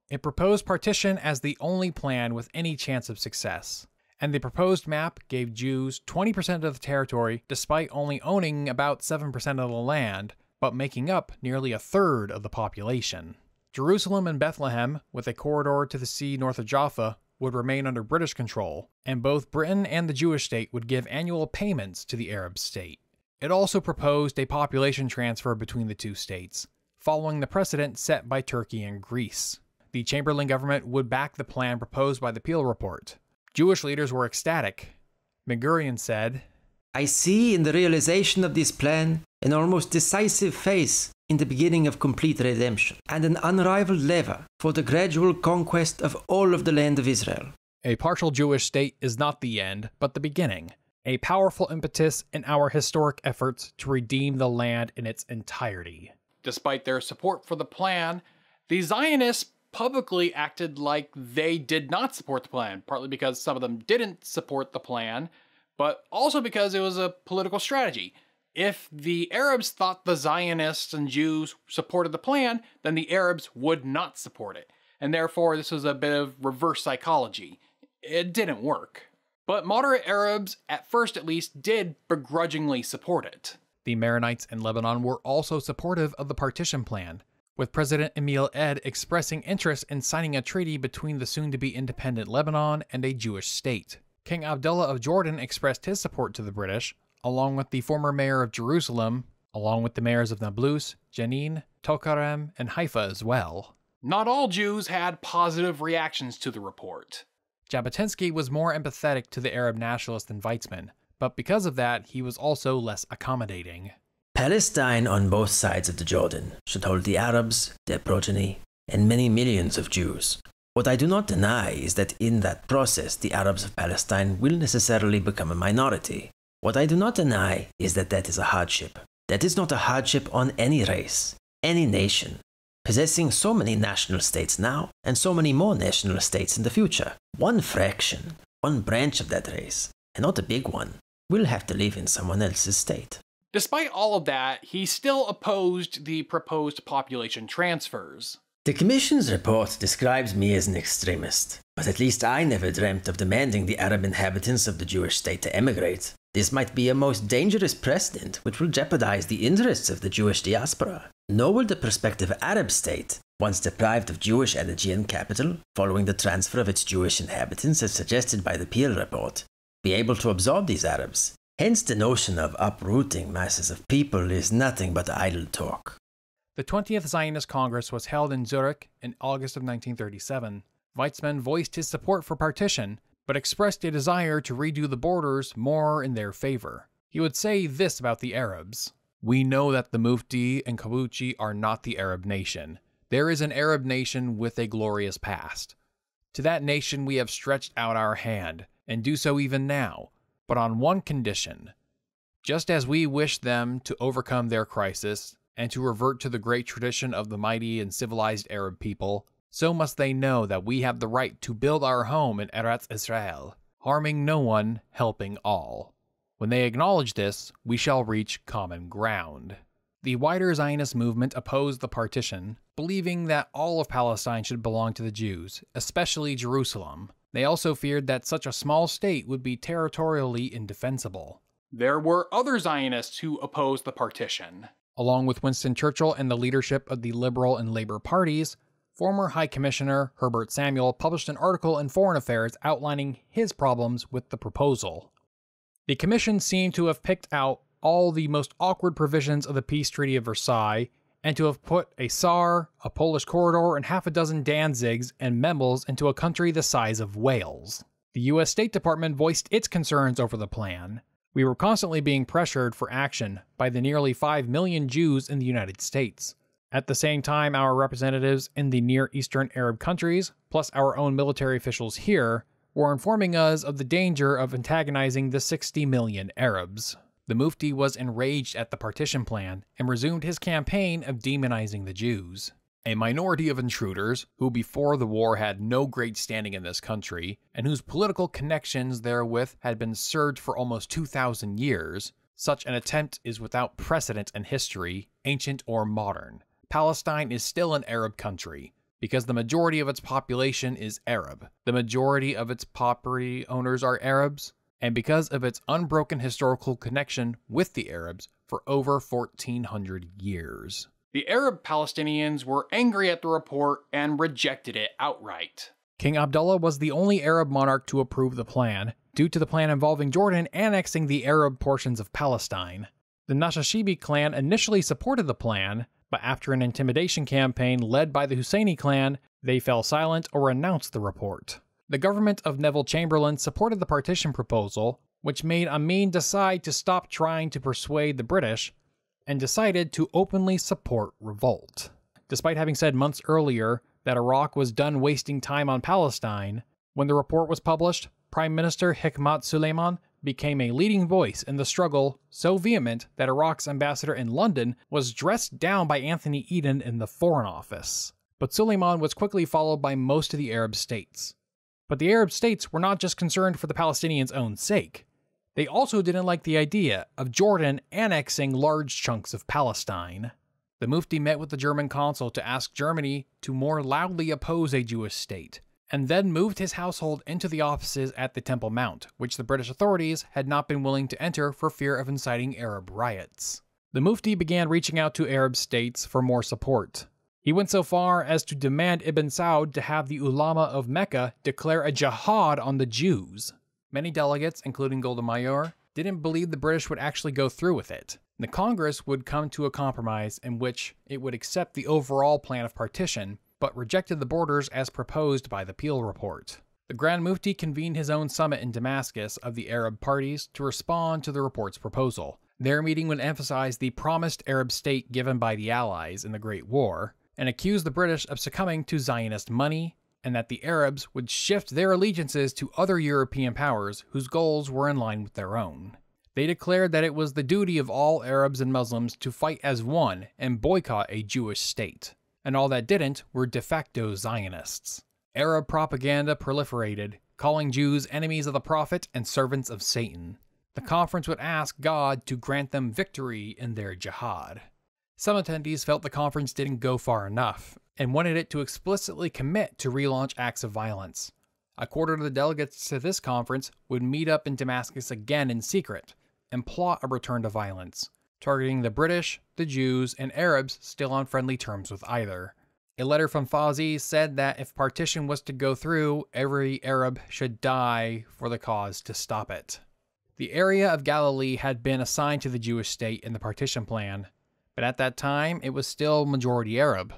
It proposed partition as the only plan with any chance of success, and the proposed map gave Jews 20% of the territory despite only owning about 7% of the land, but making up nearly a third of the population. Jerusalem and Bethlehem, with a corridor to the sea north of Jaffa, would remain under British control, and both Britain and the Jewish state would give annual payments to the Arab state. It also proposed a population transfer between the two states, following the precedent set by Turkey and Greece. The Chamberlain government would back the plan proposed by the Peel Report. Jewish leaders were ecstatic. Ben-Gurion said, "I see in the realization of this plan an almost decisive phase in the beginning of complete redemption, and an unrivaled lever for the gradual conquest of all of the land of Israel." A partial Jewish state is not the end, but the beginning. A powerful impetus in our historic efforts to redeem the land in its entirety. Despite their support for the plan, the Zionists publicly acted like they did not support the plan, partly because some of them didn't support the plan, but also because it was a political strategy. If the Arabs thought the Zionists and Jews supported the plan, then the Arabs would not support it. And therefore, this was a bit of reverse psychology. It didn't work. But moderate Arabs, at first at least, did begrudgingly support it. The Maronites in Lebanon were also supportive of the partition plan, with President Emil Ed expressing interest in signing a treaty between the soon-to-be independent Lebanon and a Jewish state. King Abdullah of Jordan expressed his support to the British, along with the former mayor of Jerusalem, along with the mayors of Nablus, Jenin, Tokarem, and Haifa as well. Not all Jews had positive reactions to the report. Jabotinsky was more empathetic to the Arab nationalists than Weizmann, but because of that, he was also less accommodating. Palestine on both sides of the Jordan should hold the Arabs, their progeny, and many millions of Jews. What I do not deny is that in that process, the Arabs of Palestine will necessarily become a minority. What I do not deny is that that is a hardship. That is not a hardship on any race, any nation. Possessing so many national states now, and so many more national states in the future, one fraction, one branch of that race, and not a big one, will have to live in someone else's state. Despite all of that, he still opposed the proposed population transfers. The Commission's report describes me as an extremist, but at least I never dreamt of demanding the Arab inhabitants of the Jewish state to emigrate. This might be a most dangerous precedent which will jeopardize the interests of the Jewish diaspora. Nor will the prospective Arab state, once deprived of Jewish energy and capital, following the transfer of its Jewish inhabitants as suggested by the Peel Report, be able to absorb these Arabs. Hence the notion of uprooting masses of people is nothing but idle talk. The 20th Zionist Congress was held in Zurich in August of 1937. Weizmann voiced his support for partition, but expressed a desire to redo the borders more in their favor. He would say this about the Arabs: "We know that the Mufti and Kabuchi are not the Arab nation. There is an Arab nation with a glorious past. To that nation we have stretched out our hand, and do so even now, but on one condition. Just as we wish them to overcome their crisis, and to revert to the great tradition of the mighty and civilized Arab people, so must they know that we have the right to build our home in Eretz Israel, harming no one, helping all. When they acknowledge this, we shall reach common ground." The wider Zionist movement opposed the partition, believing that all of Palestine should belong to the Jews, especially Jerusalem. They also feared that such a small state would be territorially indefensible. There were other Zionists who opposed the partition. Along with Winston Churchill and the leadership of the Liberal and Labour parties, former High Commissioner Herbert Samuel published an article in Foreign Affairs outlining his problems with the proposal. The Commission seemed to have picked out all the most awkward provisions of the Peace Treaty of Versailles, and to have put a Saar, a Polish corridor, and half a dozen Danzigs and Memels into a country the size of Wales. The US State Department voiced its concerns over the plan. We were constantly being pressured for action by the nearly 5 million Jews in the United States. At the same time, our representatives in the Near Eastern Arab countries, plus our own military officials here, were informing us of the danger of antagonizing the 60 million Arabs. The Mufti was enraged at the partition plan and resumed his campaign of demonizing the Jews. A minority of intruders, who before the war had no great standing in this country, and whose political connections therewith had been served for almost 2,000 years, such an attempt is without precedent in history, ancient or modern. Palestine is still an Arab country, because the majority of its population is Arab, the majority of its property owners are Arabs, and because of its unbroken historical connection with the Arabs for over 1,400 years. The Arab Palestinians were angry at the report and rejected it outright. King Abdullah was the only Arab monarch to approve the plan, due to the plan involving Jordan annexing the Arab portions of Palestine. The Nashashibi clan initially supported the plan, but after an intimidation campaign led by the Husseini clan, they fell silent or renounced the report. The government of Neville Chamberlain supported the partition proposal, which made Amin decide to stop trying to persuade the British, and decided to openly support revolt. Despite having said months earlier that Iraq was done wasting time on Palestine, when the report was published, Prime Minister Hikmat Suleiman became a leading voice in the struggle, so vehement that Iraq's ambassador in London was dressed down by Anthony Eden in the Foreign Office. But Suleiman was quickly followed by most of the Arab states. But the Arab states were not just concerned for the Palestinians' own sake. They also didn't like the idea of Jordan annexing large chunks of Palestine. The Mufti met with the German consul to ask Germany to more loudly oppose a Jewish state, and then moved his household into the offices at the Temple Mount, which the British authorities had not been willing to enter for fear of inciting Arab riots. The Mufti began reaching out to Arab states for more support. He went so far as to demand Ibn Saud to have the ulama of Mecca declare a jihad on the Jews. Many delegates, including Golda Meir, didn't believe the British would actually go through with it. The Congress would come to a compromise in which it would accept the overall plan of partition, but rejected the borders as proposed by the Peel Report. The Grand Mufti convened his own summit in Damascus of the Arab parties to respond to the report's proposal. Their meeting would emphasize the promised Arab state given by the Allies in the Great War, and accuse the British of succumbing to Zionist money, and that the Arabs would shift their allegiances to other European powers whose goals were in line with their own. They declared that it was the duty of all Arabs and Muslims to fight as one and boycott a Jewish state, and all that didn't were de facto Zionists. Arab propaganda proliferated, calling Jews enemies of the Prophet and servants of Satan. The conference would ask God to grant them victory in their jihad. Some attendees felt the conference didn't go far enough, and wanted it to explicitly commit to relaunch acts of violence. A quarter of the delegates to this conference would meet up in Damascus again in secret, and plot a return to violence, targeting the British, the Jews, and Arabs still on friendly terms with either. A letter from Fawzi said that if partition was to go through, every Arab should die for the cause to stop it. The area of Galilee had been assigned to the Jewish state in the partition plan, but at that time it was still majority Arab.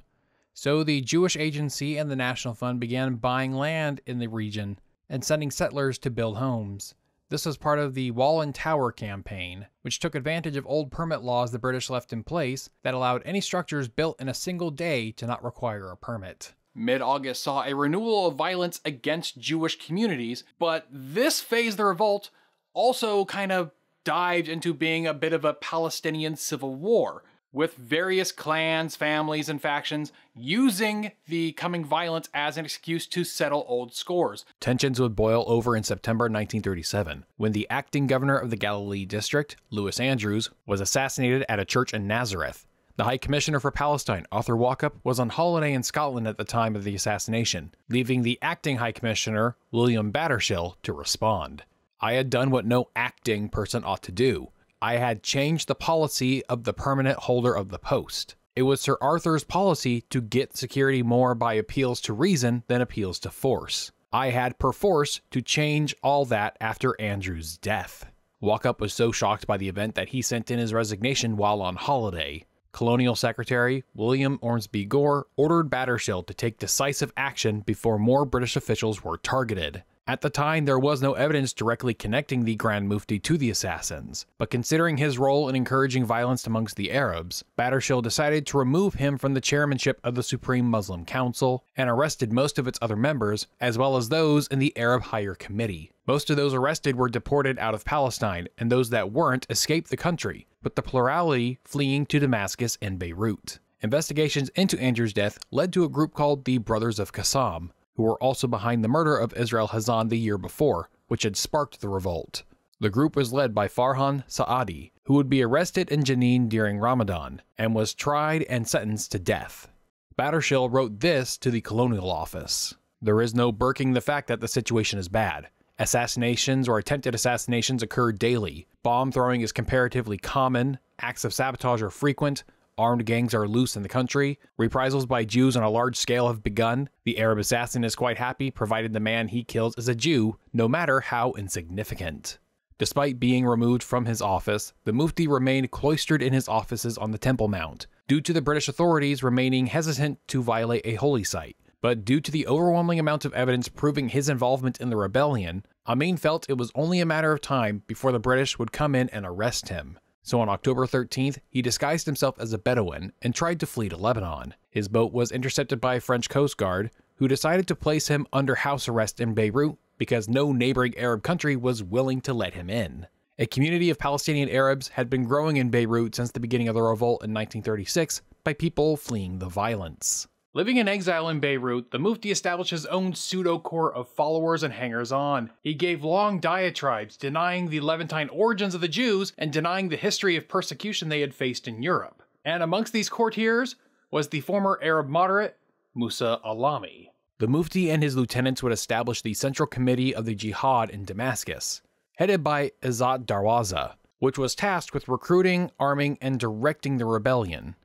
So the Jewish Agency and the National Fund began buying land in the region and sending settlers to build homes. This was part of the Wall and Tower campaign, which took advantage of old permit laws the British left in place that allowed any structures built in a single day to not require a permit. Mid-August saw a renewal of violence against Jewish communities, but this phase of the revolt also kind of dived into being a bit of a Palestinian civil war, with various clans, families, and factions using the coming violence as an excuse to settle old scores. Tensions would boil over in September 1937, when the acting governor of the Galilee district, Lewis Andrews, was assassinated at a church in Nazareth. The High Commissioner for Palestine, Arthur Walkup, was on holiday in Scotland at the time of the assassination, leaving the acting High Commissioner, William Baderekh, to respond. I had done what no acting person ought to do. I had changed the policy of the permanent holder of the post. It was Sir Arthur's policy to get security more by appeals to reason than appeals to force. I had perforce to change all that after Andrew's death. Walkup was so shocked by the event that he sent in his resignation while on holiday. Colonial Secretary William Ormsby Gore ordered Baderekh to take decisive action before more British officials were targeted. At the time, there was no evidence directly connecting the Grand Mufti to the assassins, but considering his role in encouraging violence amongst the Arabs, Baderekh decided to remove him from the chairmanship of the Supreme Muslim Council and arrested most of its other members, as well as those in the Arab Higher Committee. Most of those arrested were deported out of Palestine, and those that weren't escaped the country, with the plurality fleeing to Damascus and Beirut. Investigations into Andrew's death led to a group called the Brothers of Qassam, who were also behind the murder of Israel Hazan the year before, which had sparked the revolt. The group was led by Farhan Saadi, who would be arrested in Jenin during Ramadan, and was tried and sentenced to death. Baderekh wrote this to the Colonial Office: "There is no burking the fact that the situation is bad. Assassinations or attempted assassinations occur daily. Bomb throwing is comparatively common. Acts of sabotage are frequent. armed gangs are loose in the country, reprisals by Jews on a large scale have begun, the Arab assassin is quite happy provided the man he kills is a Jew, no matter how insignificant. Despite being removed from his office, the Mufti remained cloistered in his offices on the Temple Mount, due to the British authorities remaining hesitant to violate a holy site. But due to the overwhelming amount of evidence proving his involvement in the rebellion, Amin felt it was only a matter of time before the British would come in and arrest him. So on October 13th, he disguised himself as a Bedouin and tried to flee to Lebanon. His boat was intercepted by a French Coast Guard, who decided to place him under house arrest in Beirut because no neighboring Arab country was willing to let him in. A community of Palestinian Arabs had been growing in Beirut since the beginning of the revolt in 1936 by people fleeing the violence. Living in exile in Beirut, the Mufti established his own pseudo-corps of followers and hangers-on. He gave long diatribes denying the Levantine origins of the Jews and denying the history of persecution they had faced in Europe. And amongst these courtiers was the former Arab moderate, Musa Alami. The Mufti and his lieutenants would establish the Central Committee of the Jihad in Damascus, headed by Izzat Darwaza, which was tasked with recruiting, arming, and directing the rebellion.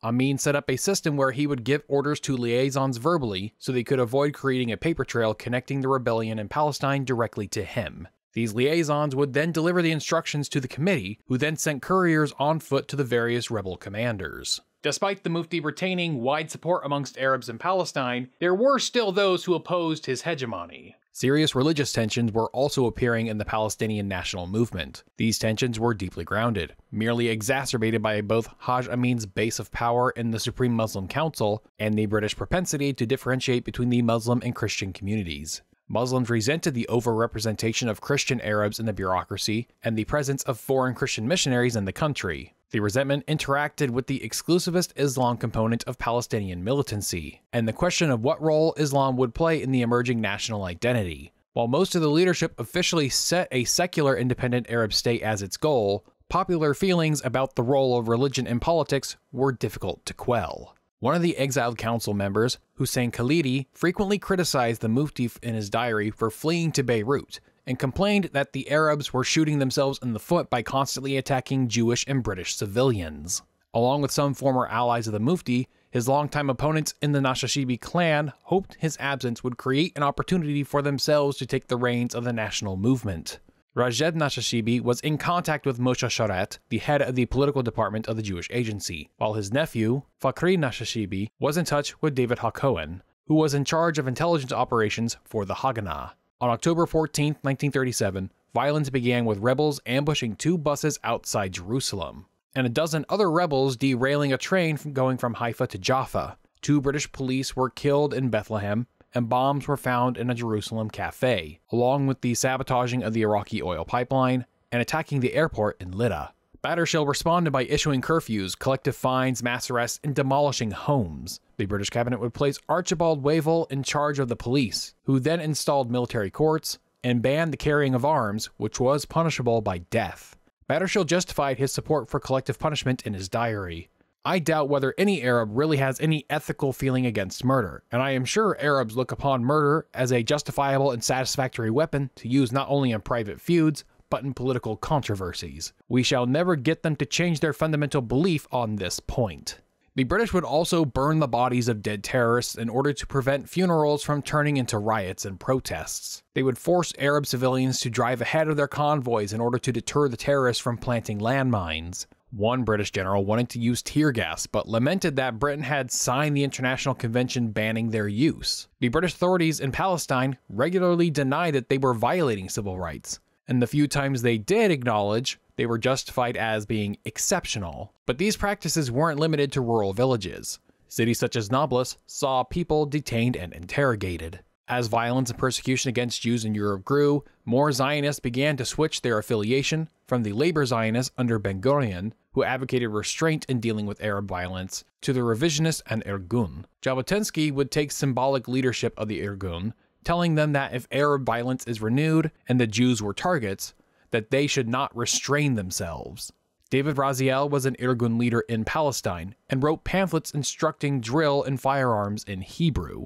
Amin set up a system where he would give orders to liaisons verbally so they could avoid creating a paper trail connecting the rebellion in Palestine directly to him. These liaisons would then deliver the instructions to the committee, who then sent couriers on foot to the various rebel commanders. Despite the Mufti retaining wide support amongst Arabs in Palestine, there were still those who opposed his hegemony. Serious religious tensions were also appearing in the Palestinian national movement. These tensions were deeply grounded, merely exacerbated by both Haj Amin's base of power in the Supreme Muslim Council and the British propensity to differentiate between the Muslim and Christian communities. Muslims resented the overrepresentation of Christian Arabs in the bureaucracy and the presence of foreign Christian missionaries in the country. The resentment interacted with the exclusivist Islam component of Palestinian militancy, and the question of what role Islam would play in the emerging national identity. While most of the leadership officially set a secular independent Arab state as its goal, popular feelings about the role of religion in politics were difficult to quell. One of the exiled council members, Hussein Khalidi, frequently criticized the Mufti in his diary for fleeing to Beirut, and complained that the Arabs were shooting themselves in the foot by constantly attacking Jewish and British civilians. Along with some former allies of the Mufti, his longtime opponents in the Nashashibi clan hoped his absence would create an opportunity for themselves to take the reins of the national movement. Rajed Nashashibi was in contact with Moshe Sharet, the head of the political department of the Jewish Agency, while his nephew, Fakhri Nashashibi, was in touch with David HaKohen, who was in charge of intelligence operations for the Haganah. On October 14, 1937, violence began with rebels ambushing 2 buses outside Jerusalem, and a dozen other rebels derailing a train going from Haifa to Jaffa. 2 British police were killed in Bethlehem, and bombs were found in a Jerusalem cafe, along with the sabotaging of the Iraqi oil pipeline and attacking the airport in Lydda. Baderekh responded by issuing curfews, collective fines, mass arrests, and demolishing homes. The British cabinet would place Archibald Wavell in charge of the police, who then installed military courts and banned the carrying of arms, which was punishable by death. Baderekh justified his support for collective punishment in his diary. I doubt whether any Arab really has any ethical feeling against murder, and I am sure Arabs look upon murder as a justifiable and satisfactory weapon to use not only in private feuds, but in political controversies. We shall never get them to change their fundamental belief on this point. The British would also burn the bodies of dead terrorists in order to prevent funerals from turning into riots and protests. They would force Arab civilians to drive ahead of their convoys in order to deter the terrorists from planting landmines. One British general wanted to use tear gas, but lamented that Britain had signed the international convention banning their use. The British authorities in Palestine regularly denied that they were violating civil rights, and the few times they did acknowledge, they were justified as being exceptional. But these practices weren't limited to rural villages. Cities such as Nablus saw people detained and interrogated. As violence and persecution against Jews in Europe grew, more Zionists began to switch their affiliation from the labor Zionists under Ben-Gurion, who advocated restraint in dealing with Arab violence, to the revisionists and Irgun. Jabotinsky would take symbolic leadership of the Irgun, telling them that if Arab violence is renewed and the Jews were targets, that they should not restrain themselves. David Raziel was an Irgun leader in Palestine and wrote pamphlets instructing drill and firearms in Hebrew.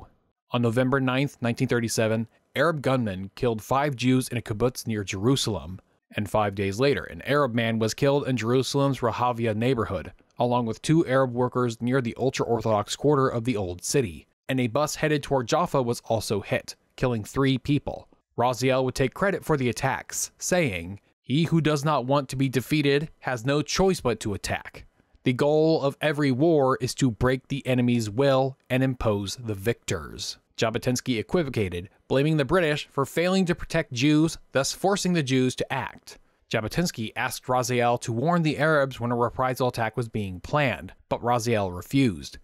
On November 9, 1937, Arab gunmen killed 5 Jews in a kibbutz near Jerusalem, and 5 days later, an Arab man was killed in Jerusalem's Rahavia neighborhood, along with 2 Arab workers near the ultra-Orthodox quarter of the Old City, and a bus headed toward Jaffa was also hit, killing 3 people. Raziel would take credit for the attacks, saying, "He who does not want to be defeated has no choice but to attack. The goal of every war is to break the enemy's will and impose the victors." Jabotinsky equivocated, blaming the British for failing to protect Jews, thus forcing the Jews to act. Jabotinsky asked Raziel to warn the Arabs when a reprisal attack was being planned, but Raziel refused.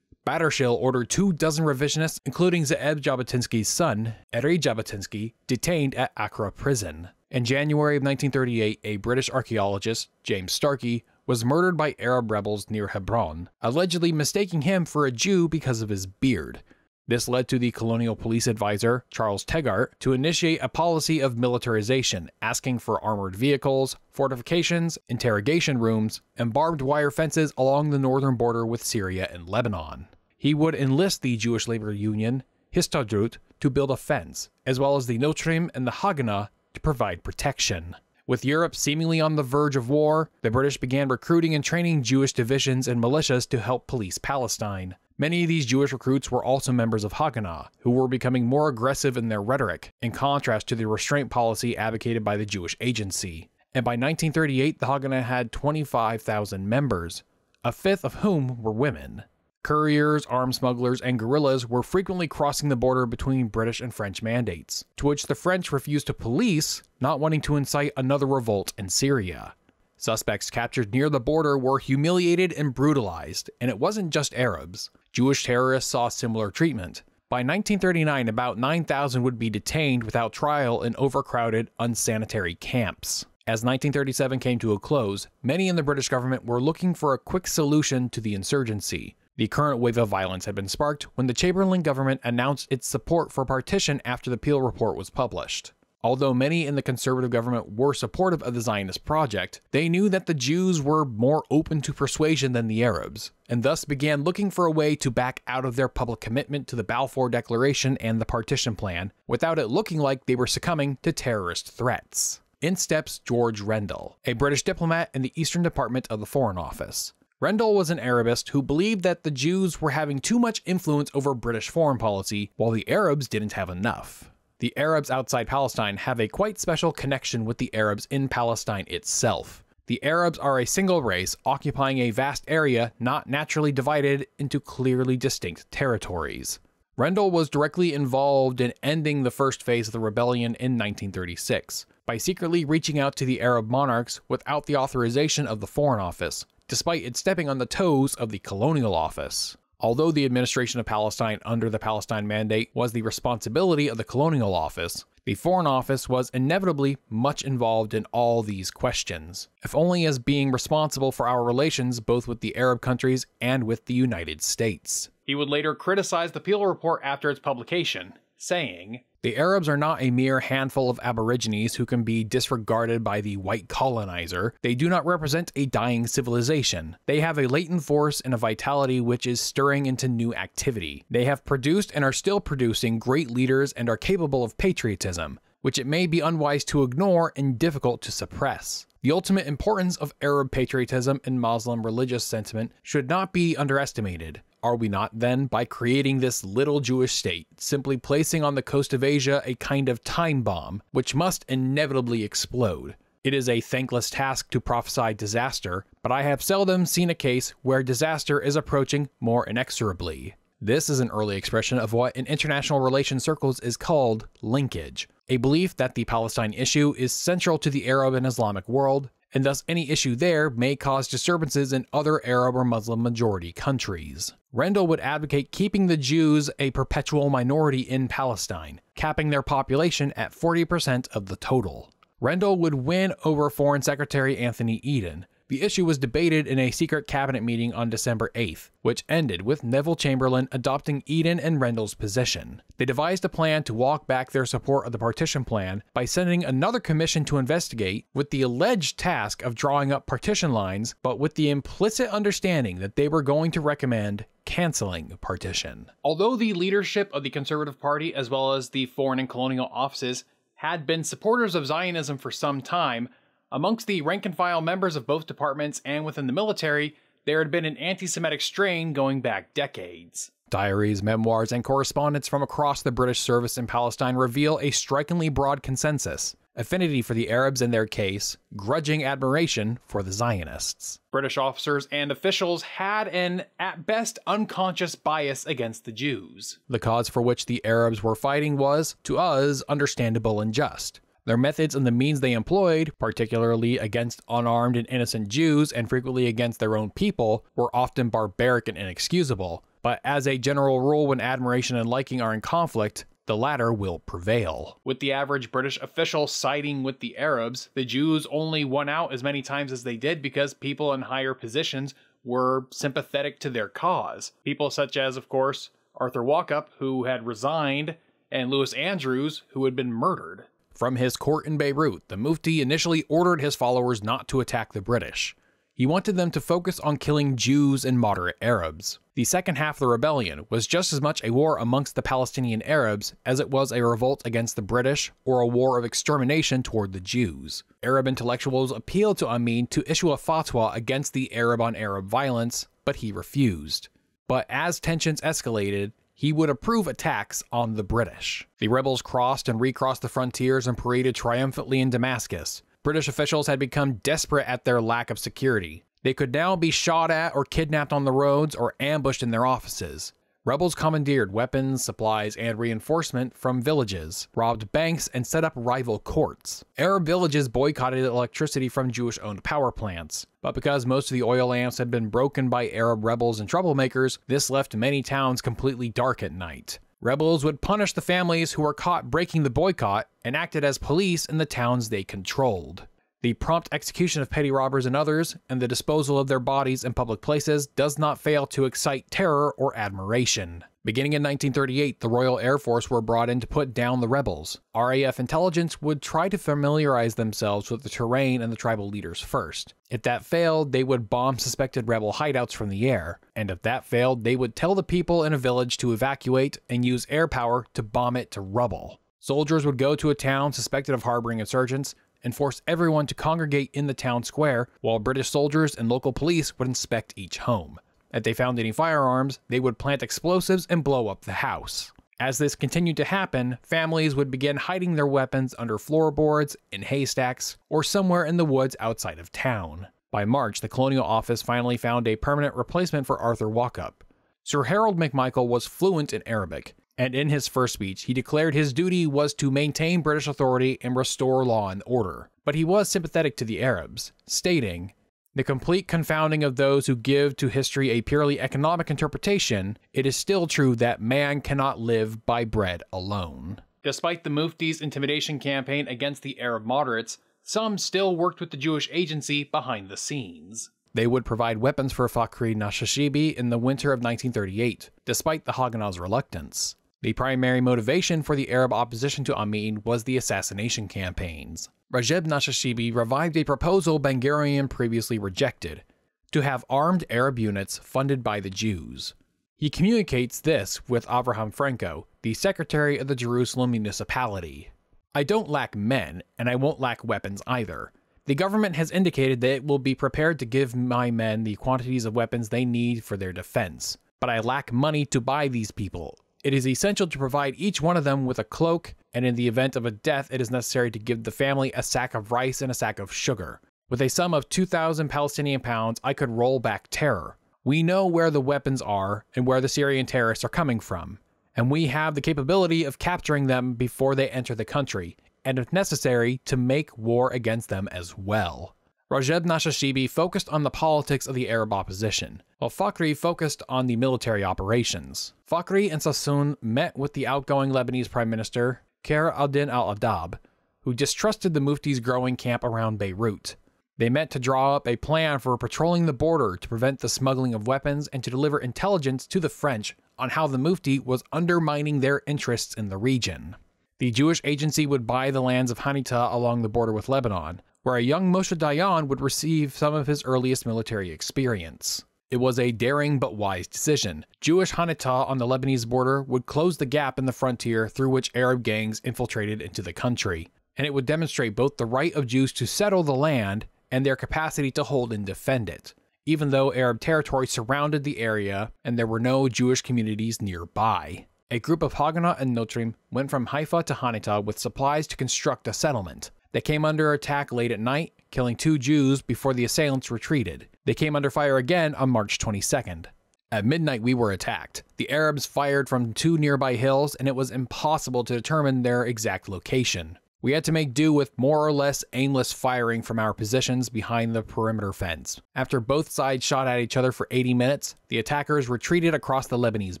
Baderekh ordered 24 revisionists, including Ze'ev Jabotinsky's son, Eri Jabotinsky, detained at Accra prison. In January of 1938, a British archaeologist, James Starkey, was murdered by Arab rebels near Hebron, allegedly mistaking him for a Jew because of his beard. This led to the colonial police advisor, Charles Tegart, to initiate a policy of militarization, asking for armored vehicles, fortifications, interrogation rooms, and barbed wire fences along the northern border with Syria and Lebanon. He would enlist the Jewish labor union, Histadrut, to build a fence, as well as the Notrim and the Haganah to provide protection. With Europe seemingly on the verge of war, the British began recruiting and training Jewish divisions and militias to help police Palestine. Many of these Jewish recruits were also members of Haganah, who were becoming more aggressive in their rhetoric, in contrast to the restraint policy advocated by the Jewish Agency. And by 1938, the Haganah had 25,000 members, a fifth of whom were women. Couriers, arms smugglers, and guerrillas were frequently crossing the border between British and French mandates, to which the French refused to police, not wanting to incite another revolt in Syria. Suspects captured near the border were humiliated and brutalized, and it wasn't just Arabs. Jewish terrorists saw similar treatment. By 1939, about 9,000 would be detained without trial in overcrowded, unsanitary camps. As 1937 came to a close, many in the British government were looking for a quick solution to the insurgency. The current wave of violence had been sparked when the Chamberlain government announced its support for partition after the Peel Report was published. Although many in the conservative government were supportive of the Zionist project, they knew that the Jews were more open to persuasion than the Arabs, and thus began looking for a way to back out of their public commitment to the Balfour Declaration and the partition plan, without it looking like they were succumbing to terrorist threats. In steps George Rendell, a British diplomat in the Eastern Department of the Foreign Office. Rendell was an Arabist who believed that the Jews were having too much influence over British foreign policy, while the Arabs didn't have enough. The Arabs outside Palestine have a quite special connection with the Arabs in Palestine itself. The Arabs are a single race occupying a vast area not naturally divided into clearly distinct territories. Rendell was directly involved in ending the first phase of the rebellion in 1936 by secretly reaching out to the Arab monarchs without the authorization of the Foreign Office, despite it stepping on the toes of the Colonial Office. Although the administration of Palestine under the Palestine Mandate was the responsibility of the Colonial Office, the Foreign Office was inevitably much involved in all these questions, if only as being responsible for our relations both with the Arab countries and with the United States. He would later criticize the Peel Report after its publication, saying, "The Arabs are not a mere handful of aborigines who can be disregarded by the white colonizer. They do not represent a dying civilization. They have a latent force and a vitality which is stirring into new activity. They have produced and are still producing great leaders and are capable of patriotism, which it may be unwise to ignore and difficult to suppress. The ultimate importance of Arab patriotism and Muslim religious sentiment should not be underestimated. Are we not, then, by creating this little Jewish state, simply placing on the coast of Asia a kind of time bomb, which must inevitably explode? It is a thankless task to prophesy disaster, but I have seldom seen a case where disaster is approaching more inexorably." This is an early expression of what in international relations circles is called linkage, a belief that the Palestine issue is central to the Arab and Islamic world, and thus any issue there may cause disturbances in other Arab or Muslim majority countries. Rendell would advocate keeping the Jews a perpetual minority in Palestine, capping their population at 40% of the total. Rendell would win over Foreign Secretary Anthony Eden. The issue was debated in a secret cabinet meeting on December 8th, which ended with Neville Chamberlain adopting Eden and Rendell's position. They devised a plan to walk back their support of the partition plan by sending another commission to investigate, with the alleged task of drawing up partition lines, but with the implicit understanding that they were going to recommend canceling partition. Although the leadership of the Conservative Party, as well as the foreign and colonial offices, had been supporters of Zionism for some time, amongst the rank-and-file members of both departments and within the military, there had been an anti-Semitic strain going back decades. Diaries, memoirs, and correspondence from across the British service in Palestine reveal a strikingly broad consensus: affinity for the Arabs in their case, grudging admiration for the Zionists. British officers and officials had an, at best, unconscious bias against the Jews. The cause for which the Arabs were fighting was, to us, understandable and just. Their methods and the means they employed, particularly against unarmed and innocent Jews and frequently against their own people, were often barbaric and inexcusable. But as a general rule, when admiration and liking are in conflict, the latter will prevail. With the average British official siding with the Arabs, the Jews only won out as many times as they did because people in higher positions were sympathetic to their cause. People such as, of course, Arthur Walkup, who had resigned, and Louis Andrews, who had been murdered. From his court in Beirut, the Mufti initially ordered his followers not to attack the British. He wanted them to focus on killing Jews and moderate Arabs. The second half of the rebellion was just as much a war amongst the Palestinian Arabs as it was a revolt against the British or a war of extermination toward the Jews. Arab intellectuals appealed to Amin to issue a fatwa against the Arab-on-Arab violence, but he refused. But as tensions escalated, he would approve attacks on the British. The rebels crossed and recrossed the frontiers and paraded triumphantly in Damascus. British officials had become desperate at their lack of security. They could now be shot at or kidnapped on the roads or ambushed in their offices. Rebels commandeered weapons, supplies, and reinforcement from villages, robbed banks, and set up rival courts. Arab villages boycotted electricity from Jewish-owned power plants. But because most of the oil lamps had been broken by Arab rebels and troublemakers, this left many towns completely dark at night. Rebels would punish the families who were caught breaking the boycott and acted as police in the towns they controlled. The prompt execution of petty robbers and others, and the disposal of their bodies in public places does not fail to excite terror or admiration. Beginning in 1938, the Royal Air Force were brought in to put down the rebels. RAF intelligence would try to familiarize themselves with the terrain and the tribal leaders first. If that failed, they would bomb suspected rebel hideouts from the air. And if that failed, they would tell the people in a village to evacuate and use air power to bomb it to rubble. Soldiers would go to a town suspected of harboring insurgents and force everyone to congregate in the town square, while British soldiers and local police would inspect each home. If they found any firearms, they would plant explosives and blow up the house. As this continued to happen, families would begin hiding their weapons under floorboards, in haystacks, or somewhere in the woods outside of town. By March, the Colonial Office finally found a permanent replacement for Arthur Walkup. Sir Harold McMichael was fluent in Arabic, and in his first speech, he declared his duty was to maintain British authority and restore law and order. But he was sympathetic to the Arabs, stating, "The complete confounding of those who give to history a purely economic interpretation, it is still true that man cannot live by bread alone." Despite the Mufti's intimidation campaign against the Arab moderates, some still worked with the Jewish agency behind the scenes. They would provide weapons for Fakhri Nashashibi in the winter of 1938, despite the Haganah's reluctance. The primary motivation for the Arab opposition to Amin was the assassination campaigns. Rajab Nashashibi revived a proposal Ben-Gurion previously rejected, to have armed Arab units funded by the Jews. He communicates this with Avraham Franco, the secretary of the Jerusalem municipality. "I don't lack men, and I won't lack weapons either. The government has indicated that it will be prepared to give my men the quantities of weapons they need for their defense. But I lack money to buy these people. It is essential to provide each one of them with a cloak, and in the event of a death, it is necessary to give the family a sack of rice and a sack of sugar. With a sum of 2,000 Palestinian pounds, I could roll back terror. We know where the weapons are and where the Syrian terrorists are coming from, and we have the capability of capturing them before they enter the country, and if necessary, to make war against them as well." Rajab Nashashibi focused on the politics of the Arab opposition, while Fakhri focused on the military operations. Fakhri and Sasson met with the outgoing Lebanese Prime Minister, Khair al-Din al-Adab, who distrusted the Mufti's growing camp around Beirut. They met to draw up a plan for patrolling the border to prevent the smuggling of weapons and to deliver intelligence to the French on how the Mufti was undermining their interests in the region. The Jewish agency would buy the lands of Hanita along the border with Lebanon, where a young Moshe Dayan would receive some of his earliest military experience. It was a daring but wise decision. Jewish Hanita on the Lebanese border would close the gap in the frontier through which Arab gangs infiltrated into the country, and it would demonstrate both the right of Jews to settle the land and their capacity to hold and defend it. even though Arab territory surrounded the area and there were no Jewish communities nearby. A group of Haganah and Notrim went from Haifa to Hanita with supplies to construct a settlement. They came under attack late at night, killing 2 Jews before the assailants retreated. They came under fire again on March 22nd. At midnight, we were attacked. The Arabs fired from 2 nearby hills, and it was impossible to determine their exact location. We had to make do with more or less aimless firing from our positions behind the perimeter fence. After both sides shot at each other for 80 minutes, the attackers retreated across the Lebanese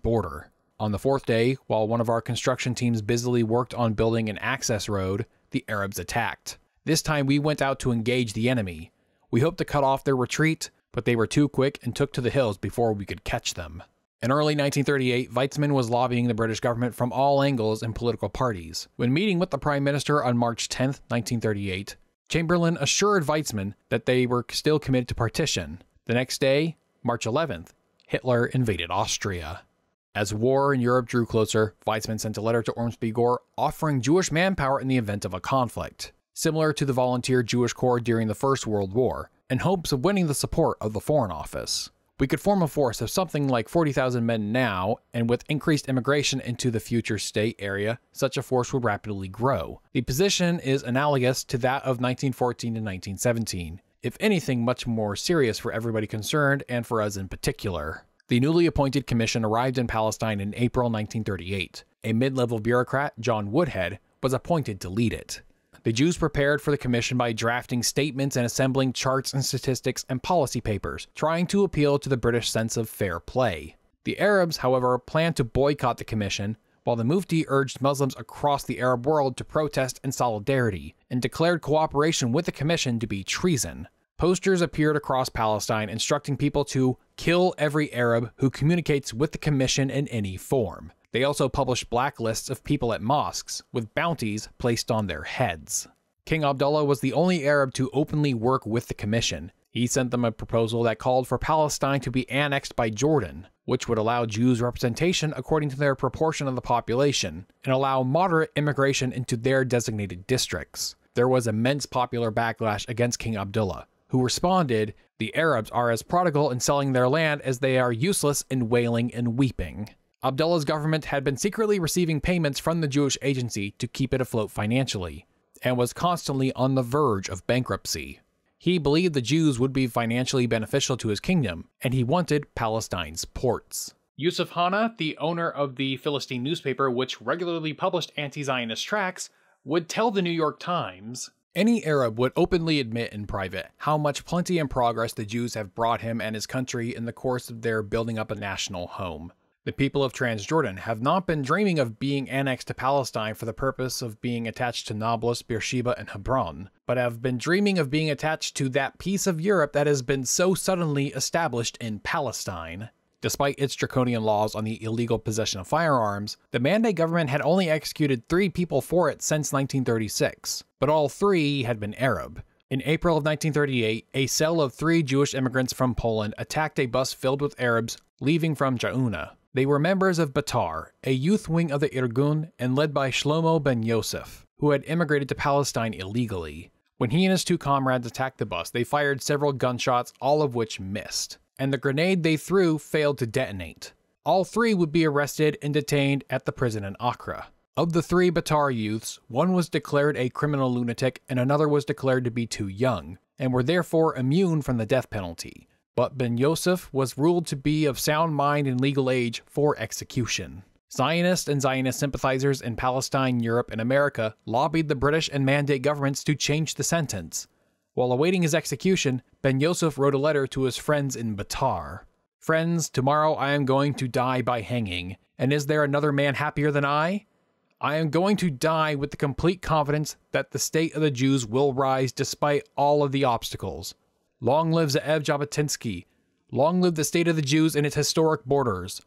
border. On the 4th day, while one of our construction teams busily worked on building an access road, the Arabs attacked. This time we went out to engage the enemy. We hoped to cut off their retreat, but they were too quick and took to the hills before we could catch them. In early 1938, Weizmann was lobbying the British government from all angles and political parties. When meeting with the Prime Minister on March 10, 1938, Chamberlain assured Weizmann that they were still committed to partition. The next day, March 11th, Hitler invaded Austria. As war in Europe drew closer, Weizmann sent a letter to Ormsby-Gore offering Jewish manpower in the event of a conflict, similar to the Volunteer Jewish Corps during the First World War, in hopes of winning the support of the Foreign Office. We could form a force of something like 40,000 men now, and with increased immigration into the future state area, such a force would rapidly grow. The position is analogous to that of 1914 to 1917, if anything much more serious for everybody concerned and for us in particular. The newly appointed commission arrived in Palestine in April 1938. A mid-level bureaucrat, John Woodhead, was appointed to lead it. The Jews prepared for the commission by drafting statements and assembling charts and statistics and policy papers, trying to appeal to the British sense of fair play. The Arabs, however, planned to boycott the commission, while the Mufti urged Muslims across the Arab world to protest in solidarity, and declared cooperation with the commission to be treason. Posters appeared across Palestine instructing people to kill every Arab who communicates with the commission in any form. They also published blacklists of people at mosques, with bounties placed on their heads. King Abdullah was the only Arab to openly work with the commission. He sent them a proposal that called for Palestine to be annexed by Jordan, which would allow Jews representation according to their proportion of the population, and allow moderate immigration into their designated districts. There was immense popular backlash against King Abdullah, who responded, "The Arabs are as prodigal in selling their land as they are useless in wailing and weeping." Abdullah's government had been secretly receiving payments from the Jewish Agency to keep it afloat financially, and was constantly on the verge of bankruptcy. He believed the Jews would be financially beneficial to his kingdom, and he wanted Palestine's ports. Yusuf Hanna, the owner of the Philistine newspaper which regularly published anti-Zionist tracts, would tell the New York Times, "Any Arab would openly admit in private how much plenty and progress the Jews have brought him and his country in the course of their building up a national home. The people of Transjordan have not been dreaming of being annexed to Palestine for the purpose of being attached to Nablus, Beersheba, and Hebron, but have been dreaming of being attached to that piece of Europe that has been so suddenly established in Palestine." Despite its draconian laws on the illegal possession of firearms, the Mandate government had only executed 3 people for it since 1936, but all 3 had been Arab. In April of 1938, a cell of 3 Jewish immigrants from Poland attacked a bus filled with Arabs leaving from Jauna. They were members of Batar, a youth wing of the Irgun, and led by Shlomo ben Yosef, who had immigrated to Palestine illegally. When he and his 2 comrades attacked the bus, they fired several gunshots, all of which missed, and the grenade they threw failed to detonate. All 3 would be arrested and detained at the prison in Accra. Of the 3 Batar youths, 1 was declared a criminal lunatic and another was declared to be too young, and were therefore immune from the death penalty. But Ben Yosef was ruled to be of sound mind and legal age for execution. Zionist and Zionist sympathizers in Palestine, Europe, and America lobbied the British and Mandate governments to change the sentence. While awaiting his execution, Ben Yosef wrote a letter to his friends in Batar. "Friends, tomorrow I am going to die by hanging, and is there another man happier than I? I am going to die with the complete confidence that the state of the Jews will rise despite all of the obstacles. Long live Ze'ev Jabotinsky. Long live the state of the Jews and its historic borders.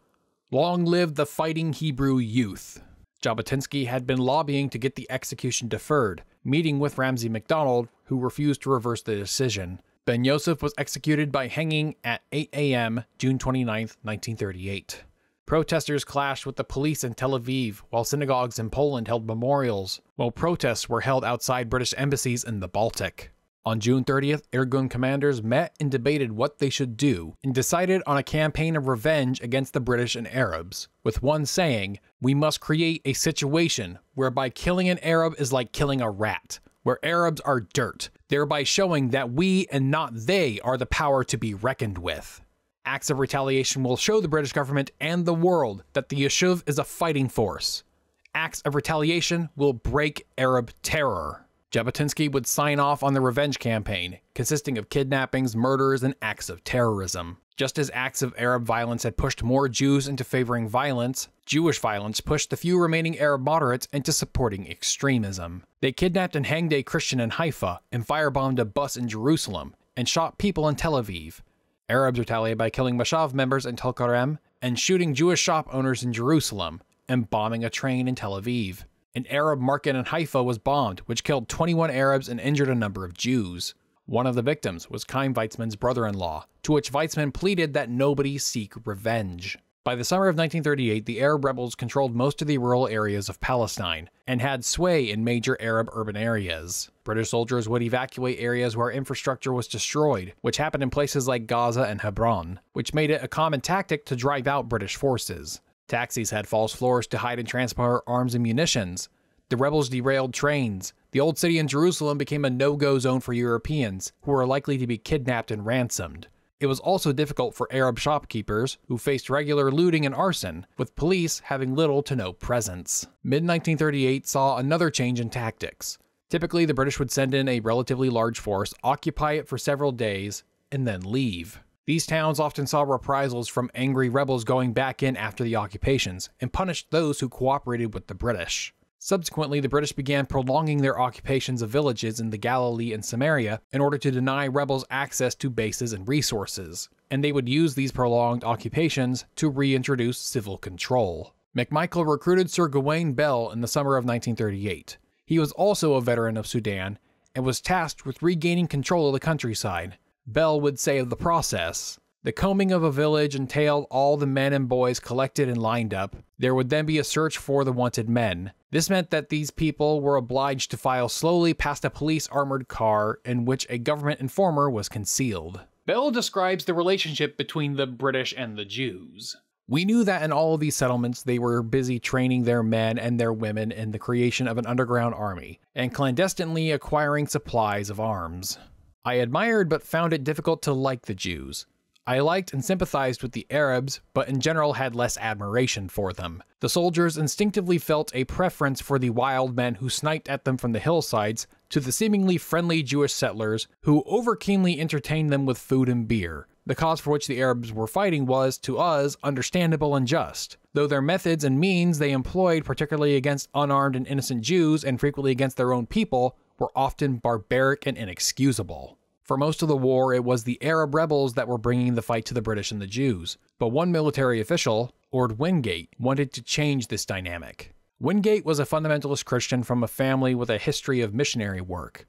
Long live the fighting Hebrew youth." Jabotinsky had been lobbying to get the execution deferred, meeting with Ramsey MacDonald, who refused to reverse the decision. Ben Yosef was executed by hanging at 8 a.m. June 29, 1938. Protesters clashed with the police in Tel Aviv, while synagogues in Poland held memorials, while protests were held outside British embassies in the Baltic. On June 30th, Irgun commanders met and debated what they should do, and decided on a campaign of revenge against the British and Arabs, with one saying, "We must create a situation whereby killing an Arab is like killing a rat, where Arabs are dirt, thereby showing that we and not they are the power to be reckoned with. Acts of retaliation will show the British government and the world that the Yishuv is a fighting force. Acts of retaliation will break Arab terror." Jabotinsky would sign off on the revenge campaign, consisting of kidnappings, murders, and acts of terrorism. Just as acts of Arab violence had pushed more Jews into favoring violence, Jewish violence pushed the few remaining Arab moderates into supporting extremism. They kidnapped and hanged a Christian in Haifa, and firebombed a bus in Jerusalem, and shot people in Tel Aviv. Arabs retaliated by killing Moshav members in Tel Karem, and shooting Jewish shop owners in Jerusalem, and bombing a train in Tel Aviv. An Arab market in Haifa was bombed, which killed 21 Arabs and injured a number of Jews. One of the victims was Chaim Weizmann's brother-in-law, to which Weizmann pleaded that nobody seek revenge. By the summer of 1938, the Arab rebels controlled most of the rural areas of Palestine, and had sway in major Arab urban areas. British soldiers would evacuate areas where infrastructure was destroyed, which happened in places like Gaza and Hebron, which made it a common tactic to drive out British forces. Taxis had false floors to hide and transport arms and munitions. The rebels derailed trains. The Old City in Jerusalem became a no-go zone for Europeans, who were likely to be kidnapped and ransomed. It was also difficult for Arab shopkeepers, who faced regular looting and arson, with police having little to no presence. Mid-1938 saw another change in tactics. Typically, the British would send in a relatively large force, occupy it for several days, and then leave. These towns often saw reprisals from angry rebels going back in after the occupations, and punished those who cooperated with the British. Subsequently, the British began prolonging their occupations of villages in the Galilee and Samaria in order to deny rebels access to bases and resources, and they would use these prolonged occupations to reintroduce civil control. McMichael recruited Sir Gawain Bell in the summer of 1938. He was also a veteran of Sudan, and was tasked with regaining control of the countryside. Bell would say of the process, "The combing of a village entailed all the men and boys collected and lined up. There would then be a search for the wanted men. This meant that these people were obliged to file slowly past a police armored car in which a government informer was concealed." Bell describes the relationship between the British and the Jews. "We knew that in all of these settlements they were busy training their men and their women in the creation of an underground army, and clandestinely acquiring supplies of arms. I admired but found it difficult to like the Jews. I liked and sympathized with the Arabs, but in general had less admiration for them. The soldiers instinctively felt a preference for the wild men who sniped at them from the hillsides, to the seemingly friendly Jewish settlers who over-keenly entertained them with food and beer. The cause for which the Arabs were fighting was, to us, understandable and just, though their methods and means they employed, particularly against unarmed and innocent Jews and frequently against their own people, were often barbaric and inexcusable. For most of the war, it was the Arab rebels that were bringing the fight to the British and the Jews. But one military official, Lord Wingate, wanted to change this dynamic. Wingate was a fundamentalist Christian from a family with a history of missionary work.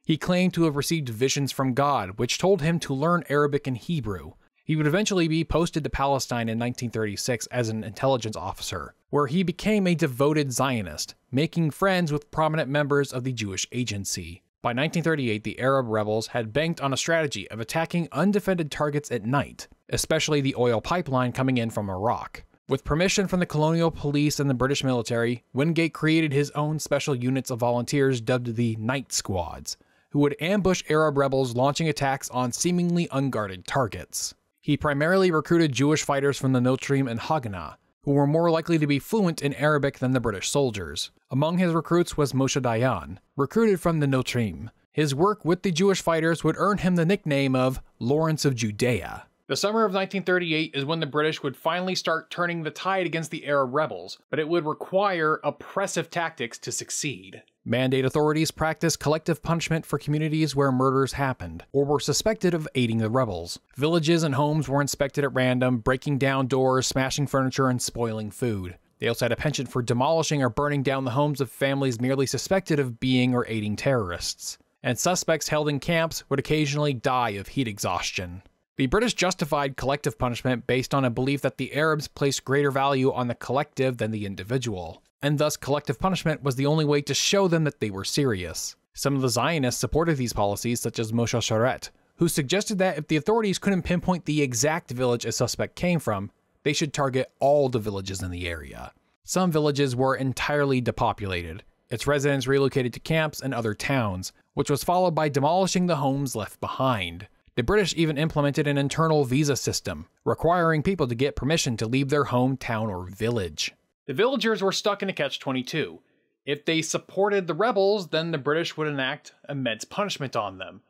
He claimed to have received visions from God, which told him to learn Arabic and Hebrew. He would eventually be posted to Palestine in 1936 as an intelligence officer, where he became a devoted Zionist, making friends with prominent members of the Jewish Agency. By 1938, the Arab rebels had banked on a strategy of attacking undefended targets at night, especially the oil pipeline coming in from Iraq. With permission from the colonial police and the British military, Wingate created his own special units of volunteers dubbed the Night Squads, who would ambush Arab rebels launching attacks on seemingly unguarded targets. He primarily recruited Jewish fighters from the Notrim and Haganah, who were more likely to be fluent in Arabic than the British soldiers. Among his recruits was Moshe Dayan, recruited from the Notrim. His work with the Jewish fighters would earn him the nickname of Lawrence of Judea. The summer of 1938 is when the British would finally start turning the tide against the Arab rebels, but it would require oppressive tactics to succeed. Mandate authorities practiced collective punishment for communities where murders happened, or were suspected of aiding the rebels. Villages and homes were inspected at random, breaking down doors, smashing furniture, and spoiling food. They also had a penchant for demolishing or burning down the homes of families merely suspected of being or aiding terrorists. And suspects held in camps would occasionally die of heat exhaustion. The British justified collective punishment based on a belief that the Arabs placed greater value on the collective than the individual, and thus collective punishment was the only way to show them that they were serious. Some of the Zionists supported these policies, such as Moshe Sharet, who suggested that if the authorities couldn't pinpoint the exact village a suspect came from, they should target all the villages in the area. Some villages were entirely depopulated, its residents relocated to camps and other towns, which was followed by demolishing the homes left behind. The British even implemented an internal visa system, requiring people to get permission to leave their hometown or village. The villagers were stuck in a catch-22. If they supported the rebels, then the British would enact immense punishment on them.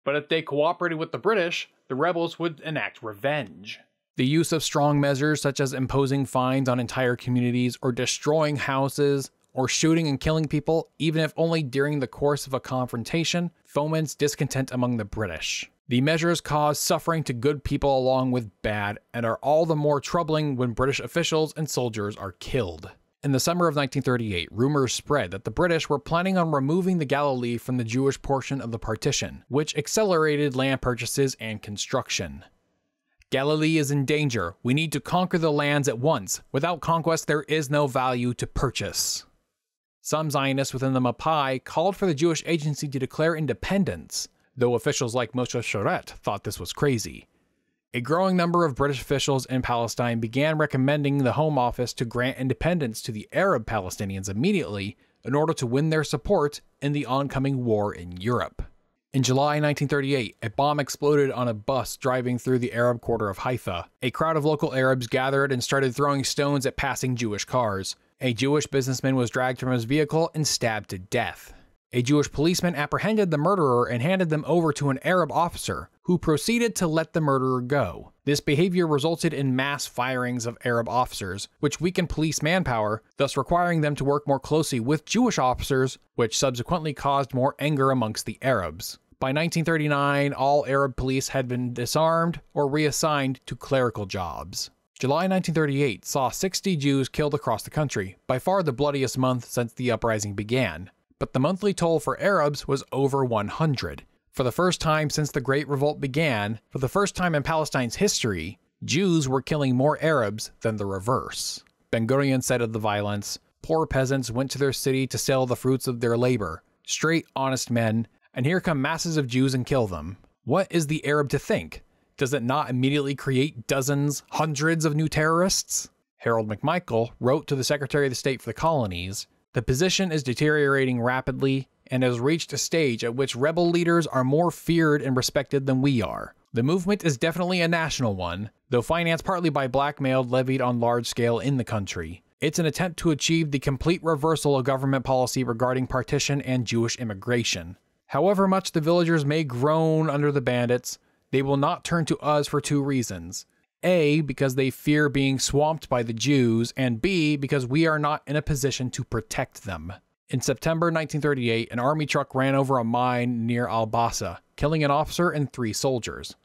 But if they cooperated with the British, the rebels would enact revenge. The use of strong measures such as imposing fines on entire communities or destroying houses or shooting and killing people, even if only during the course of a confrontation, foments discontent among the British. The measures cause suffering to good people along with bad, and are all the more troubling when British officials and soldiers are killed. In the summer of 1938, rumors spread that the British were planning on removing the Galilee from the Jewish portion of the partition, which accelerated land purchases and construction. Galilee is in danger. We need to conquer the lands at once. Without conquest, there is no value to purchase. Some Zionists within the Mapai called for the Jewish Agency to declare independence, though officials like Moshe Sharet thought this was crazy. A growing number of British officials in Palestine began recommending the Home Office to grant independence to the Arab Palestinians immediately in order to win their support in the oncoming war in Europe. In July 1938, a bomb exploded on a bus driving through the Arab quarter of Haifa. A crowd of local Arabs gathered and started throwing stones at passing Jewish cars. A Jewish businessman was dragged from his vehicle and stabbed to death. A Jewish policeman apprehended the murderer and handed them over to an Arab officer, who proceeded to let the murderer go. This behavior resulted in mass firings of Arab officers, which weakened police manpower, thus requiring them to work more closely with Jewish officers, which subsequently caused more anger amongst the Arabs. By 1939, all Arab police had been disarmed or reassigned to clerical jobs. July 1938 saw 60 Jews killed across the country, by far the bloodiest month since the uprising began. But the monthly toll for Arabs was over 100. For the first time since the Great Revolt began, for the first time in Palestine's history, Jews were killing more Arabs than the reverse. Ben-Gurion said of the violence, "Poor peasants went to their city to sell the fruits of their labor. Straight, honest men, and here come masses of Jews and kill them. What is the Arab to think? Does it not immediately create dozens, hundreds of new terrorists?" Harold McMichael wrote to the Secretary of the State for the Colonies, "The position is deteriorating rapidly and has reached a stage at which rebel leaders are more feared and respected than we are. The movement is definitely a national one, though financed partly by blackmail levied on large scale in the country. It's an attempt to achieve the complete reversal of government policy regarding partition and Jewish immigration. However much the villagers may groan under the bandits, they will not turn to us for two reasons. A, because they fear being swamped by the Jews, and B, because we are not in a position to protect them." In September 1938, an army truck ran over a mine near Al-Bassa, killing an officer and 3 soldiers.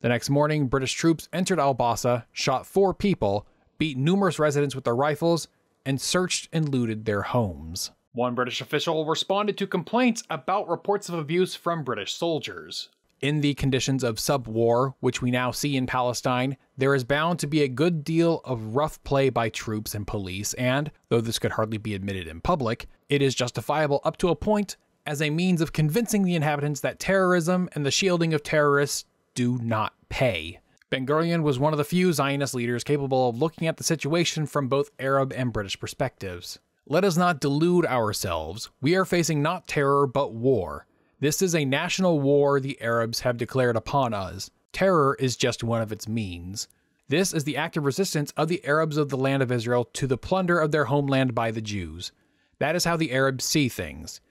The next morning, British troops entered Al-Bassa, shot 4 people, beat numerous residents with their rifles, and searched and looted their homes. One British official responded to complaints about reports of abuse from British soldiers. In the conditions of sub-war, which we now see in Palestine, there is bound to be a good deal of rough play by troops and police, and, though this could hardly be admitted in public, it is justifiable up to a point as a means of convincing the inhabitants that terrorism and the shielding of terrorists do not pay. Ben-Gurion was one of the few Zionist leaders capable of looking at the situation from both Arab and British perspectives. Let us not delude ourselves. We are facing not terror but war. This is a national war the Arabs have declared upon us. Terror is just one of its means. This is the active resistance of the Arabs of the land of Israel to the plunder of their homeland by the Jews. That is how the Arabs see things,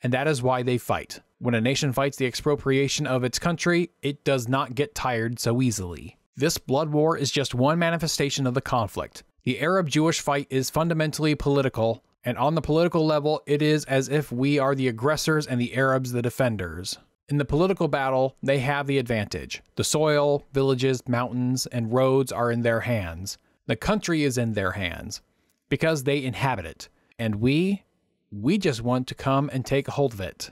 and that is why they fight. When a nation fights the expropriation of its country, it does not get tired so easily. This blood war is just one manifestation of the conflict. The Arab-Jewish fight is fundamentally political, and on the political level, it is as if we are the aggressors and the Arabs the defenders. In the political battle, they have the advantage. The soil, villages, mountains, and roads are in their hands. The country is in their hands, because they inhabit it. And we just want to come and take hold of it.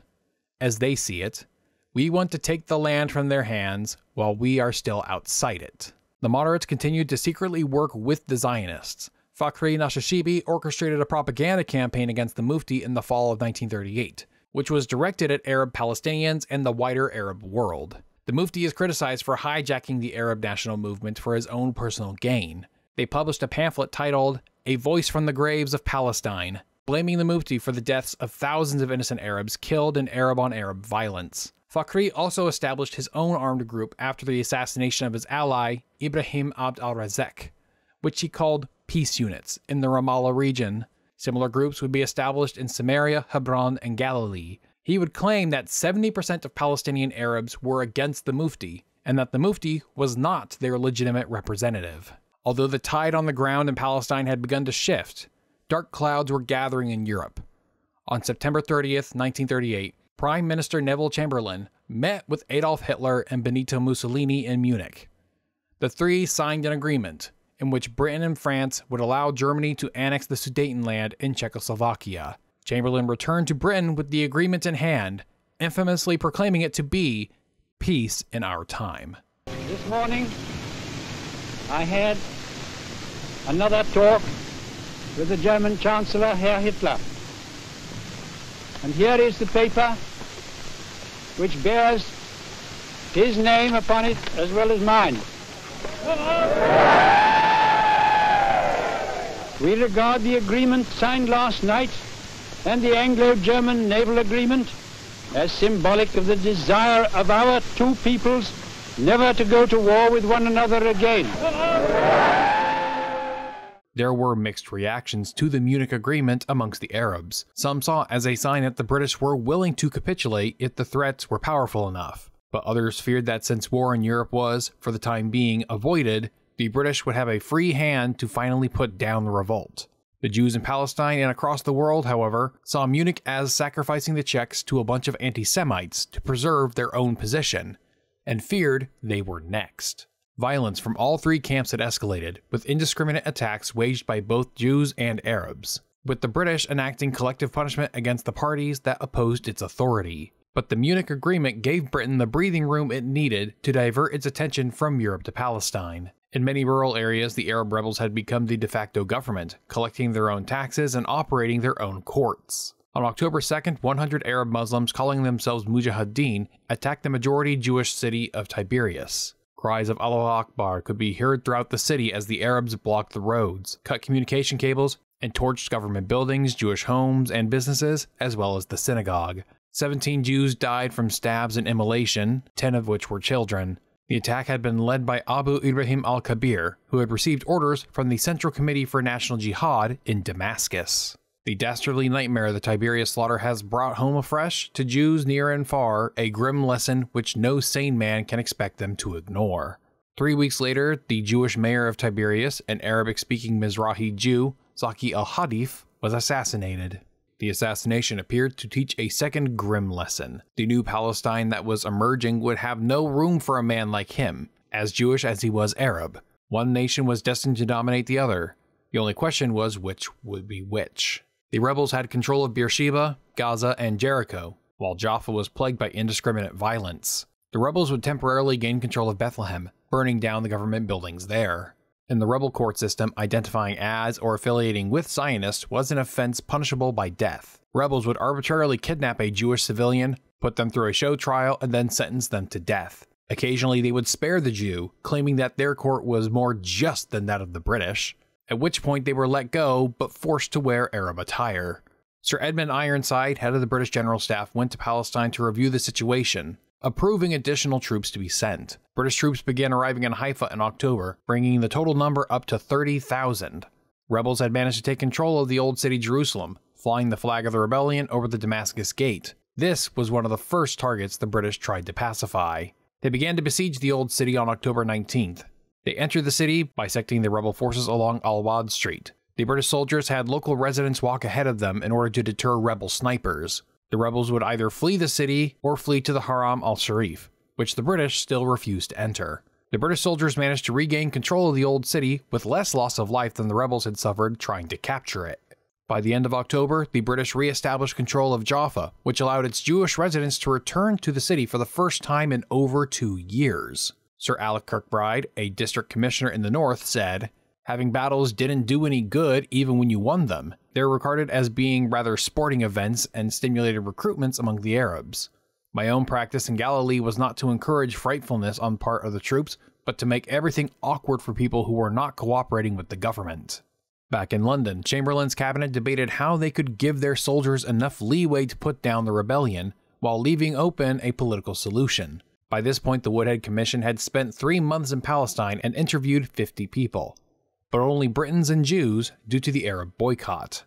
As they see it, we want to take the land from their hands while we are still outside it. The moderates continued to secretly work with the Zionists. Fakhri Nashashibi orchestrated a propaganda campaign against the Mufti in the fall of 1938. which was directed at Arab Palestinians and the wider Arab world. The Mufti is criticized for hijacking the Arab national movement for his own personal gain. They published a pamphlet titled A Voice from the Graves of Palestine, blaming the Mufti for the deaths of thousands of innocent Arabs killed in Arab-on-Arab violence. Fakhri also established his own armed group after the assassination of his ally, Ibrahim Abd al-Razak, which he called peace units in the Ramallah region. Similar groups would be established in Samaria, Hebron, and Galilee. He would claim that 70% of Palestinian Arabs were against the Mufti, and that the Mufti was not their legitimate representative. Although the tide on the ground in Palestine had begun to shift, dark clouds were gathering in Europe. On September 30th, 1938, Prime Minister Neville Chamberlain met with Adolf Hitler and Benito Mussolini in Munich. The three signed an agreement in which Britain and France would allow Germany to annex the Sudetenland in Czechoslovakia. Chamberlain returned to Britain with the agreement in hand, infamously proclaiming it to be peace in our time. This morning, I had another talk with the German Chancellor, Herr Hitler. And here is the paper which bears his name upon it as well as mine. We regard the agreement signed last night and the Anglo-German naval agreement as symbolic of the desire of our two peoples never to go to war with one another again. There were mixed reactions to the Munich Agreement amongst the Arabs. Some saw it as a sign that the British were willing to capitulate if the threats were powerful enough. But others feared that since war in Europe was, for the time being, avoided, the British would have a free hand to finally put down the revolt. The Jews in Palestine and across the world, however, saw Munich as sacrificing the Czechs to a bunch of anti-Semites to preserve their own position, and feared they were next. Violence from all three camps had escalated, with indiscriminate attacks waged by both Jews and Arabs, with the British enacting collective punishment against the parties that opposed its authority. But the Munich Agreement gave Britain the breathing room it needed to divert its attention from Europe to Palestine. In many rural areas, the Arab rebels had become the de facto government, collecting their own taxes and operating their own courts. On October 2nd, 100 Arab Muslims calling themselves Mujahideen attacked the majority Jewish city of Tiberias. Cries of Allahu Akbar could be heard throughout the city as the Arabs blocked the roads, cut communication cables, and torched government buildings, Jewish homes, and businesses, as well as the synagogue. 17 Jews died from stabs and immolation, 10 of which were children. The attack had been led by Abu Ibrahim al-Kabir, who had received orders from the Central Committee for National Jihad in Damascus. The dastardly nightmare of the Tiberias slaughter has brought home afresh to Jews near and far a grim lesson which no sane man can expect them to ignore. 3 weeks later, the Jewish mayor of Tiberias, an Arabic-speaking Mizrahi Jew, Zaki al-Hadif, was assassinated. The assassination appeared to teach a second grim lesson. The new Palestine that was emerging would have no room for a man like him, as Jewish as he was Arab. One nation was destined to dominate the other. The only question was which would be which. The rebels had control of Beersheba, Gaza, and Jericho, while Jaffa was plagued by indiscriminate violence. The rebels would temporarily gain control of Bethlehem, burning down the government buildings there. In the rebel court system, identifying as or affiliating with Zionists was an offense punishable by death. Rebels would arbitrarily kidnap a Jewish civilian, put them through a show trial, and then sentence them to death. Occasionally, they would spare the Jew, claiming that their court was more just than that of the British, at which point they were let go but forced to wear Arab attire. Sir Edmund Ironside, head of the British General Staff, went to Palestine to review the situation, approving additional troops to be sent. British troops began arriving in Haifa in October, bringing the total number up to 30,000. Rebels had managed to take control of the Old City Jerusalem, flying the flag of the rebellion over the Damascus Gate. This was one of the first targets the British tried to pacify. They began to besiege the Old City on October 19th. They entered the city, bisecting the rebel forces along Al-Wad Street. The British soldiers had local residents walk ahead of them in order to deter rebel snipers. The rebels would either flee the city or flee to the Haram al-Sharif, which the British still refused to enter. The British soldiers managed to regain control of the Old City with less loss of life than the rebels had suffered trying to capture it. By the end of October, the British re-established control of Jaffa, which allowed its Jewish residents to return to the city for the first time in over 2 years. Sir Alec Kirkbride, a district commissioner in the north, said, "Having battles didn't do any good even when you won them. They're regarded as being rather sporting events and stimulated recruitments among the Arabs. My own practice in Galilee was not to encourage frightfulness on part of the troops, but to make everything awkward for people who were not cooperating with the government. Back in London, Chamberlain's cabinet debated how they could give their soldiers enough leeway to put down the rebellion, while leaving open a political solution. By this point, the Woodhead Commission had spent 3 months in Palestine and interviewed 50 people, but only Britons and Jews due to the Arab boycott.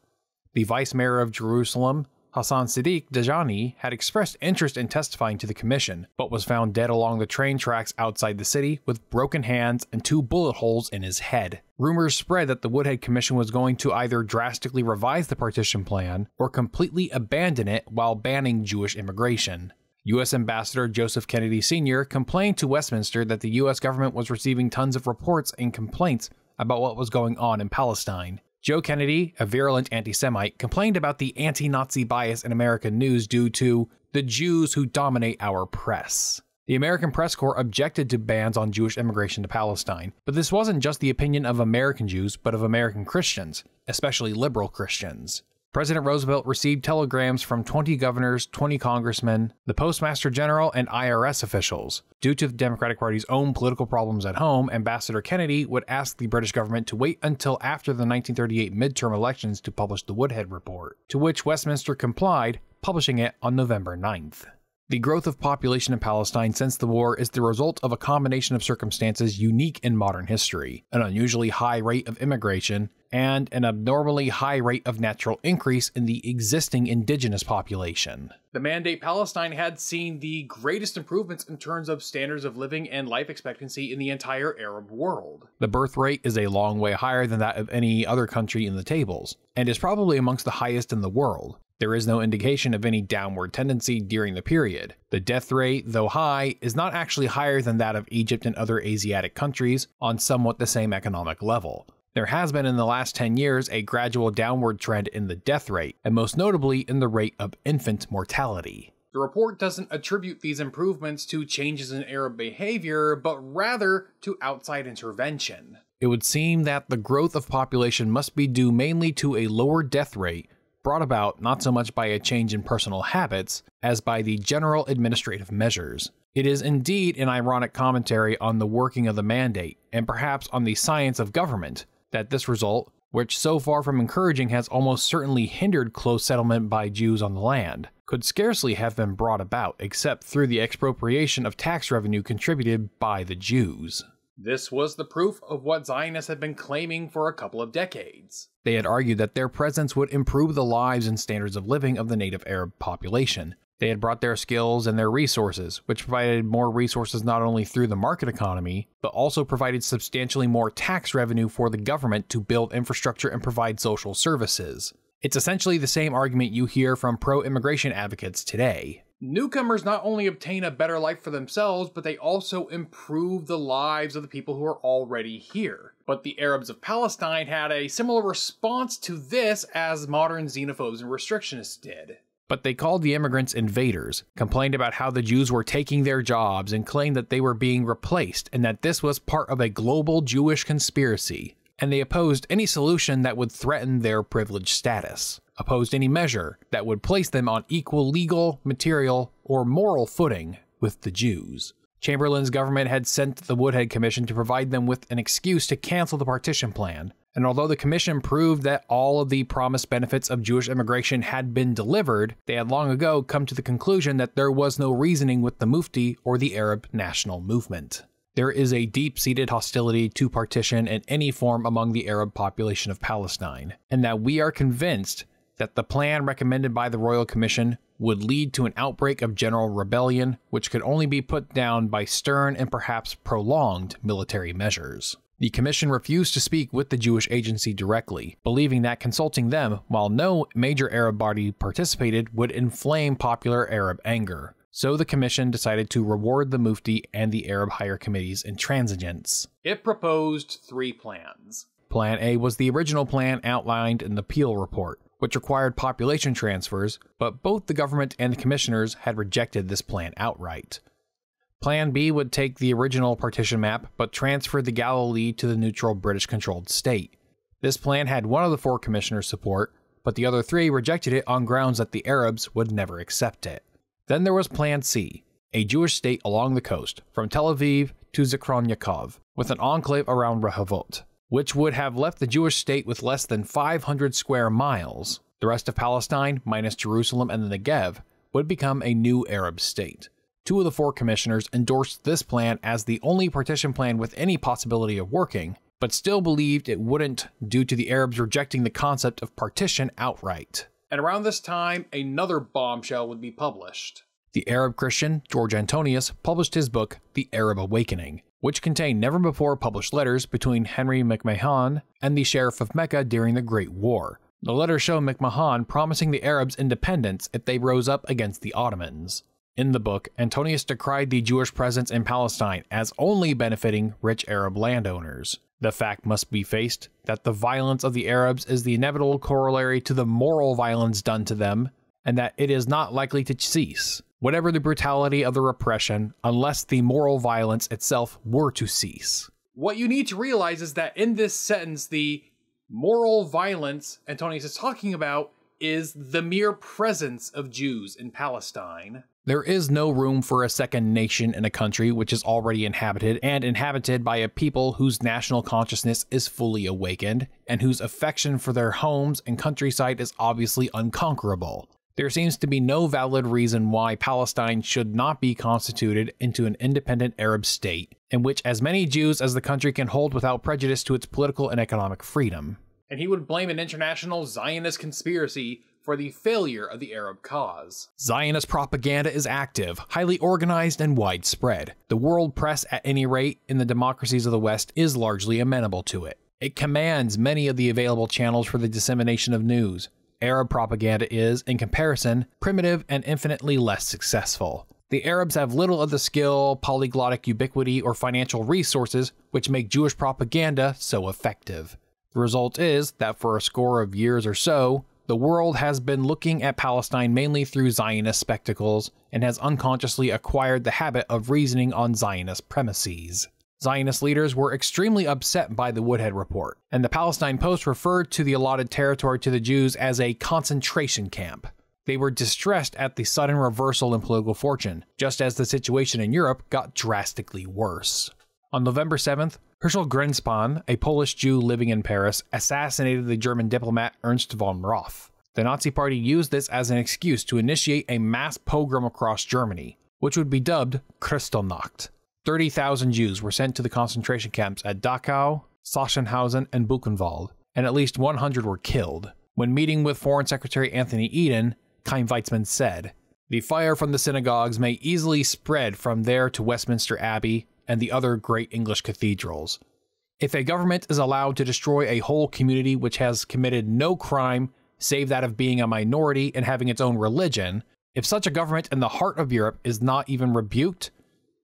The vice mayor of Jerusalem, Hassan Siddiq Dajani, had expressed interest in testifying to the commission, but was found dead along the train tracks outside the city with broken hands and 2 bullet holes in his head. Rumors spread that the Woodhead Commission was going to either drastically revise the partition plan or completely abandon it while banning Jewish immigration. U.S. Ambassador Joseph Kennedy Sr. complained to Westminster that the U.S. government was receiving tons of reports and complaints about what was going on in Palestine. Joe Kennedy, a virulent anti-Semite, complained about the anti-Nazi bias in American news due to the Jews who dominate our press. The American Press Corps objected to bans on Jewish immigration to Palestine, but this wasn't just the opinion of American Jews, but of American Christians, especially liberal Christians. President Roosevelt received telegrams from 20 governors, 20 congressmen, the Postmaster General, and IRS officials. Due to the Democratic Party's own political problems at home, Ambassador Kennedy would ask the British government to wait until after the 1938 midterm elections to publish the Woodhead Report, to which Westminster complied, publishing it on November 9th. The growth of population in Palestine since the war is the result of a combination of circumstances unique in modern history: an unusually high rate of immigration, and an abnormally high rate of natural increase in the existing indigenous population. The Mandate Palestine had seen the greatest improvements in terms of standards of living and life expectancy in the entire Arab world. The birth rate is a long way higher than that of any other country in the tables, and is probably amongst the highest in the world. There is no indication of any downward tendency during the period. The death rate, though high, is not actually higher than that of Egypt and other Asiatic countries on somewhat the same economic level. There has been in the last 10 years a gradual downward trend in the death rate, and most notably in the rate of infant mortality. The report doesn't attribute these improvements to changes in Arab behavior, but rather to outside intervention. It would seem that the growth of population must be due mainly to a lower death rate, brought about not so much by a change in personal habits as by the general administrative measures. It is indeed an ironic commentary on the working of the Mandate, and perhaps on the science of government, that this result, which so far from encouraging has almost certainly hindered close settlement by Jews on the land, could scarcely have been brought about except through the expropriation of tax revenue contributed by the Jews. This was the proof of what Zionists had been claiming for a couple of decades. They had argued that their presence would improve the lives and standards of living of the native Arab population. They had brought their skills and their resources, which provided more resources not only through the market economy, but also provided substantially more tax revenue for the government to build infrastructure and provide social services. It's essentially the same argument you hear from pro-immigration advocates today. Newcomers not only obtain a better life for themselves, but they also improve the lives of the people who are already here. But the Arabs of Palestine had a similar response to this as modern xenophobes and restrictionists did. But they called the immigrants invaders, complained about how the Jews were taking their jobs, and claimed that they were being replaced and that this was part of a global Jewish conspiracy. And they opposed any solution that would threaten their privileged status, opposed any measure that would place them on equal legal, material, or moral footing with the Jews. Chamberlain's government had sent the Woodhead Commission to provide them with an excuse to cancel the partition plan, and although the commission proved that all of the promised benefits of Jewish immigration had been delivered, they had long ago come to the conclusion that there was no reasoning with the Mufti or the Arab national movement. There is a deep-seated hostility to partition in any form among the Arab population of Palestine, and that we are convinced that the plan recommended by the Royal Commission would lead to an outbreak of general rebellion, which could only be put down by stern and perhaps prolonged military measures. The Commission refused to speak with the Jewish Agency directly, believing that consulting them, while no major Arab body participated, would inflame popular Arab anger. So the Commission decided to reward the Mufti and the Arab Higher Committee's intransigence. It proposed 3 plans. Plan A was the original plan outlined in the Peel Report, which required population transfers, but both the government and the commissioners had rejected this plan outright. Plan B would take the original partition map, but transfer the Galilee to the neutral British-controlled state. This plan had one of the 4 commissioners' support, but the other 3 rejected it on grounds that the Arabs would never accept it. Then there was Plan C, a Jewish state along the coast, from Tel Aviv to Zichron Yaakov, with an enclave around Rehovot, which would have left the Jewish state with less than 500 square miles. The rest of Palestine, minus Jerusalem and the Negev, would become a new Arab state. 2 of the 4 commissioners endorsed this plan as the only partition plan with any possibility of working, but still believed it wouldn't due to the Arabs rejecting the concept of partition outright. And around this time, another bombshell would be published. The Arab Christian George Antonius published his book, The Arab Awakening, which contained never-before-published letters between Henry McMahon and the Sheriff of Mecca during the Great War. The letters show McMahon promising the Arabs independence if they rose up against the Ottomans. In the book, Antonius decried the Jewish presence in Palestine as only benefiting rich Arab landowners. The fact must be faced that the violence of the Arabs is the inevitable corollary to the moral violence done to them, and that it is not likely to cease, whatever the brutality of the repression, unless the moral violence itself were to cease. What you need to realize is that in this sentence, the moral violence Antonius is talking about is the mere presence of Jews in Palestine. There is no room for a second nation in a country which is already inhabited, and inhabited by a people whose national consciousness is fully awakened, and whose affection for their homes and countryside is obviously unconquerable. There seems to be no valid reason why Palestine should not be constituted into an independent Arab state, in which as many Jews as the country can hold without prejudice to its political and economic freedom. And he would blame an international Zionist conspiracy for the failure of the Arab cause. Zionist propaganda is active, highly organized, and widespread. The world press, at any rate, in the democracies of the West, is largely amenable to it. It commands many of the available channels for the dissemination of news. Arab propaganda is, in comparison, primitive and infinitely less successful. The Arabs have little of the skill, polyglottic ubiquity, or financial resources which make Jewish propaganda so effective. The result is that for a score of years or so, the world has been looking at Palestine mainly through Zionist spectacles and has unconsciously acquired the habit of reasoning on Zionist premises. Zionist leaders were extremely upset by the Woodhead Report, and the Palestine Post referred to the allotted territory to the Jews as a concentration camp. They were distressed at the sudden reversal in political fortune, just as the situation in Europe got drastically worse. On November 7th, Herschel Grenspan, a Polish Jew living in Paris, assassinated the German diplomat Ernst von Roth. The Nazi Party used this as an excuse to initiate a mass pogrom across Germany, which would be dubbed Kristallnacht. 30,000 Jews were sent to the concentration camps at Dachau, Sachsenhausen, and Buchenwald, and at least 100 were killed. When meeting with Foreign Secretary Anthony Eden, Chaim Weizmann said, "The fire from the synagogues may easily spread from there to Westminster Abbey and the other great English cathedrals. If a government is allowed to destroy a whole community which has committed no crime save that of being a minority and having its own religion, if such a government in the heart of Europe is not even rebuked,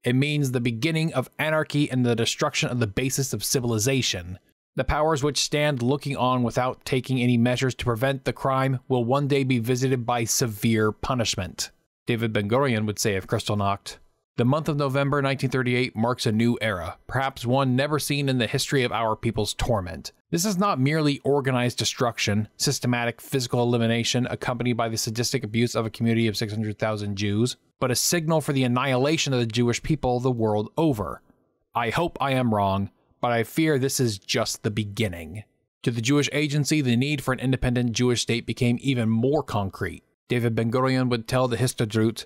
it means the beginning of anarchy and the destruction of the basis of civilization. The powers which stand looking on without taking any measures to prevent the crime will one day be visited by severe punishment." David Ben-Gurion would say of Kristallnacht, "The month of November 1938 marks a new era, perhaps one never seen in the history of our people's torment. This is not merely organized destruction, systematic physical elimination accompanied by the sadistic abuse of a community of 600,000 Jews, but a signal for the annihilation of the Jewish people the world over. I hope I am wrong, but I fear this is just the beginning." To the Jewish Agency, the need for an independent Jewish state became even more concrete. David Ben-Gurion would tell the Histadrut,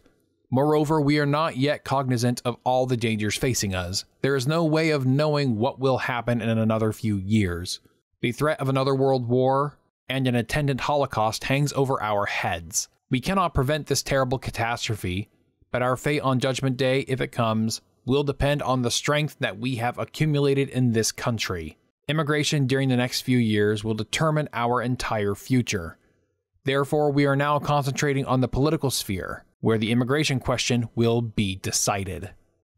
"Moreover, we are not yet cognizant of all the dangers facing us. There is no way of knowing what will happen in another few years. The threat of another world war and an attendant Holocaust hangs over our heads. We cannot prevent this terrible catastrophe, but our fate on Judgment Day, if it comes, will depend on the strength that we have accumulated in this country. Immigration during the next few years will determine our entire future. Therefore, we are now concentrating on the political sphere, where the immigration question will be decided."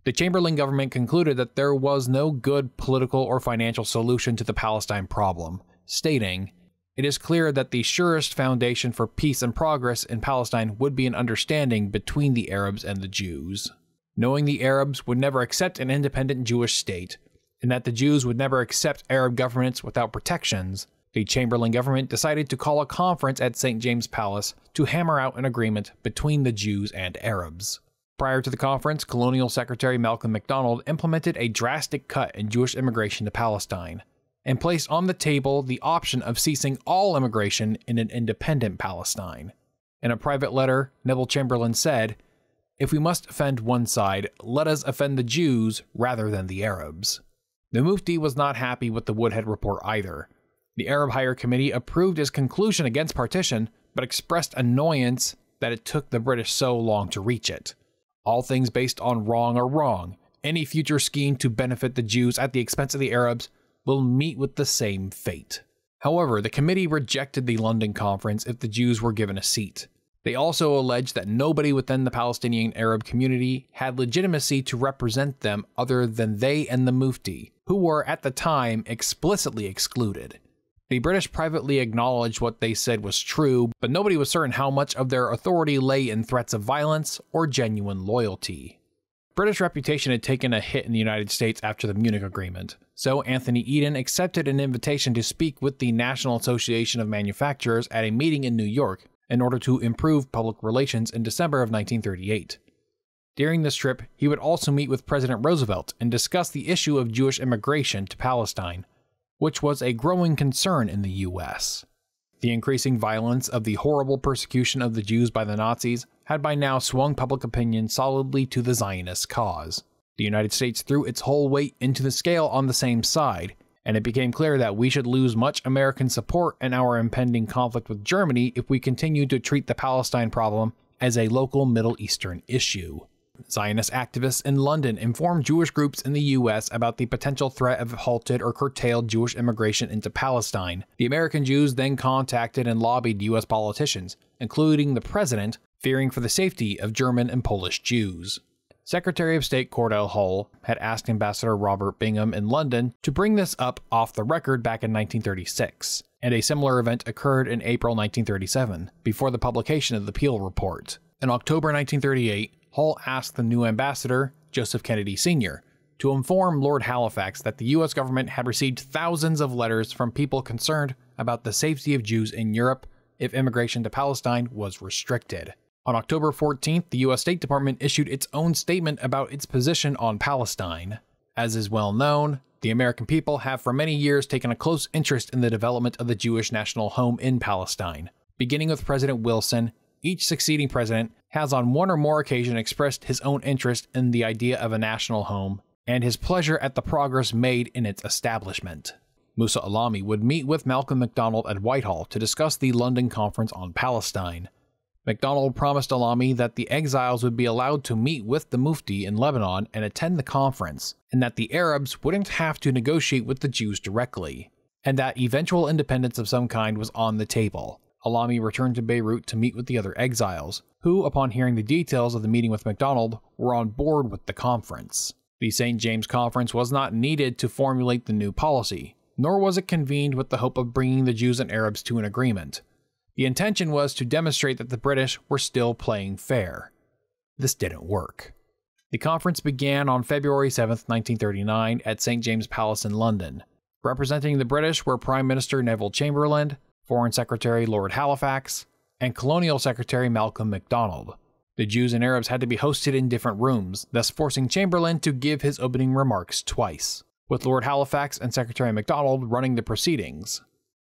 The Chamberlain government concluded that there was no good political or financial solution to the Palestine problem, stating, "It is clear that the surest foundation for peace and progress in Palestine would be an understanding between the Arabs and the Jews. Knowing the Arabs would never accept an independent Jewish state, and that the Jews would never accept Arab governments without protections, The Chamberlain government decided to call a conference at St. James Palace to hammer out an agreement between the Jews and Arabs. Prior to the conference, Colonial Secretary Malcolm MacDonald implemented a drastic cut in Jewish immigration to Palestine, and placed on the table the option of ceasing all immigration in an independent Palestine. In a private letter, Neville Chamberlain said, "If we must offend one side, let us offend the Jews rather than the Arabs." The Mufti was not happy with the Woodhead report either. The Arab Higher Committee approved his conclusion against partition, but expressed annoyance that it took the British so long to reach it. All things based on wrong are wrong. Any future scheme to benefit the Jews at the expense of the Arabs will meet with the same fate. However, the committee rejected the London Conference if the Jews were given a seat. They also alleged that nobody within the Palestinian Arab community had legitimacy to represent them other than they and the Mufti, who were at the time explicitly excluded. The British privately acknowledged what they said was true, but nobody was certain how much of their authority lay in threats of violence or genuine loyalty. British reputation had taken a hit in the United States after the Munich Agreement, so Anthony Eden accepted an invitation to speak with the National Association of Manufacturers at a meeting in New York in order to improve public relations in December of 1938. During this trip, he would also meet with President Roosevelt and discuss the issue of Jewish immigration to Palestine, which was a growing concern in the U.S. The increasing violence of the horrible persecution of the Jews by the Nazis had by now swung public opinion solidly to the Zionist cause. The United States threw its whole weight into the scale on the same side, and it became clear that we should lose much American support in our impending conflict with Germany if we continued to treat the Palestine problem as a local Middle Eastern issue. Zionist activists in London informed Jewish groups in the U.S. about the potential threat of halted or curtailed Jewish immigration into Palestine. The American Jews then contacted and lobbied U.S. politicians, including the president, fearing for the safety of German and Polish Jews. Secretary of State Cordell Hull had asked Ambassador Robert Bingham in London to bring this up off the record back in 1936, and a similar event occurred in April 1937, before the publication of the Peel Report. In October 1938, Hull asked the new ambassador, Joseph Kennedy Sr., to inform Lord Halifax that the U.S. government had received thousands of letters from people concerned about the safety of Jews in Europe if immigration to Palestine was restricted. On October 14th, the U.S. State Department issued its own statement about its position on Palestine. As is well known, the American people have for many years taken a close interest in the development of the Jewish national home in Palestine. Beginning with President Wilson, each succeeding president has on one or more occasions expressed his own interest in the idea of a national home and his pleasure at the progress made in its establishment. Musa Alami would meet with Malcolm MacDonald at Whitehall to discuss the London Conference on Palestine. MacDonald promised Alami that the exiles would be allowed to meet with the Mufti in Lebanon and attend the conference, and that the Arabs wouldn't have to negotiate with the Jews directly, and that eventual independence of some kind was on the table. Alami returned to Beirut to meet with the other exiles, who, upon hearing the details of the meeting with MacDonald, were on board with the conference. The St. James Conference was not needed to formulate the new policy, nor was it convened with the hope of bringing the Jews and Arabs to an agreement. The intention was to demonstrate that the British were still playing fair. This didn't work. The conference began on February 7, 1939, at St. James Palace in London. Representing the British were Prime Minister Neville Chamberlain, Foreign Secretary Lord Halifax, and Colonial Secretary Malcolm MacDonald. The Jews and Arabs had to be hosted in different rooms, thus forcing Chamberlain to give his opening remarks twice, with Lord Halifax and Secretary MacDonald running the proceedings.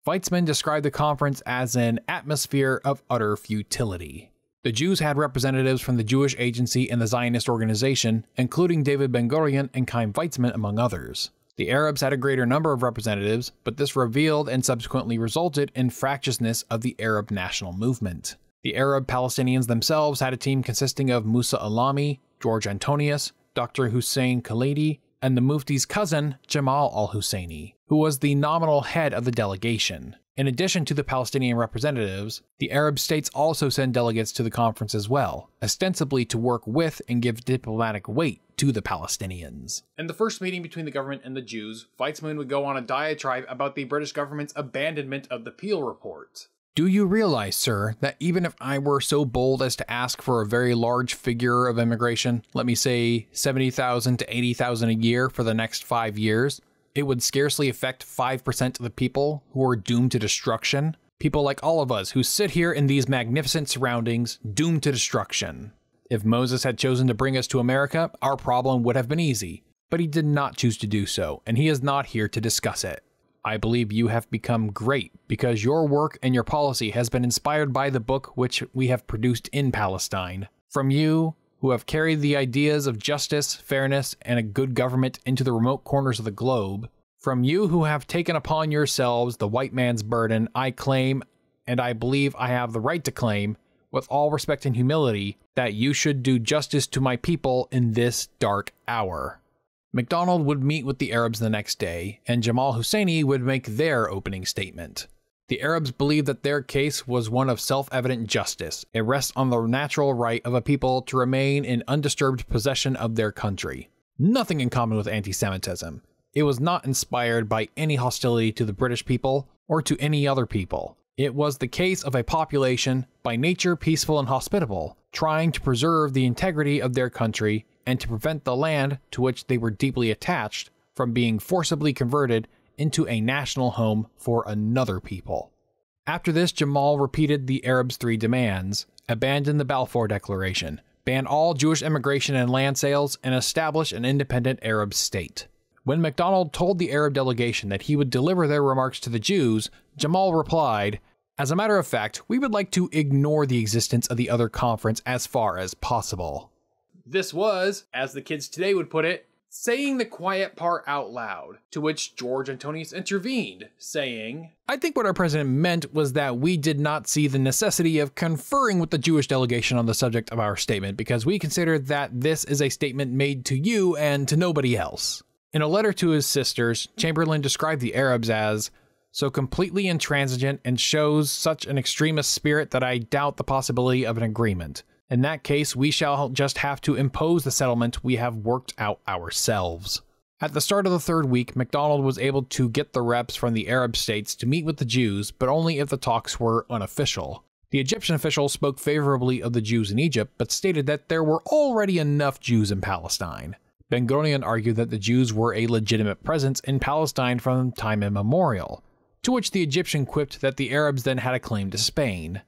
Weizmann described the conference as an atmosphere of utter futility. The Jews had representatives from the Jewish Agency and the Zionist Organization, including David Ben-Gurion and Chaim Weizmann, among others. The Arabs had a greater number of representatives, but this revealed and subsequently resulted in fractiousness of the Arab national movement. The Arab Palestinians themselves had a team consisting of Musa Alami, George Antonius, Dr. Hussein Khalidi, and the Mufti's cousin, Jamal al-Husseini, who was the nominal head of the delegation. In addition to the Palestinian representatives, the Arab states also send delegates to the conference as well, ostensibly to work with and give diplomatic weight to the Palestinians. In the first meeting between the government and the Jews, Weizmann would go on a diatribe about the British government's abandonment of the Peel Report. Do you realize, sir, that even if I were so bold as to ask for a very large figure of immigration, let me say 70,000 to 80,000 a year for the next 5 years, it would scarcely affect 5% of the people who are doomed to destruction. People like all of us who sit here in these magnificent surroundings, doomed to destruction. If Moses had chosen to bring us to America, our problem would have been easy. But he did not choose to do so, and he is not here to discuss it. I believe you have become great because your work and your policy has been inspired by the book which we have produced in Palestine. From you, who have carried the ideas of justice, fairness, and a good government into the remote corners of the globe, from you who have taken upon yourselves the white man's burden, I claim, and I believe I have the right to claim, with all respect and humility, that you should do justice to my people in this dark hour. MacDonald would meet with the Arabs the next day, and Jamal Husseini would make their opening statement. The Arabs believed that their case was one of self-evident justice. It rests on the natural right of a people to remain in undisturbed possession of their country. Nothing in common with anti-Semitism. It was not inspired by any hostility to the British people or to any other people. It was the case of a population, by nature peaceful and hospitable, trying to preserve the integrity of their country and to prevent the land to which they were deeply attached from being forcibly converted into a national home for another people. After this, Jamal repeated the Arabs' three demands: abandon the Balfour Declaration, ban all Jewish immigration and land sales, and establish an independent Arab state. When MacDonald told the Arab delegation that he would deliver their remarks to the Jews, Jamal replied, "As a matter of fact, we would like to ignore the existence of the other conference as far as possible." This was, as the kids today would put it, saying the quiet part out loud, to which George Antonius intervened, saying, "I think what our president meant was that we did not see the necessity of conferring with the Jewish delegation on the subject of our statement because we consider that this is a statement made to you and to nobody else." In a letter to his sisters, Chamberlain described the Arabs as so completely intransigent and shows such an extremist spirit that I doubt the possibility of an agreement. In that case, we shall just have to impose the settlement we have worked out ourselves. At the start of the third week, MacDonald was able to get the reps from the Arab states to meet with the Jews, but only if the talks were unofficial. The Egyptian official spoke favorably of the Jews in Egypt, but stated that there were already enough Jews in Palestine. Ben-Gurion argued that the Jews were a legitimate presence in Palestine from time immemorial, to which the Egyptian quipped that the Arabs then had a claim to Spain.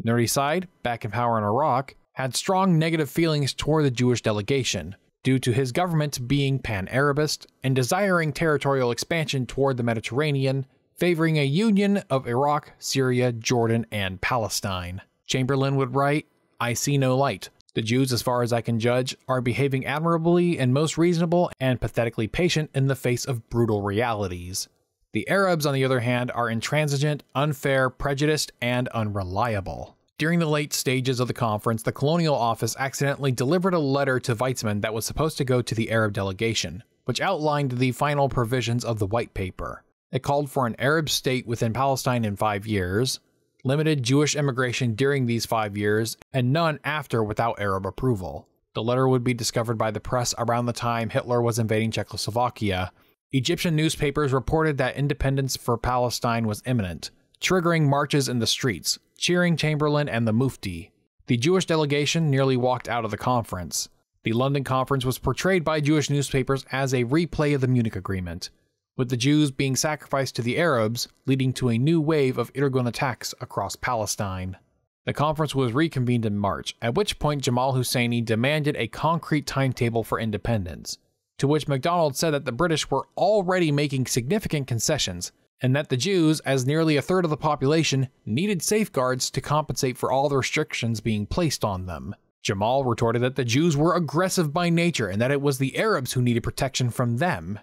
Nurdiside, back in power in Iraq, had strong negative feelings toward the Jewish delegation, due to his government being Pan-Arabist and desiring territorial expansion toward the Mediterranean, favoring a union of Iraq, Syria, Jordan, and Palestine. Chamberlain would write, "I see no light. The Jews, as far as I can judge, are behaving admirably and most reasonable and pathetically patient in the face of brutal realities. The Arabs, on the other hand, are intransigent, unfair, prejudiced, and unreliable." During the late stages of the conference, the Colonial Office accidentally delivered a letter to Weizmann that was supposed to go to the Arab delegation, which outlined the final provisions of the White Paper. It called for an Arab state within Palestine in 5 years, limited Jewish immigration during these 5 years, and none after without Arab approval. The letter would be discovered by the press around the time Hitler was invading Czechoslovakia. Egyptian newspapers reported that independence for Palestine was imminent, triggering marches in the streets, cheering Chamberlain and the Mufti. The Jewish delegation nearly walked out of the conference. The London conference was portrayed by Jewish newspapers as a replay of the Munich Agreement, with the Jews being sacrificed to the Arabs, leading to a new wave of Irgun attacks across Palestine. The conference was reconvened in March, at which point Jamal Husseini demanded a concrete timetable for independence, to which MacDonald said that the British were already making significant concessions, and that the Jews, as nearly a third of the population, needed safeguards to compensate for all the restrictions being placed on them. Jamal retorted that the Jews were aggressive by nature and that it was the Arabs who needed protection from them.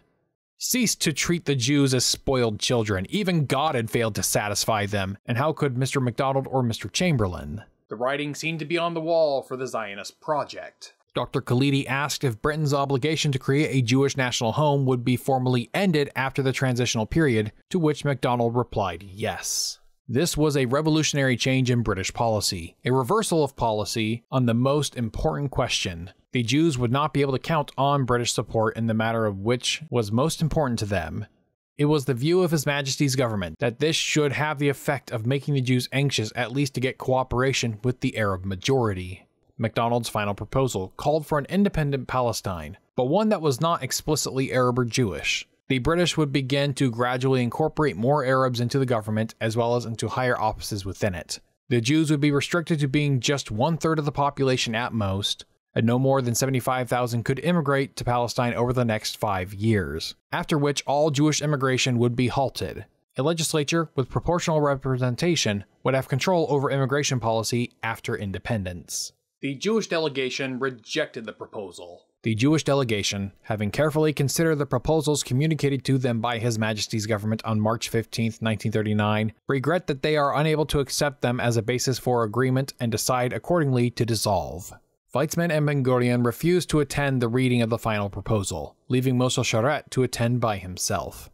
Cease to treat the Jews as spoiled children. Even God had failed to satisfy them, and how could Mr. MacDonald or Mr. Chamberlain? The writing seemed to be on the wall for the Zionist project. Dr. Khalil asked if Britain's obligation to create a Jewish national home would be formally ended after the transitional period, to which MacDonald replied yes. This was a revolutionary change in British policy, a reversal of policy on the most important question. The Jews would not be able to count on British support in the matter of which was most important to them. It was the view of His Majesty's government that this should have the effect of making the Jews anxious at least to get cooperation with the Arab majority. MacDonald's final proposal called for an independent Palestine, but one that was not explicitly Arab or Jewish. The British would begin to gradually incorporate more Arabs into the government as well as into higher offices within it. The Jews would be restricted to being just 1/3 of the population at most, and no more than 75,000 could immigrate to Palestine over the next 5 years, after which all Jewish immigration would be halted. A legislature with proportional representation would have control over immigration policy after independence. The Jewish delegation rejected the proposal. The Jewish delegation, having carefully considered the proposals communicated to them by His Majesty's government on March 15, 1939, regret that they are unable to accept them as a basis for agreement and decide accordingly to dissolve. Weizmann and Ben-Gurion refused to attend the reading of the final proposal, leaving Moshe Sharet to attend by himself.